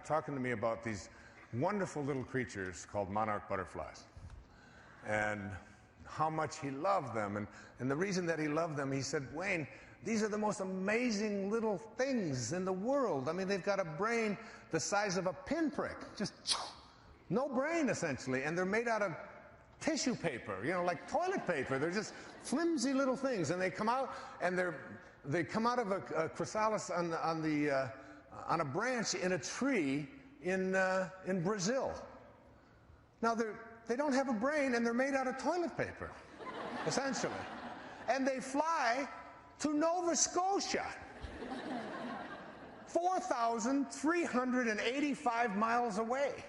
Speaker 10: talking to me about these wonderful little creatures called monarch butterflies and how much he loved them. And the reason that he loved them, he said, Wayne, these are the most amazing little things in the world. I mean, they've got a brain the size of a pinprick, just no brain, essentially. And they're made out of tissue paper, you know, like toilet paper. They're just flimsy little things. And they come out, and they come out of a chrysalis on a branch in a tree in Brazil. Now, they don't have a brain, and they're made out of toilet paper, essentially. And they fly to Nova Scotia, 4,385 miles away.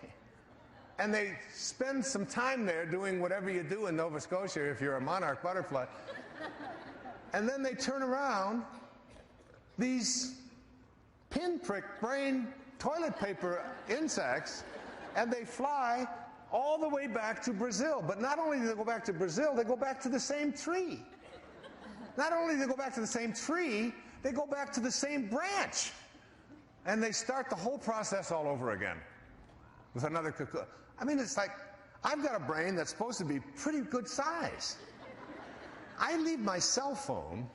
Speaker 10: And they spend some time there doing whatever you do in Nova Scotia if you're a monarch butterfly. And then they turn around, these pinprick brain toilet paper insects, and they fly all the way back to Brazil. But not only do they go back to Brazil, they go back to the same tree. Not only do they go back to the same tree, they go back to the same branch. And they start the whole process all over again with another cocoon. I mean, it's like, I've got a brain that's supposed to be pretty good size. I leave my cell phone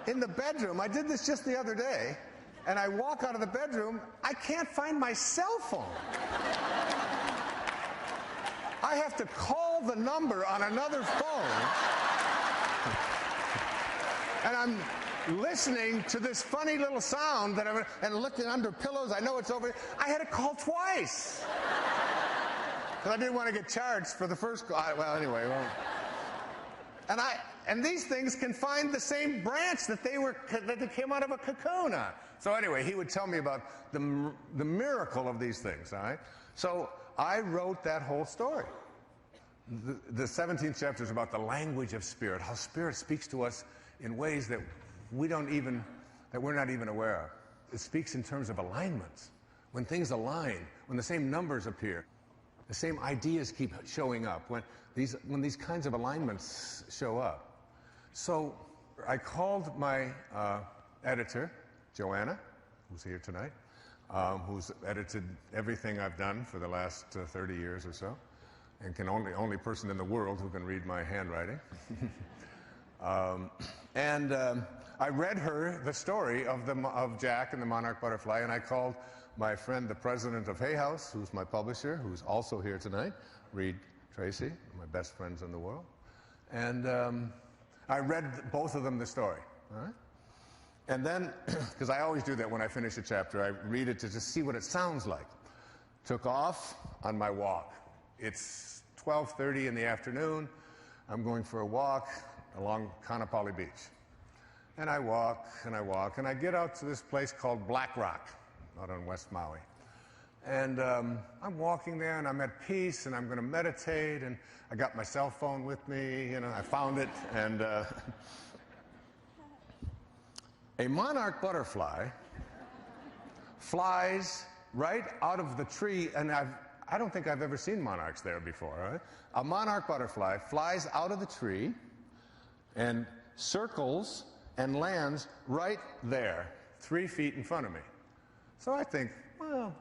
Speaker 10: in the bedroom. I did this just the other day, and I walk out of the bedroom, I can't find my cell phone. I have to call the number on another phone, and I'm listening to this funny little sound and looking under pillows. I know it's over. I had to call twice because I didn't want to get charged for the first call. Well, anyway. And these things can find the same branch that they came out of a cocoon on. So anyway, he would tell me about the miracle of these things, all right? So I wrote that whole story. The 17th chapter is about the language of spirit, how spirit speaks to us in ways that we're not even aware of. It speaks in terms of alignments. When things align, when the same numbers appear, the same ideas keep showing up, when these kinds of alignments show up. So I called my editor, Joanna, who's here tonight, who's edited everything I've done for the last 30 years or so, and only person in the world who can read my handwriting. I read her the story of Jack and the monarch butterfly, and I called my friend, the president of Hay House, who's my publisher, who's also here tonight, Reed Tracy, my best friends in the world. And I read both of them the story, all right? And then, because I always do that when I finish a chapter, I read it to just see what it sounds like. Took off on my walk. It's 12:30 in the afternoon. I'm going for a walk along Kaanapali Beach. And I walk, and I walk, and I get out to this place called Black Rock, out on West Maui. And I'm walking there, and I'm at peace, and I'm going to meditate, and I got my cell phone with me, you know, I found it, and a monarch butterfly flies right out of the tree, and I don't think I've ever seen monarchs there before, right? A monarch butterfly flies out of the tree and circles and lands right there, 3 feet in front of me. So I think, well,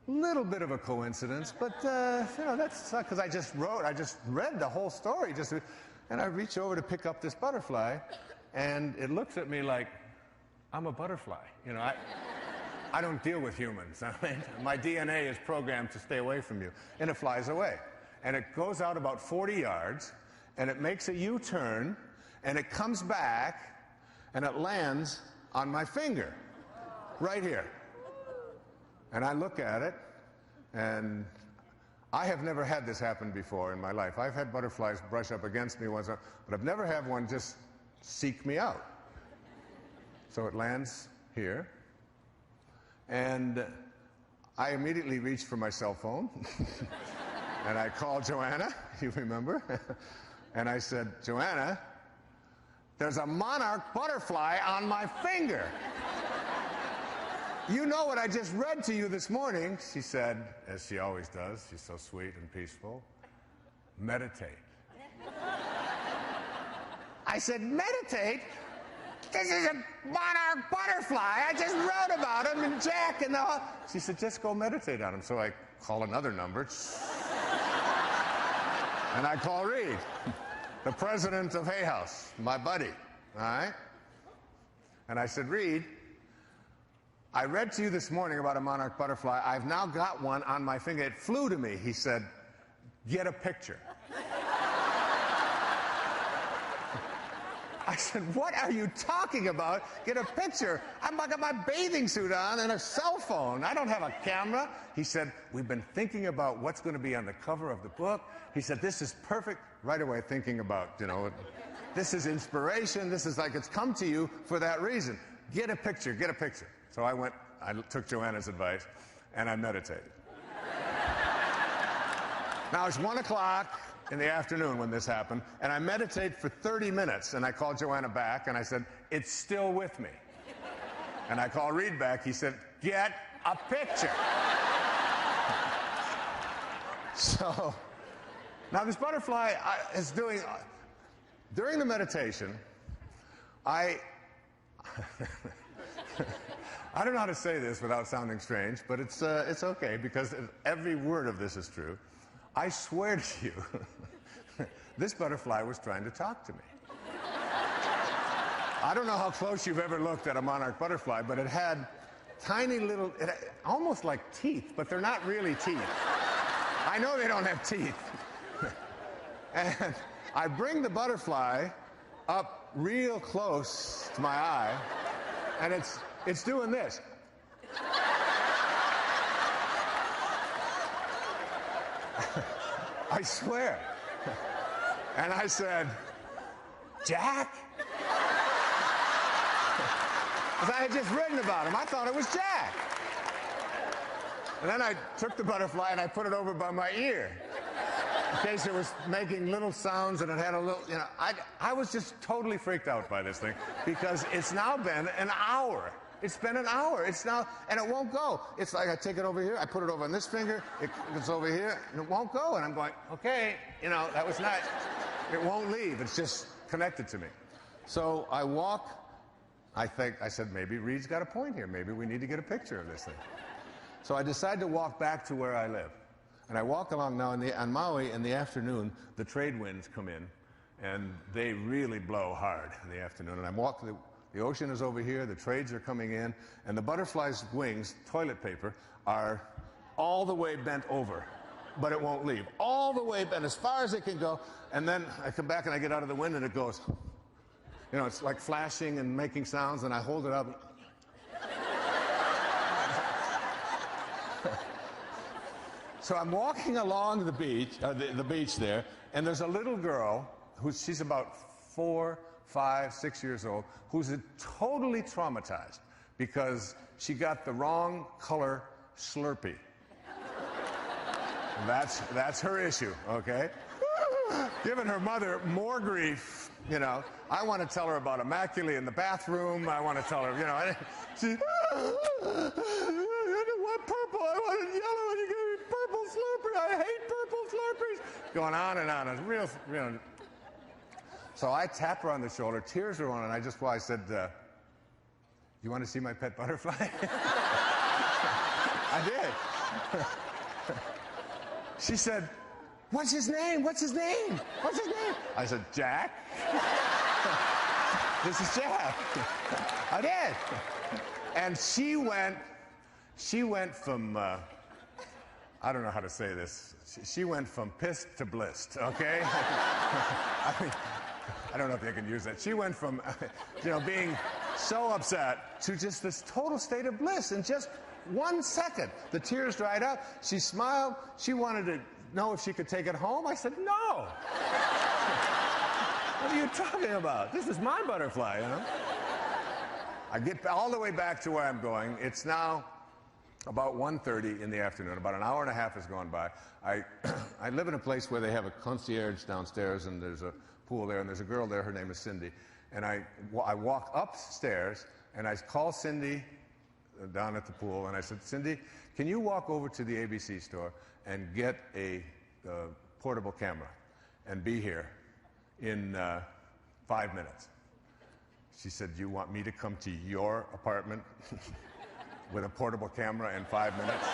Speaker 10: a little bit of a coincidence, but you know, that's because I just read the whole story, and I reach over to pick up this butterfly, and it looks at me like I'm a butterfly. You know, I don't deal with humans. I mean, my DNA is programmed to stay away from you, and it flies away, and it goes out about 40 yards, and it makes a U-turn, and it comes back, and it lands on my finger, right here. And I look at it, and I have never had this happen before in my life. I've had butterflies brush up against me once, but I've never had one just seek me out. So it lands here, And I immediately reached for my cell phone, and I called Joanna, you remember? And I said, Joanna, there's a monarch butterfly on my finger. You know what I just read to you this morning? She said, as she always does, she's so sweet and peaceful, meditate. I said, meditate? This is a monarch butterfly. I just wrote about him and Jack and all. She said, just go meditate on him. So I call another number. And I call Reed, the president of Hay House, my buddy. All right? And I said, Reed, I read to you this morning about a monarch butterfly. I've now got one on my finger. It flew to me. He said, get a picture. I said, what are you talking about? Get a picture. I've got my bathing suit on and a cell phone. I don't have a camera. He said, we've been thinking about what's going to be on the cover of the book. He said, this is perfect. Right away thinking about, this is inspiration. This is like it's come to you for that reason. Get a picture. Get a picture. So I took Joanna's advice, and I meditated. Now it's 1 o'clock in the afternoon when this happened, and I meditated for 30 minutes, and I called Joanna back, and I said, it's still with me. And I called Reed back. He said, get a picture. So now this butterfly is doing, during the meditation, I don't know how to say this without sounding strange, but it's okay because every word of this is true. I swear to you, this butterfly was trying to talk to me. I don't know how close you've ever looked at a monarch butterfly, but it had tiny little, almost like teeth, but they're not really teeth. I know they don't have teeth. And I bring the butterfly up real close to my eye, and it's doing this. I swear. And I said, Jack? Because I had just written about him. I thought it was Jack. And then I took the butterfly and I put it over by my ear in case it was making little sounds and it had a little, I was just totally freaked out by this thing because it's now been an hour. It's been an hour. It's now, and it won't go. It's like I take it over here, I put it over on this finger, it's over here, and it won't go. And I'm going, okay, that was nice. It won't leave. It's just connected to me. So I walk. I said, maybe Reed's got a point here. Maybe we need to get a picture of this thing. So I decided to walk back to where I live. And I walk along now on Maui in the afternoon, the trade winds come in, and they really blow hard in the afternoon. And I'm walking. The ocean is over here, the trades are coming in, and the butterfly's wings, toilet paper, are all the way bent over, but it won't leave. All the way bent, as far as it can go, and then I come back and I get out of the wind and it goes, it's like flashing and making sounds, and I hold it up. So I'm walking along the beach there, and there's a little girl she's about 4, 5, 6 years old, who's totally traumatized because she got the wrong color Slurpee. And that's her issue, okay? Giving her mother more grief, I want to tell her about Immaculate in the bathroom. I want to tell her, she, I didn't want purple. I wanted yellow, and you gave me purple Slurpee. I hate purple Slurpees. Going on and on. It's real. So I tap her on the shoulder. Tears are running. I said, you want to see my pet butterfly? I did. She said, what's his name? What's his name? What's his name? I said, Jack. This is Jack. I did. And she went from, I don't know how to say this. She went from pissed to blissed, okay? I don't know if they can use that. She went from, being so upset to just this total state of bliss in just 1 second. The tears dried up. She smiled. She wanted to know if she could take it home. I said, no. What are you talking about? This is my butterfly, I get all the way back to where I'm going. It's now about 1:30 in the afternoon, about an hour and a half has gone by. I live in a place where they have a concierge downstairs, and there's a pool there, and there's a girl there, her name is Cindy. And I walk upstairs, and I call Cindy down at the pool, and I said, Cindy, can you walk over to the ABC store and get a portable camera and be here in 5 minutes? She said, you want me to come to your apartment with a portable camera in 5 minutes?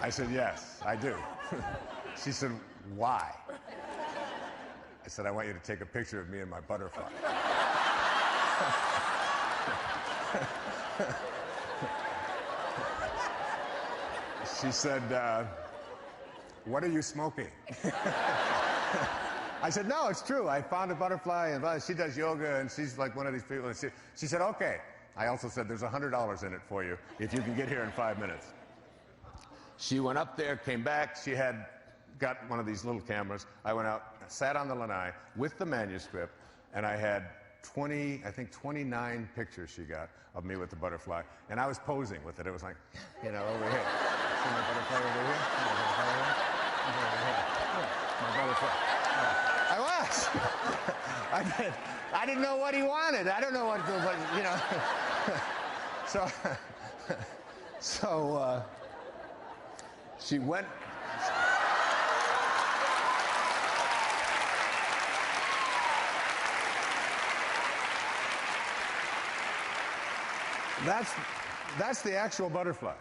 Speaker 10: I said, yes, I do. She said, why? I said, I want you to take a picture of me and my butterfly. She said, what are you smoking? I said, no, it's true. I found a butterfly, and she does yoga, and she's like one of these people. And she said, okay. I also said, there's $100 in it for you if you can get here in 5 minutes. She went up there, came back. She had got one of these little cameras. I went out, sat on the lanai with the manuscript, and I had 29 pictures she got of me with the butterfly. And I was posing with it. It was like, you know, over here. See my butterfly over here? My butterfly. I was. I didn't know what he wanted. I don't know what, you know. So she went. That's the actual butterfly.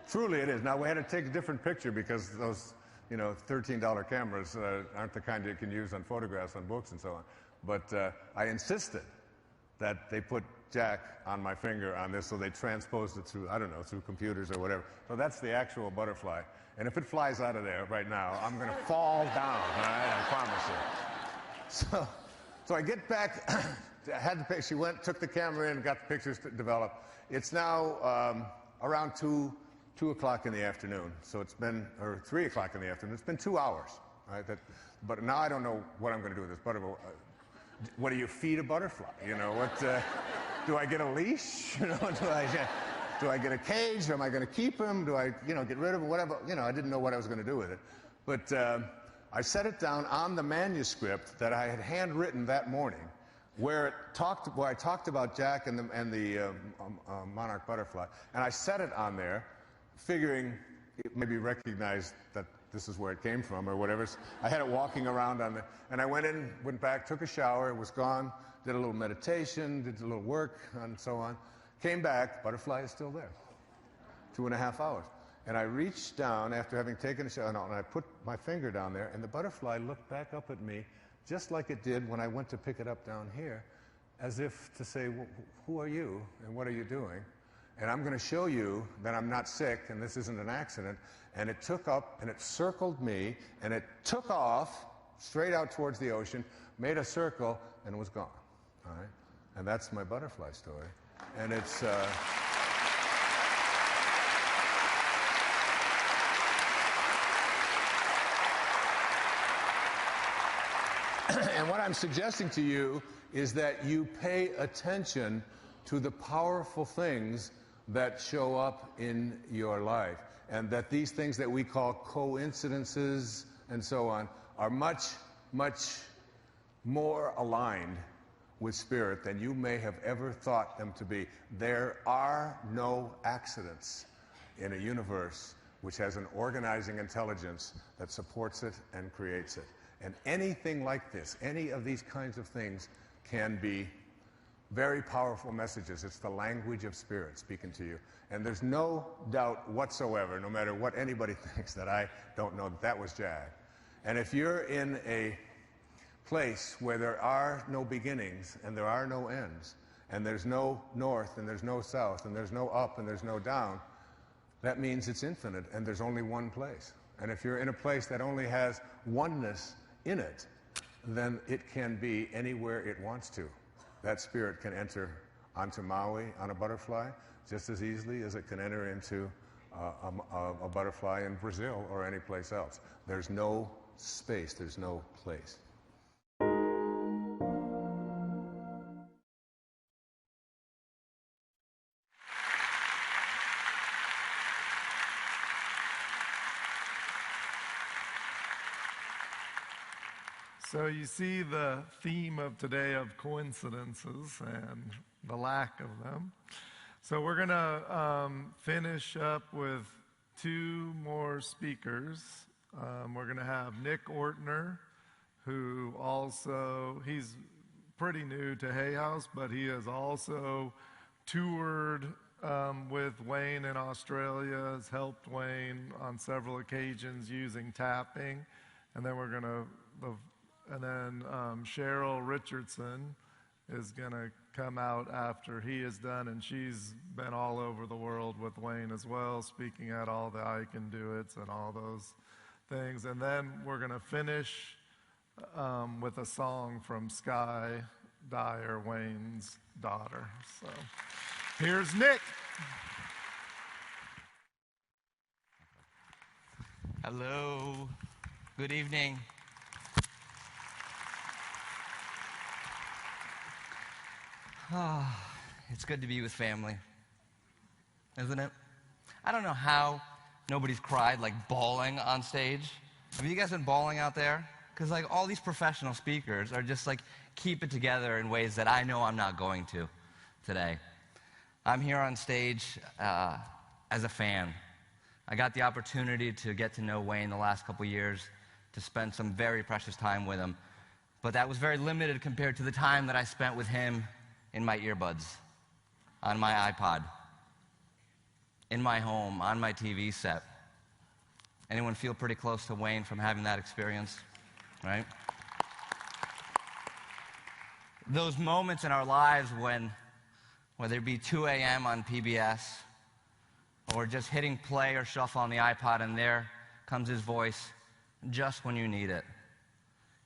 Speaker 10: Truly it is. Now, we had to take a different picture because those, you know, $13 cameras aren't the kind you can use on photographs, on books, and so on. But I insisted that they put Jack on my finger on this, so they transposed it through, I don't know, through computers or whatever. So that's the actual butterfly. And if it flies out of there right now, I'm going to fall down, all right? I promise you. So I get back. She went, took the camera in, got the pictures developed. It's now around 2 o'clock in the afternoon. So it's been, or 3 o'clock in the afternoon. It's been 2 hours, right? But now I don't know what I'm going to do with this butterfly. What do you feed a butterfly? You know, what, do I get a leash? You know, do I get a cage? Am I going to keep him? Do I, you know, get rid of him? Whatever. You know, I didn't know what I was going to do with it. But I set it down on the manuscript that I had handwritten that morning, where I talked about Jack and the monarch butterfly, and I set it on there, figuring it maybe recognized that this is where it came from or whatever. I had it walking around on and I went in, went back, took a shower, it was gone, did a little meditation, did a little work, and so on. Came back, butterfly is still there. 2.5 hours. And I reached down after having taken a shower, and I put my finger down there, and the butterfly looked back up at me just like it did when I went to pick it up down here, as if to say, well, who are you and what are you doing? And I'm going to show you that I'm not sick and this isn't an accident. And it took up and it circled me and it took off straight out towards the ocean, made a circle, and was gone. All right? And that's my butterfly story. And it's... And what I'm suggesting to you is that you pay attention to the powerful things that show up in your life, and that these things that we call coincidences and so on are much, much more aligned with spirit than you may have ever thought them to be. There are no accidents in a universe which has an organizing intelligence that supports it and creates it. And anything like this, any of these kinds of things, can be very powerful messages. It's the language of spirit speaking to you. And there's no doubt whatsoever, no matter what anybody thinks, that I don't know that that was Jack. And if you're in a place where there are no beginnings and there are no ends, and there's no north and there's no south and there's no up and there's no down, that means it's infinite and there's only one place. And if you're in a place that only has oneness in it, then it can be anywhere it wants to. That spirit can enter onto Maui on a butterfly just as easily as it can enter into a butterfly in Brazil or any place else. There's no space, there's no place.
Speaker 1: So you see the theme of today of coincidences and the lack of them. So we're going to finish up with two more speakers. We're going to have Nick Ortner, who also, he's pretty new to Hay House, but he has also toured with Wayne in Australia, has helped Wayne on several occasions using tapping. And then we're going to, Cheryl Richardson is going to come out after he is done, and she's been all over the world with Wayne as well, speaking at all the I Can Do It's and all those things. And then we're going to finish with a song from Sky Dyer, Wayne's daughter. So here's Nick.
Speaker 11: Hello. Good evening. It's good to be with family, isn't it? I don't know how nobody's cried like bawling on stage. Have you guys been bawling out there? Because like all these professional speakers are just like keep it together in ways that I know I'm not going to today. I'm here on stage as a fan. I got the opportunity to get to know Wayne the last couple years, to spend some very precious time with him. But that was very limited compared to the time that I spent with him in my earbuds, on my iPod, in my home, on my TV set. Anyone feel pretty close to Wayne from having that experience, right? Those moments in our lives when, whether it be 2 a.m. on PBS, or just hitting play or shuffle on the iPod, and there comes his voice just when you need it.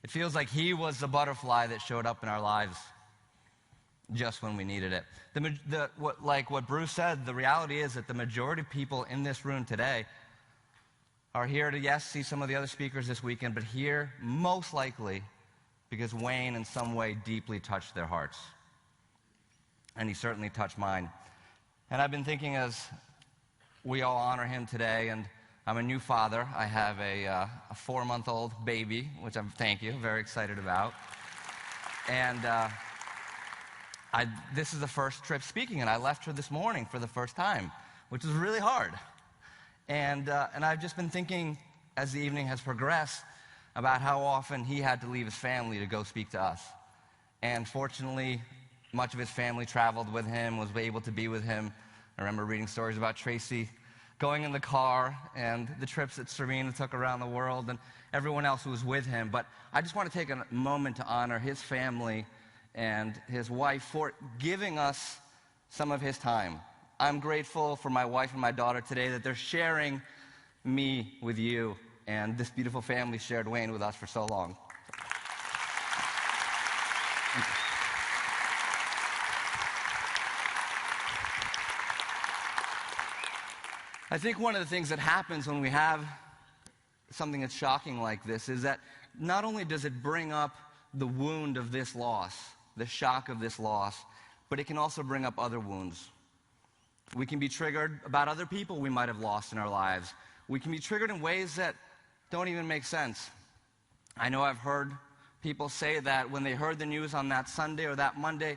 Speaker 11: It feels like he was the butterfly that showed up in our lives just when we needed it. What Bruce said, the reality is that the majority of people in this room today are here to, yes, see some of the other speakers this weekend, but here most likely because Wayne in some way deeply touched their hearts. And he certainly touched mine. And I've been thinking as we all honor him today, and I'm a new father. I have a 4-month-old baby, which I'm, thank you, very excited about. And this is the first trip speaking, and I left her this morning for the first time, which was really hard. And I've just been thinking, as the evening has progressed, about how often he had to leave his family to go speak to us. And fortunately, much of his family traveled with him, was able to be with him. I remember reading stories about Tracy going in the car and the trips that Serena took around the world and everyone else who was with him. But I just want to take a moment to honor his family and his wife for giving us some of his time. I'm grateful for my wife and my daughter today that they're sharing me with you, and this beautiful family shared Wayne with us for so long. I think one of the things that happens when we have something that's shocking like this is that not only does it bring up the wound of this loss, the shock of this loss, but it can also bring up other wounds. We can be triggered about other people we might have lost in our lives. We can be triggered in ways that don't even make sense. I know I've heard people say that when they heard the news on that Sunday or that Monday,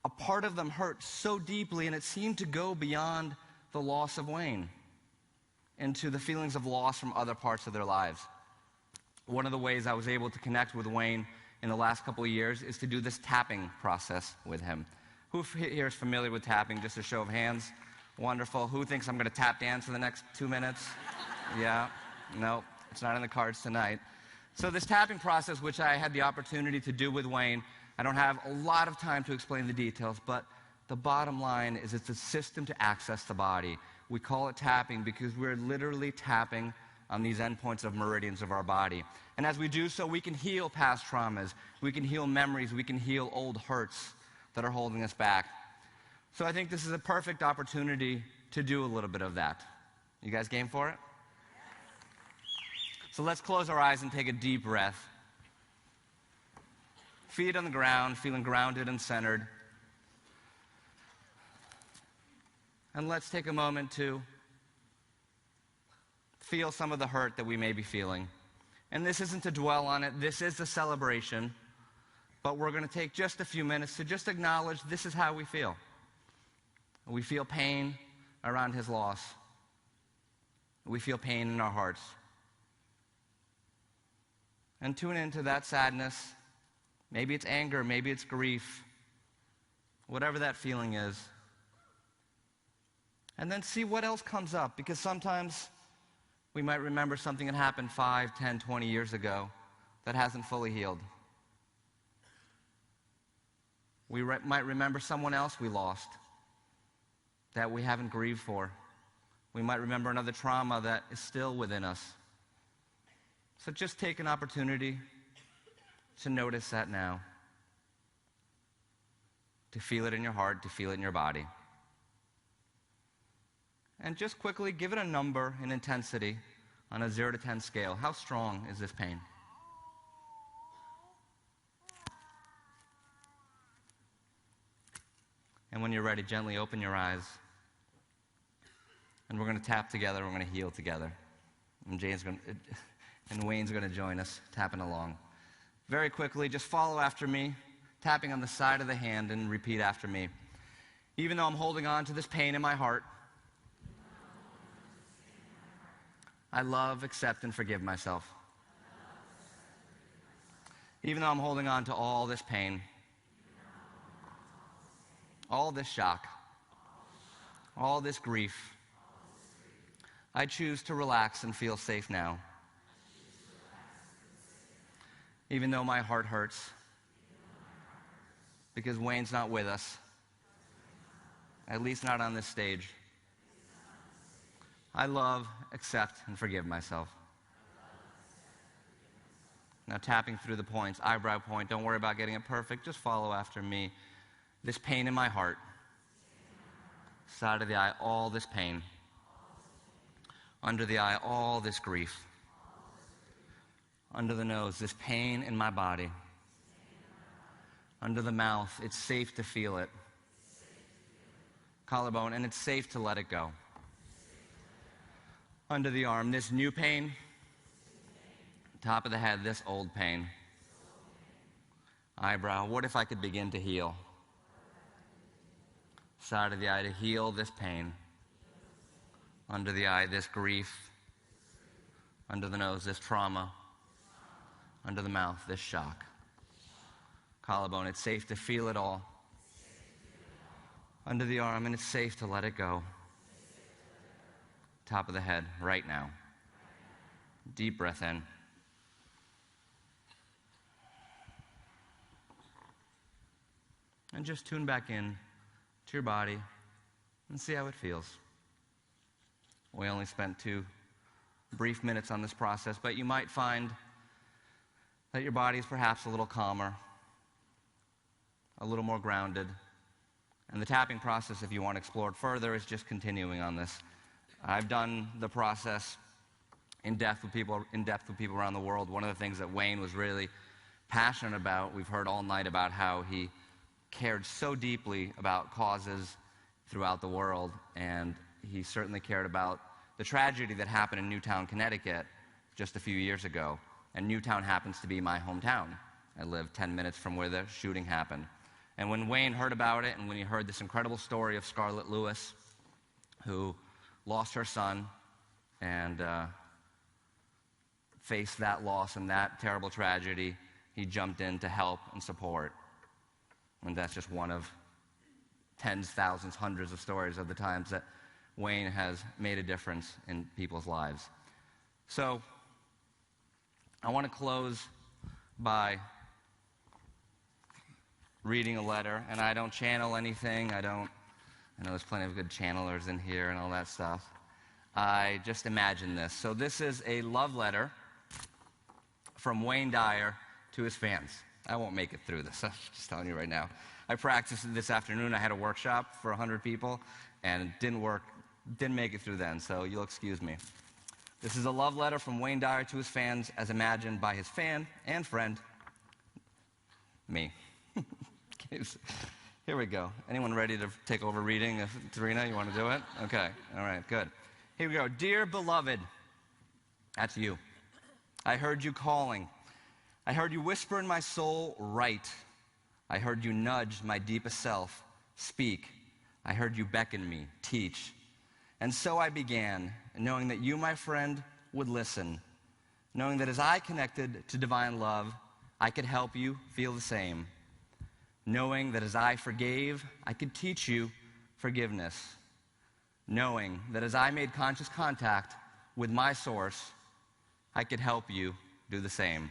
Speaker 11: a part of them hurt so deeply, and it seemed to go beyond the loss of Wayne into the feelings of loss from other parts of their lives. One of the ways I was able to connect with Wayne in the last couple of years is to do this tapping process with him. Who here is familiar with tapping? Just a show of hands. Wonderful. Who thinks I'm going to tap dance for the next 2 minutes? Yeah? No, it's not in the cards tonight. So this tapping process, which I had the opportunity to do with Wayne, I don't have a lot of time to explain the details, but the bottom line is it's a system to access the body. We call it tapping because we're literally tapping on these endpoints of meridians of our body. And as we do so, we can heal past traumas, we can heal memories, we can heal old hurts that are holding us back. So I think this is a perfect opportunity to do a little bit of that. You guys game for it? So let's close our eyes and take a deep breath. Feet on the ground, feeling grounded and centered. And let's take a moment to feel some of the hurt that we may be feeling. And this isn't to dwell on it. This is a celebration. But we're going to take just a few minutes to just acknowledge this is how we feel. We feel pain around his loss. We feel pain in our hearts. And tune into that sadness. Maybe it's anger, maybe it's grief, whatever that feeling is. And then see what else comes up, because sometimes we might remember something that happened 5, 10, 20 years ago that hasn't fully healed. We might remember someone else we lost that we haven't grieved for. We might remember another trauma that is still within us. So just take an opportunity to notice that now, to feel it in your heart, to feel it in your body. And just quickly give it a number in intensity on a 0 to 10 scale. How strong is this pain? And when you're ready, gently open your eyes. And we're going to tap together, we're going to heal together. And Wayne's going to join us, tapping along. Very quickly, just follow after me, tapping on the side of the hand, and repeat after me. Even though I'm holding on to this pain in my heart, I love, accept, and forgive myself. Even though I'm holding on to all this pain, all this shock, all this grief, I choose to relax and feel safe now. Even though my heart hurts, because Wayne's not with us, at least not on this stage. I love, accept, and forgive myself. Now tapping through the points, eyebrow point, don't worry about getting it perfect, just follow after me. This pain in my heart, side of the eye, all this pain. Under the eye, all this grief. Under the nose, this pain in my body. Under the mouth, it's safe to feel it. Collarbone, and it's safe to let it go. Under the arm, this new pain. Top of the head, this old pain. Eyebrow, what if I could begin to heal? Side of the eye, to heal this pain. Under the eye, this grief. Under the nose, this trauma. Under the mouth, this shock. Collarbone, it's safe to feel it all. Under the arm, and it's safe to let it go. Top of the head, right now. Deep breath in. And just tune back in to your body and see how it feels. We only spent 2 brief minutes on this process, but you might find that your body is perhaps a little calmer, a little more grounded. And the tapping process, if you want to explore it further, is just continuing on this. I've done the process in depth with people around the world. One of the things that Wayne was really passionate about, we've heard all night about how he cared so deeply about causes throughout the world, and he certainly cared about the tragedy that happened in Newtown, Connecticut just a few years ago. And Newtown happens to be my hometown. I live 10 minutes from where the shooting happened. And when Wayne heard about it, and when he heard this incredible story of Scarlett Lewis, who lost her son and faced that loss and that terrible tragedy, he jumped in to help and support. And that's just one of tens, thousands, hundreds of stories of the times that Wayne has made a difference in people's lives. So I want to close by reading a letter, and I don't channel anything. I know there's plenty of good channelers in here and all that stuff. I just imagine this. So this is a love letter from Wayne Dyer to his fans. I won't make it through this. I'm just telling you right now. I practiced it this afternoon. I had a workshop for 100 people, and it didn't work. Didn't make it through then, so you'll excuse me. This is a love letter from Wayne Dyer to his fans, as imagined by his fan and friend, me. Here we go. Anyone ready to take over reading? Serena, you want to do it? Okay. All right, good. Here we go. Dear beloved, that's you. I heard you calling. I heard you whisper in my soul, write. I heard you nudge my deepest self, speak. I heard you beckon me, teach. And so I began, knowing that you, my friend, would listen, knowing that as I connected to divine love, I could help you feel the same, knowing that as I forgave, I could teach you forgiveness, knowing that as I made conscious contact with my source, I could help you do the same.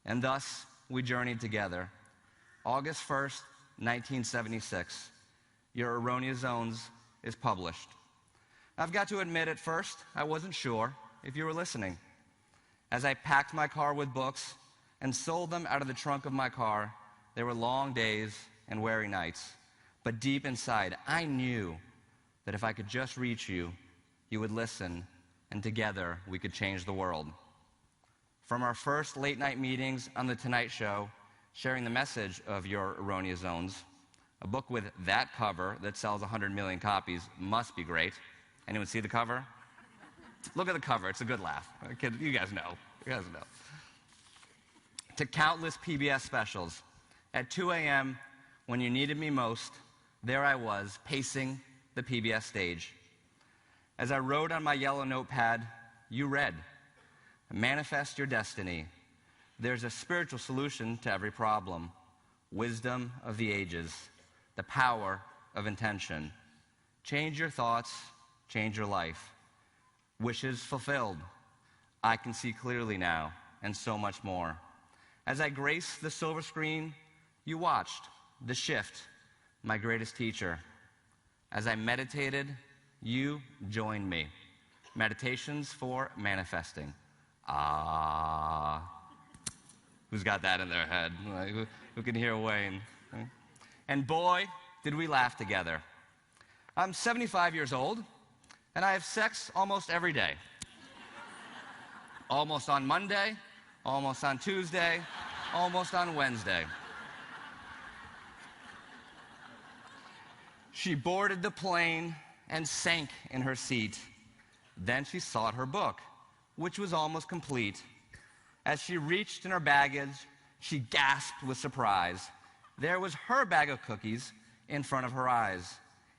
Speaker 11: And thus, we journeyed together. August 1st, 1976, Your Erroneous Zones is published. I've got to admit, at first, I wasn't sure if you were listening. As I packed my car with books and sold them out of the trunk of my car, there were long days and weary nights. But deep inside, I knew that if I could just reach you, you would listen, and together we could change the world. From our first late-night meetings on The Tonight Show, sharing the message of Your Erroneous Zones, a book with that cover that sells 100 million copies must be great. Anyone see the cover? Look at the cover. It's a good laugh. You guys know. You guys know. To countless PBS specials. At 2 a.m., when you needed me most, there I was, pacing the PBS stage. As I wrote on my yellow notepad, you read, manifest your destiny. There's a spiritual solution to every problem. Wisdom of the ages. The power of intention. Change your thoughts, change your life. Wishes fulfilled. I can see clearly now, and so much more. As I graced the silver screen, you watched The Shift, my greatest teacher. As I meditated, you joined me. Meditations for manifesting. Ah. Who's got that in their head? Who can hear Wayne? And boy, did we laugh together. I'm 75 years old, and I have sex almost every day. Almost on Monday, almost on Tuesday, almost on Wednesday. She boarded the plane and sank in her seat. Then she sought her book, which was almost complete. As she reached in her baggage, she gasped with surprise. There was her bag of cookies in front of her eyes.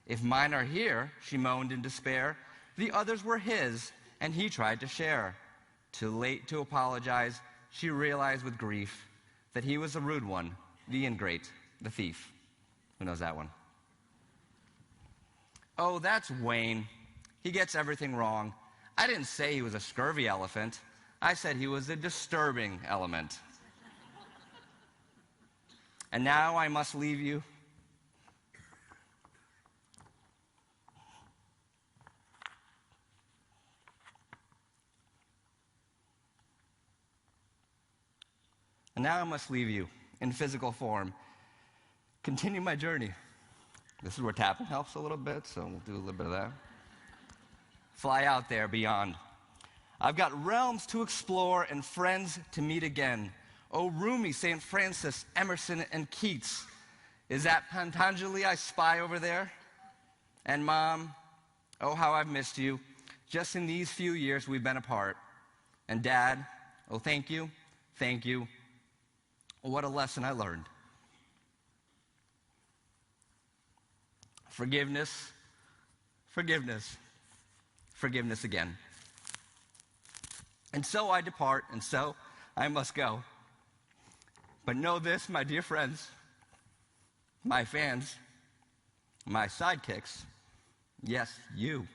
Speaker 11: If mine are here, she moaned in despair, the others were his, and he tried to share. Too late to apologize, she realized with grief that he was the rude one, the ingrate, the thief. Who knows that one? Oh, that's Wayne. He gets everything wrong. I didn't say he was a scurvy elephant. I said he was a disturbing element. And now I must leave you. And now I must leave you in physical form. Continue my journey. This is where tapping helps a little bit, so we'll do a little bit of that. Fly out there beyond. I've got realms to explore and friends to meet again. Oh, Rumi, St. Francis, Emerson, and Keats. Is that Patanjali I spy over there? And Mom, oh, how I've missed you. Just in these few years we've been apart. And Dad, oh, thank you, thank you. What a lesson I learned. Forgiveness, forgiveness, forgiveness again. And so I depart, and so I must go. But know this, my dear friends, my fans, my sidekicks, yes, you.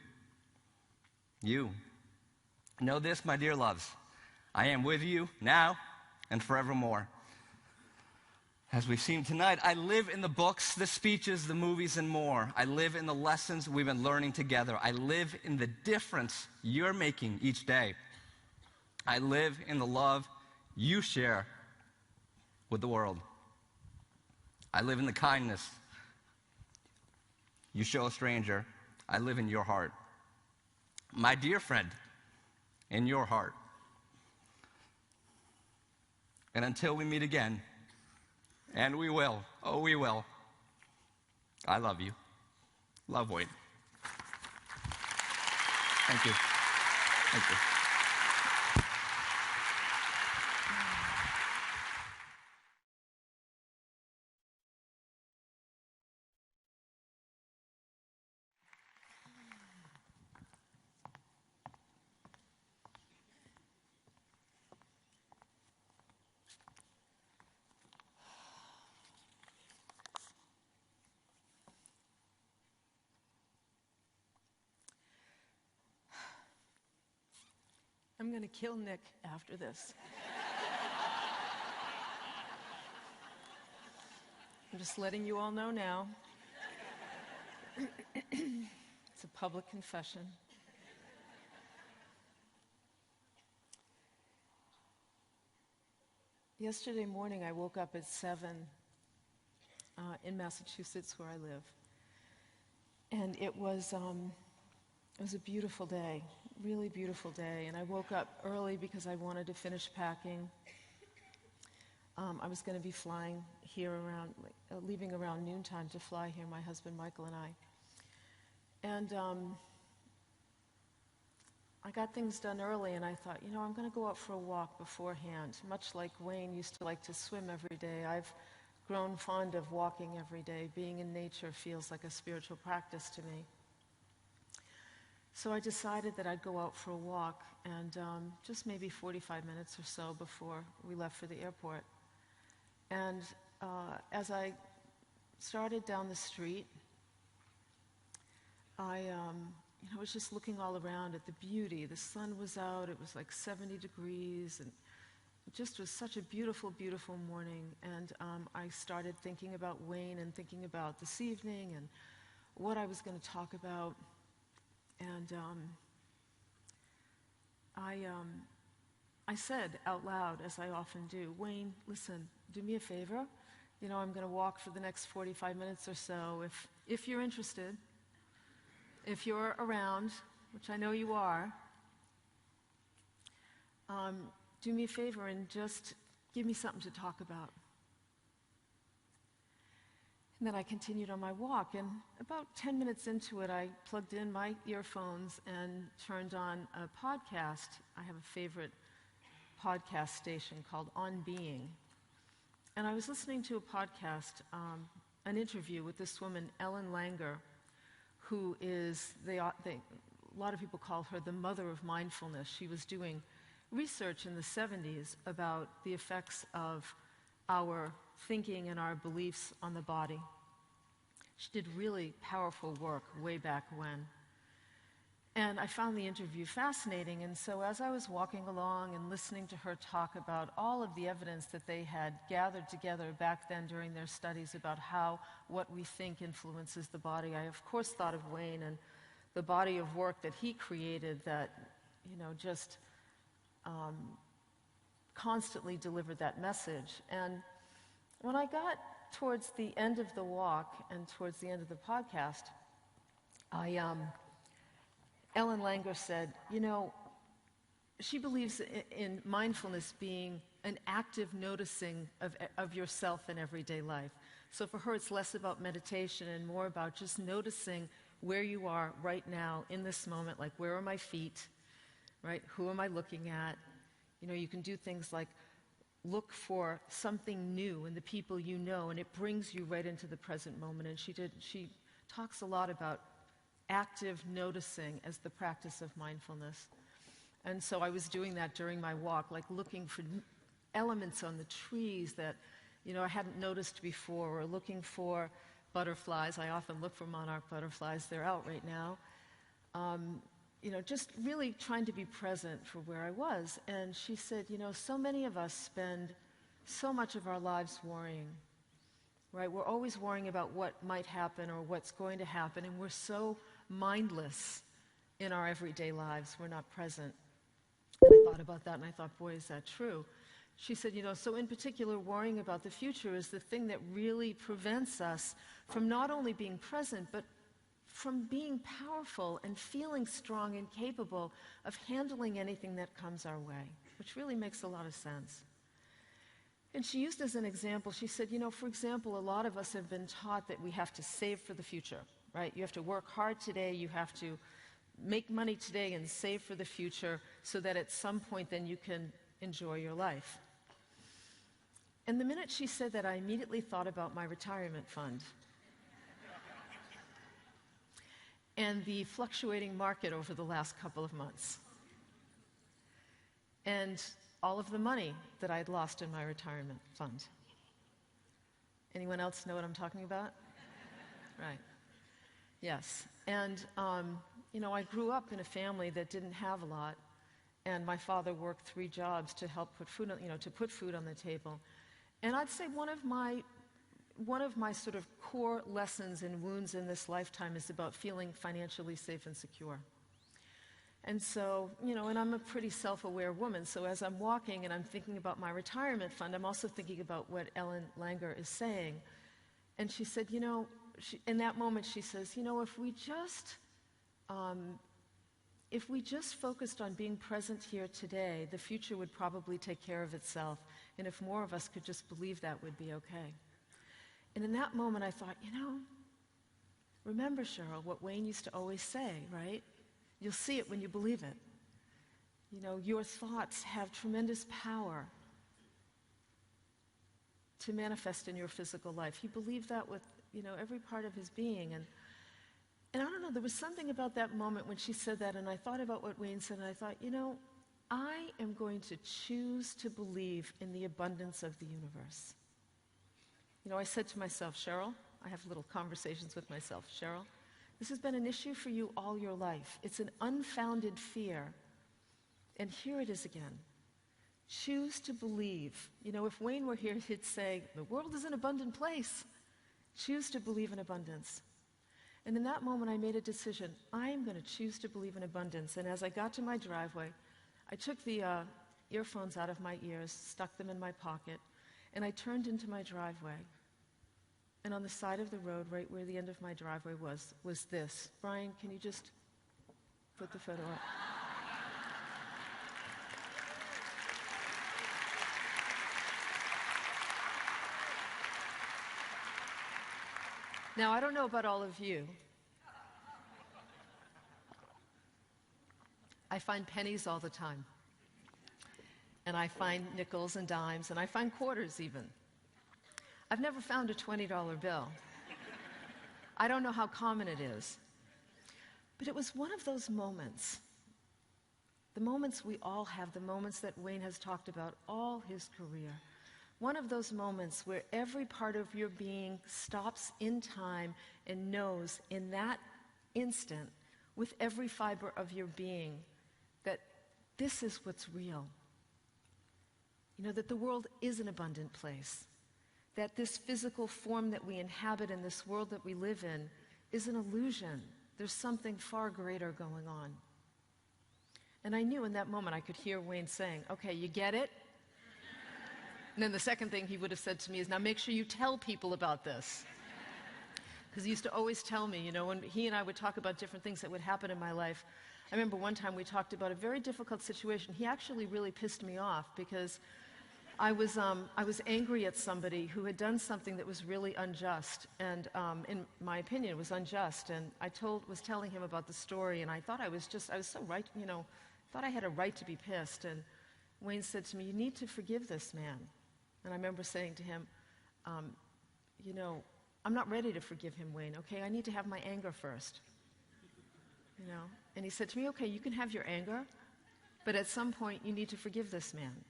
Speaker 11: Know this, my dear loves, I am with you now and forevermore. As we've seen tonight, I live in the books, the speeches, the movies, and more. I live in the lessons we've been learning together. I live in the difference you're making each day. I live in the love you share with the world. I live in the kindness you show a stranger. I live in your heart. My dear friend, in your heart. And until we meet again, and we will, oh, we will, I love you. Love, Wayne. Thank you. Thank you.
Speaker 7: I'm going to kill Nick after this. I'm just letting you all know now. It's a public confession. Yesterday morning, I woke up at 7 in Massachusetts, where I live. And it was a beautiful day, really beautiful day. And I woke up early because I wanted to finish packing. I was going to be flying here around, leaving around noontime to fly here, my husband Michael and I. And I got things done early, and I thought, you know, I'm going to go out for a walk beforehand. Much like Wayne used to like to swim every day, I've grown fond of walking every day. Being in nature feels like a spiritual practice to me. So I decided that I'd go out for a walk, and just maybe 45 minutes or so before we left for the airport. And as I started down the street, I was just looking all around at the beauty. The sun was out, it was like 70 degrees, and it just was such a beautiful, beautiful morning. And I started thinking about Wayne and thinking about this evening and what I was going to talk about. And I said out loud, as I often do, Wayne, listen, do me a favor. You know, I'm going to walk for the next 45 minutes or so. If you're interested, if you're around, which I know you are, do me a favor and just give me something to talk about. And then I continued on my walk, and about 10 minutes into it, I plugged in my earphones and turned on a podcast. I have a favorite podcast station called On Being. And I was listening to a podcast, an interview with this woman, Ellen Langer, who is, a lot of people call her the mother of mindfulness. She was doing research in the 70s about the effects of our thinking and our beliefs on the body. She did really powerful work way back when. And I found the interview fascinating, and so as I was walking along and listening to her talk about all of the evidence that they had gathered together back then during their studies about how what we think influences the body, I of course thought of Wayne and the body of work that he created that, you know, just constantly delivered that message. And when I got towards the end of the walk and towards the end of the podcast, Ellen Langer said, you know, she believes in mindfulness being an active noticing of yourself in everyday life. So for her, it's less about meditation and more about just noticing where you are right now in this moment, like where are my feet, right? Who am I looking at? You know, you can do things like look for something new in the people you know, and it brings you right into the present moment. And she talks a lot about active noticing as the practice of mindfulness. And so I was doing that during my walk, like looking for elements on the trees that, you know, I hadn't noticed before, or looking for butterflies. I often look for monarch butterflies. They're out right now. You know, just really trying to be present for where I was. And she said, you know, so many of us spend so much of our lives worrying, right? We're always worrying about what might happen or what's going to happen, and we're so mindless in our everyday lives. We're not present. And I thought about that, and I thought, boy, is that true? She said, you know, so in particular, worrying about the future is the thing that really prevents us from not only being present, but from being powerful and feeling strong and capable of handling anything that comes our way, which really makes a lot of sense. And she used as an example, she said, you know, for example, a lot of us have been taught that we have to save for the future, right? You have to work hard today, you have to make money today and save for the future so that at some point then you can enjoy your life. And the minute she said that, I immediately thought about my retirement fund and the fluctuating market over the last couple of months, and all of the money that I'd lost in my retirement fund. Anyone else know what I'm talking about? Right. Yes. And, you know, I grew up in a family that didn't have a lot,
Speaker 8: and my father worked 3 jobs to help put food on, to put food on the table. And I'd say one of my sort of core lessons and wounds in this lifetime is about feeling financially safe and secure. And so, and I'm a pretty self-aware woman, so as I'm walking and I'm thinking about my retirement fund, I'm also thinking about what Ellen Langer is saying. And she said, in that moment she says, if we just focused on being present here today, the future would probably take care of itself. And if more of us could just believe that, would be okay. And in that moment I thought, remember, Cheryl, what Wayne used to always say, right? You'll see it when you believe it. Your thoughts have tremendous power to manifest in your physical life. He believed that with, every part of his being. And I don't know, there was something about that moment when she said that, and I thought about what Wayne said, and I thought, I am going to choose to believe in the abundance of the universe. I said to myself, Cheryl, I have little conversations with myself, Cheryl, this has been an issue for you all your life. It's an unfounded fear. And here it is again. Choose to believe. If Wayne were here, he'd say, the world is an abundant place. Choose to believe in abundance. And in that moment, I made a decision. I am going to choose to believe in abundance. And as I got to my driveway, I took the earphones out of my ears, stuck them in my pocket, and I turned into my driveway. And on the side of the road, right where the end of my driveway was this. Brian, can you just put the photo up? Now, I don't know about all of you. I find pennies all the time. And I find nickels and dimes, and I find quarters even. I've never found a $20 bill. I don't know how common it is. But it was one of those moments, the moments we all have, the moments that Wayne has talked about all his career. One of those moments where every part of your being stops in time and knows in that instant, with every fiber of your being, that this is what's real. That the world is an abundant place. That this physical form that we inhabit in this world that we live in is an illusion. There's something far greater going on. And I knew in that moment I could hear Wayne saying, okay, you get it? And then the second thing he would have said to me is, now make sure you tell people about this. Because he used to always tell me, when he and I would talk about different things that would happen in my life. I remember one time we talked about a very difficult situation. He actually really pissed me off because I was angry at somebody who had done something that was really unjust, and in my opinion, it was unjust. And I was telling him about the story, and I thought I was so right, thought I had a right to be pissed. And Wayne said to me, "You need to forgive this man." And I remember saying to him, "I'm not ready to forgive him, Wayne. Okay, I need to have my anger first." And he said to me, "Okay, you can have your anger, but at some point you need to forgive this man."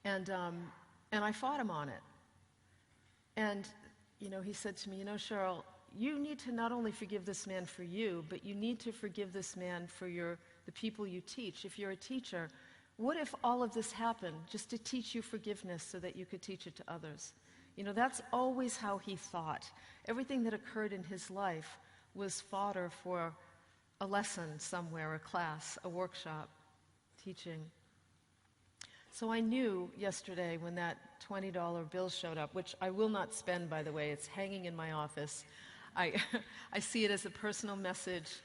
Speaker 8: And I fought him on it. And, he said to me, Cheryl, you need to not only forgive this man for you, but you need to forgive this man for the people you teach. If you're a teacher, what if all of this happened just to teach you forgiveness so that you could teach it to others? That's always how he thought. Everything that occurred in his life was fodder for a lesson somewhere, a class, a workshop, teaching. So I knew yesterday when that $20 bill showed up, which I will not spend, by the way, it's hanging in my office. I see it as a personal message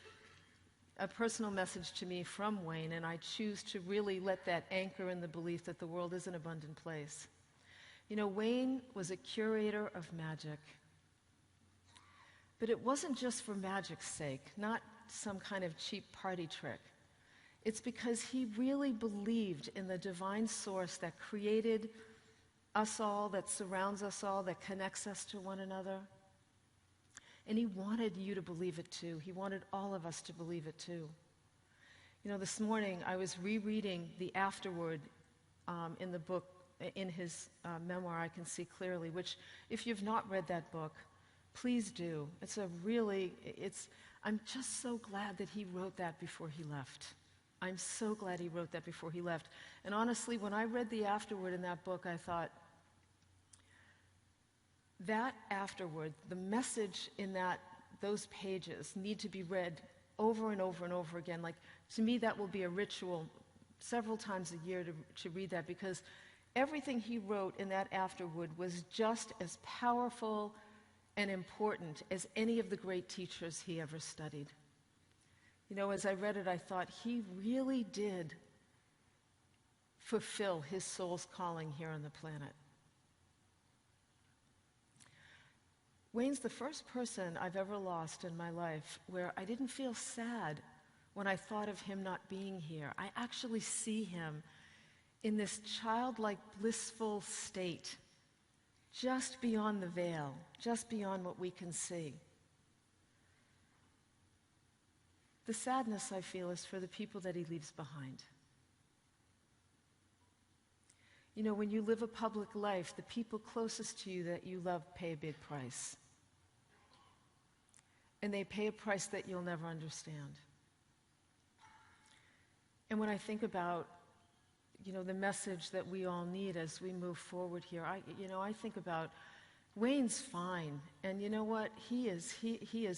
Speaker 8: to me from Wayne, and I choose to really let that anchor in the belief that the world is an abundant place. Wayne was a curator of magic. But it wasn't just for magic's sake, not some kind of cheap party trick. It's because he really believed in the divine source that created us all, that surrounds us all, that connects us to one another. And he wanted you to believe it too. He wanted all of us to believe it too. This morning I was rereading the afterword in the book, in his memoir, I Can See Clearly, which if you've not read that book, please do. I'm just so glad that he wrote that before he left. I'm so glad he wrote that before he left. And honestly, when I read the afterword in that book, I thought, that afterword, the message in those pages need to be read over and over and over again. Like, to me, that will be a ritual several times a year to read that, because everything he wrote in that afterword was just as powerful and important as any of the great teachers he ever studied. You know, as I read it, I thought he really did fulfill his soul's calling here on the planet. Wayne's the first person I've ever lost in my life where I didn't feel sad when I thought of him not being here. I actually see him in this childlike, blissful state, just beyond the veil, just beyond what we can see. The sadness I feel is for the people that he leaves behind. You know, when you live a public life, the people closest to you that you love pay a big price. And they pay a price that you'll never understand. And when I think about, you know, the message that we all need as we move forward here, I think about Wayne's fine. And you know what? He is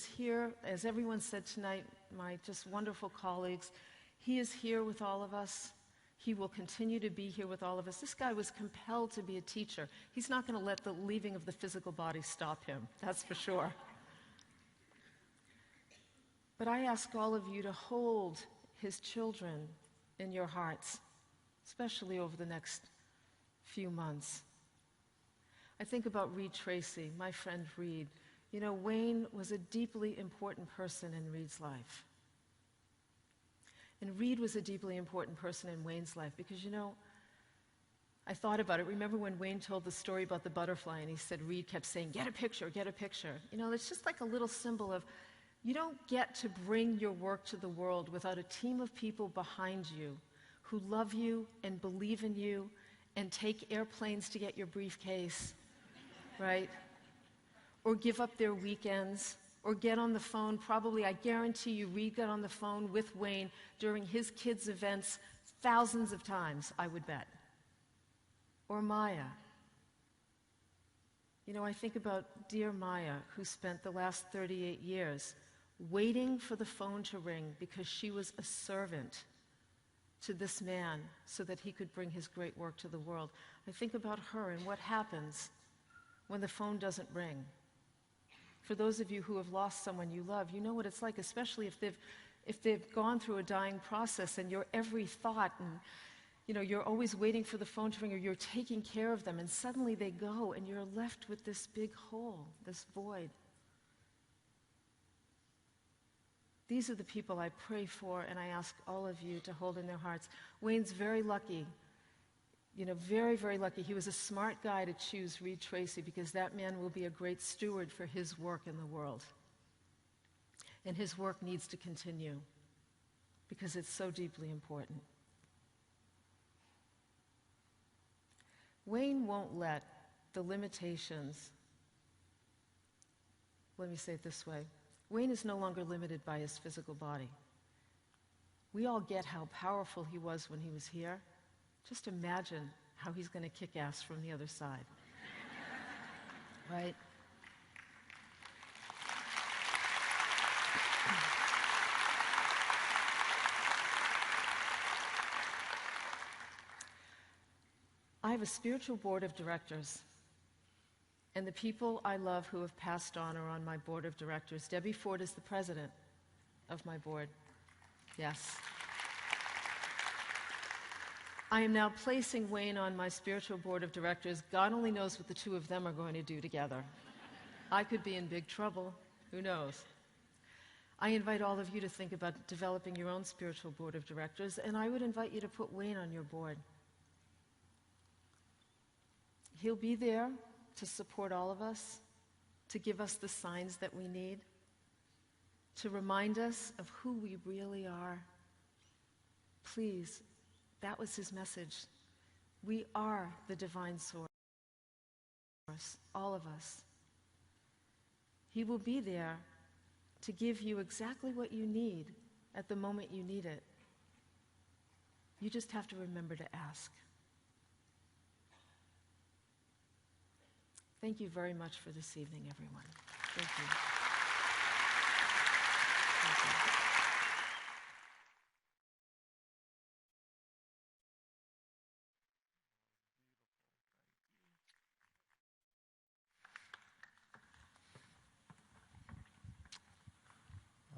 Speaker 8: here, as everyone said tonight, my just wonderful colleagues, he is here with all of us. He will continue to be here with all of us. This guy was compelled to be a teacher. He's not going to let the leaving of the physical body stop him, that's for sure. But I ask all of you to hold his children in your hearts, especially over the next few months. I think about Reed Tracy, my friend Reed. You know, Wayne was a deeply important person in Reed's life. And Reed was a deeply important person in Wayne's life because, you know, I thought about it. Remember when Wayne told the story about the butterfly and he said Reed kept saying, "Get a picture, get a picture." You know, it's just like a little symbol of, you don't get to bring your work to the world without a team of people behind you who love you and believe in you and take airplanes to get your briefcase, right? Or give up their weekends, or get on the phone. Probably, I guarantee you, Reed got on the phone with Wayne during his kids' events thousands of times, I would bet. Or Maya. You know, I think about dear Maya, who spent the last 38 years waiting for the phone to ring because she was a servant to this man so that he could bring his great work to the world. I think about her and what happens when the phone doesn't ring. For those of you who have lost someone you love, you know what it's like, especially if they've gone through a dying process and your every thought and, you know, you're always waiting for the phone to ring or you're taking care of them and suddenly they go and you're left with this big hole, this void. These are the people I pray for and I ask all of you to hold in their hearts. Wayne's very lucky. You know, very, very lucky. He was a smart guy to choose Reed Tracy because that man will be a great steward for his work in the world. And his work needs to continue because it's so deeply important. Wayne won't let the limitations, let me say it this way, Wayne is no longer limited by his physical body. We all get how powerful he was when he was here. Just imagine how he's going to kick ass from the other side. Right? I have a spiritual board of directors. And the people I love who have passed on are on my board of directors. Debbie Ford is the president of my board. Yes. I am now placing Wayne on my spiritual board of directors. God only knows what the two of them are going to do together. I could be in big trouble. Who knows? I invite all of you to think about developing your own spiritual board of directors, and I would invite you to put Wayne on your board. He'll be there to support all of us, to give us the signs that we need, to remind us of who we really are. Please, that was his message. We are the divine source, all of us. He will be there to give you exactly what you need at the moment you need it. You just have to remember to ask. Thank you very much for this evening, everyone. Thank you. Thank you.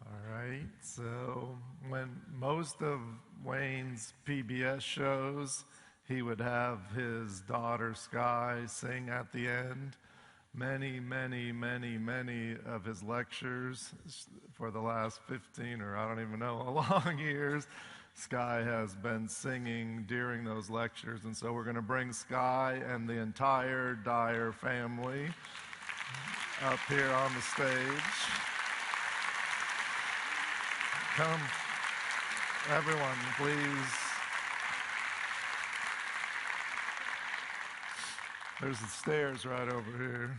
Speaker 1: All right, so when most of Wayne's PBS shows, he would have his daughter Sky sing at the end. Many of his lectures for the last 15 or I don't even know how long years, Sky has been singing during those lectures. And so we're going to bring Sky and the entire Dyer family up here on the stage. Come, everyone, please. There's the stairs right over here.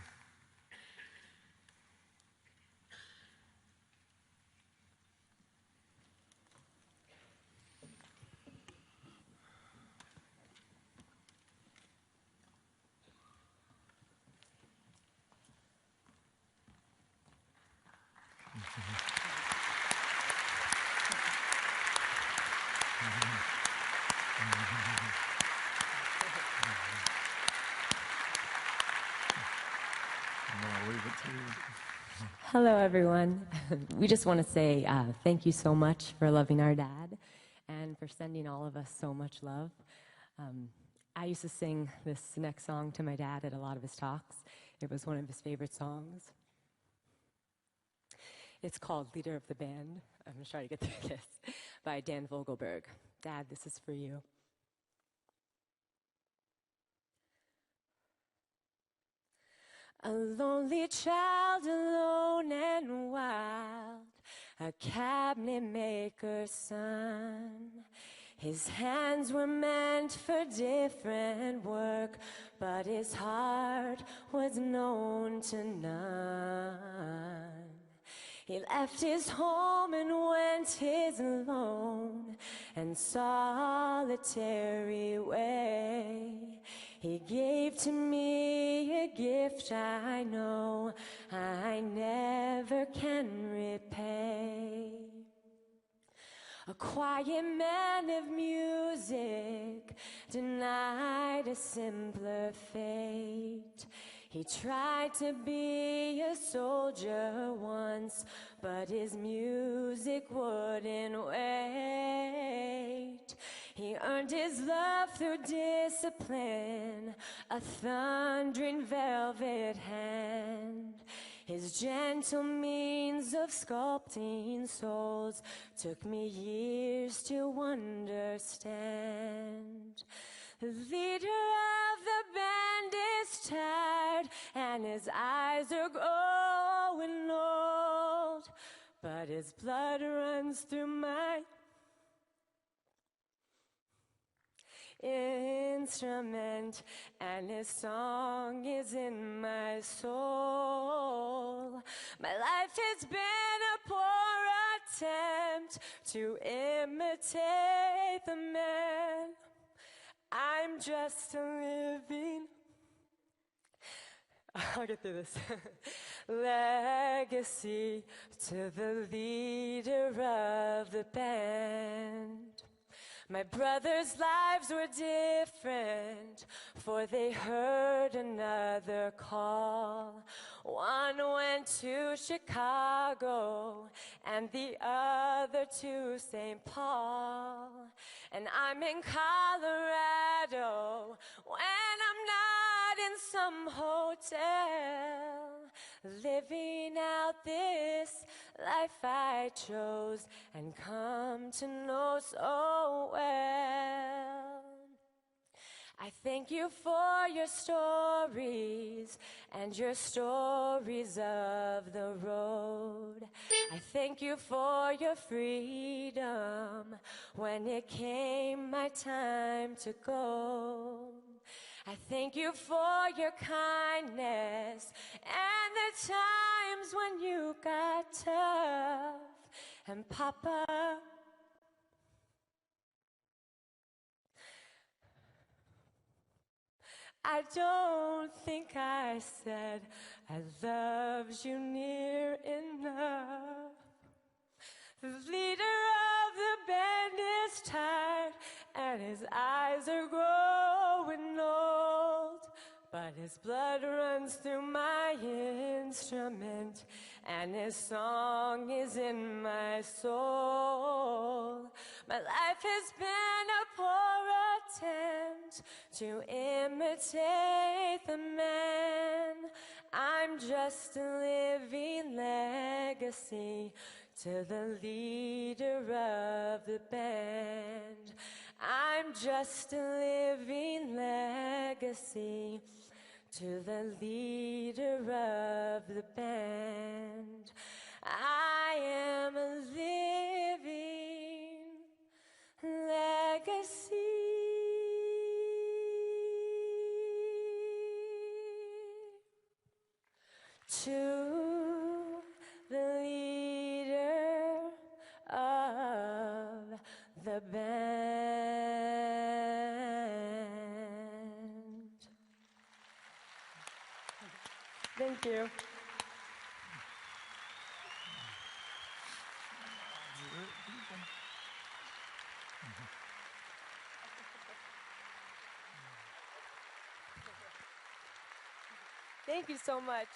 Speaker 12: Hello, everyone. We just want to say thank you so much for loving our dad and for sending all of us so much love. I used to sing this next song to my dad at a lot of his talks. It was one of his favorite songs. It's called Leader of the Band. I'm going to try to get through this, by Dan Vogelberg. Dad, this is for you. A lonely child, alone and wild, a cabinet maker's son. His hands were meant for different work, but his heart was known to none. He left his home and went his lone and solitary way. He gave to me a gift I know I never can repay. A quiet man of music, denied a simpler fate. He tried to be a soldier once, but his music wouldn't wait. He earned his love through discipline, a thundering velvet hand. His gentle means of sculpting souls took me years to understand. The leader of the band is tired and his eyes are growing old, but his blood runs through my instrument and his song is in my soul. My life has been a poor attempt to imitate the man. I'm just a living, I'll get through this, legacy to the leader of the band. My brothers' lives were different, for they heard another call. One went to Chicago, and the other to St. Paul. And I'm in Colorado, when I'm not in some hotel, living out this life I chose and come to know so well. I thank you for your stories and your stories of the road. I thank you for your freedom when it came my time to go. I thank you for your kindness and the times when you got tough. And Papa, I don't think I said I loved you near enough. The leader of the band is tired and his eyes are growing old, but his blood runs through my instrument and his song is in my soul. My life has been a poor attempt to imitate the man. I'm just a living legacy to the leader of the band. I'm just a living legacy to the leader of the band. I am a living legacy to the leader of the band. Thank you. Thank you so much.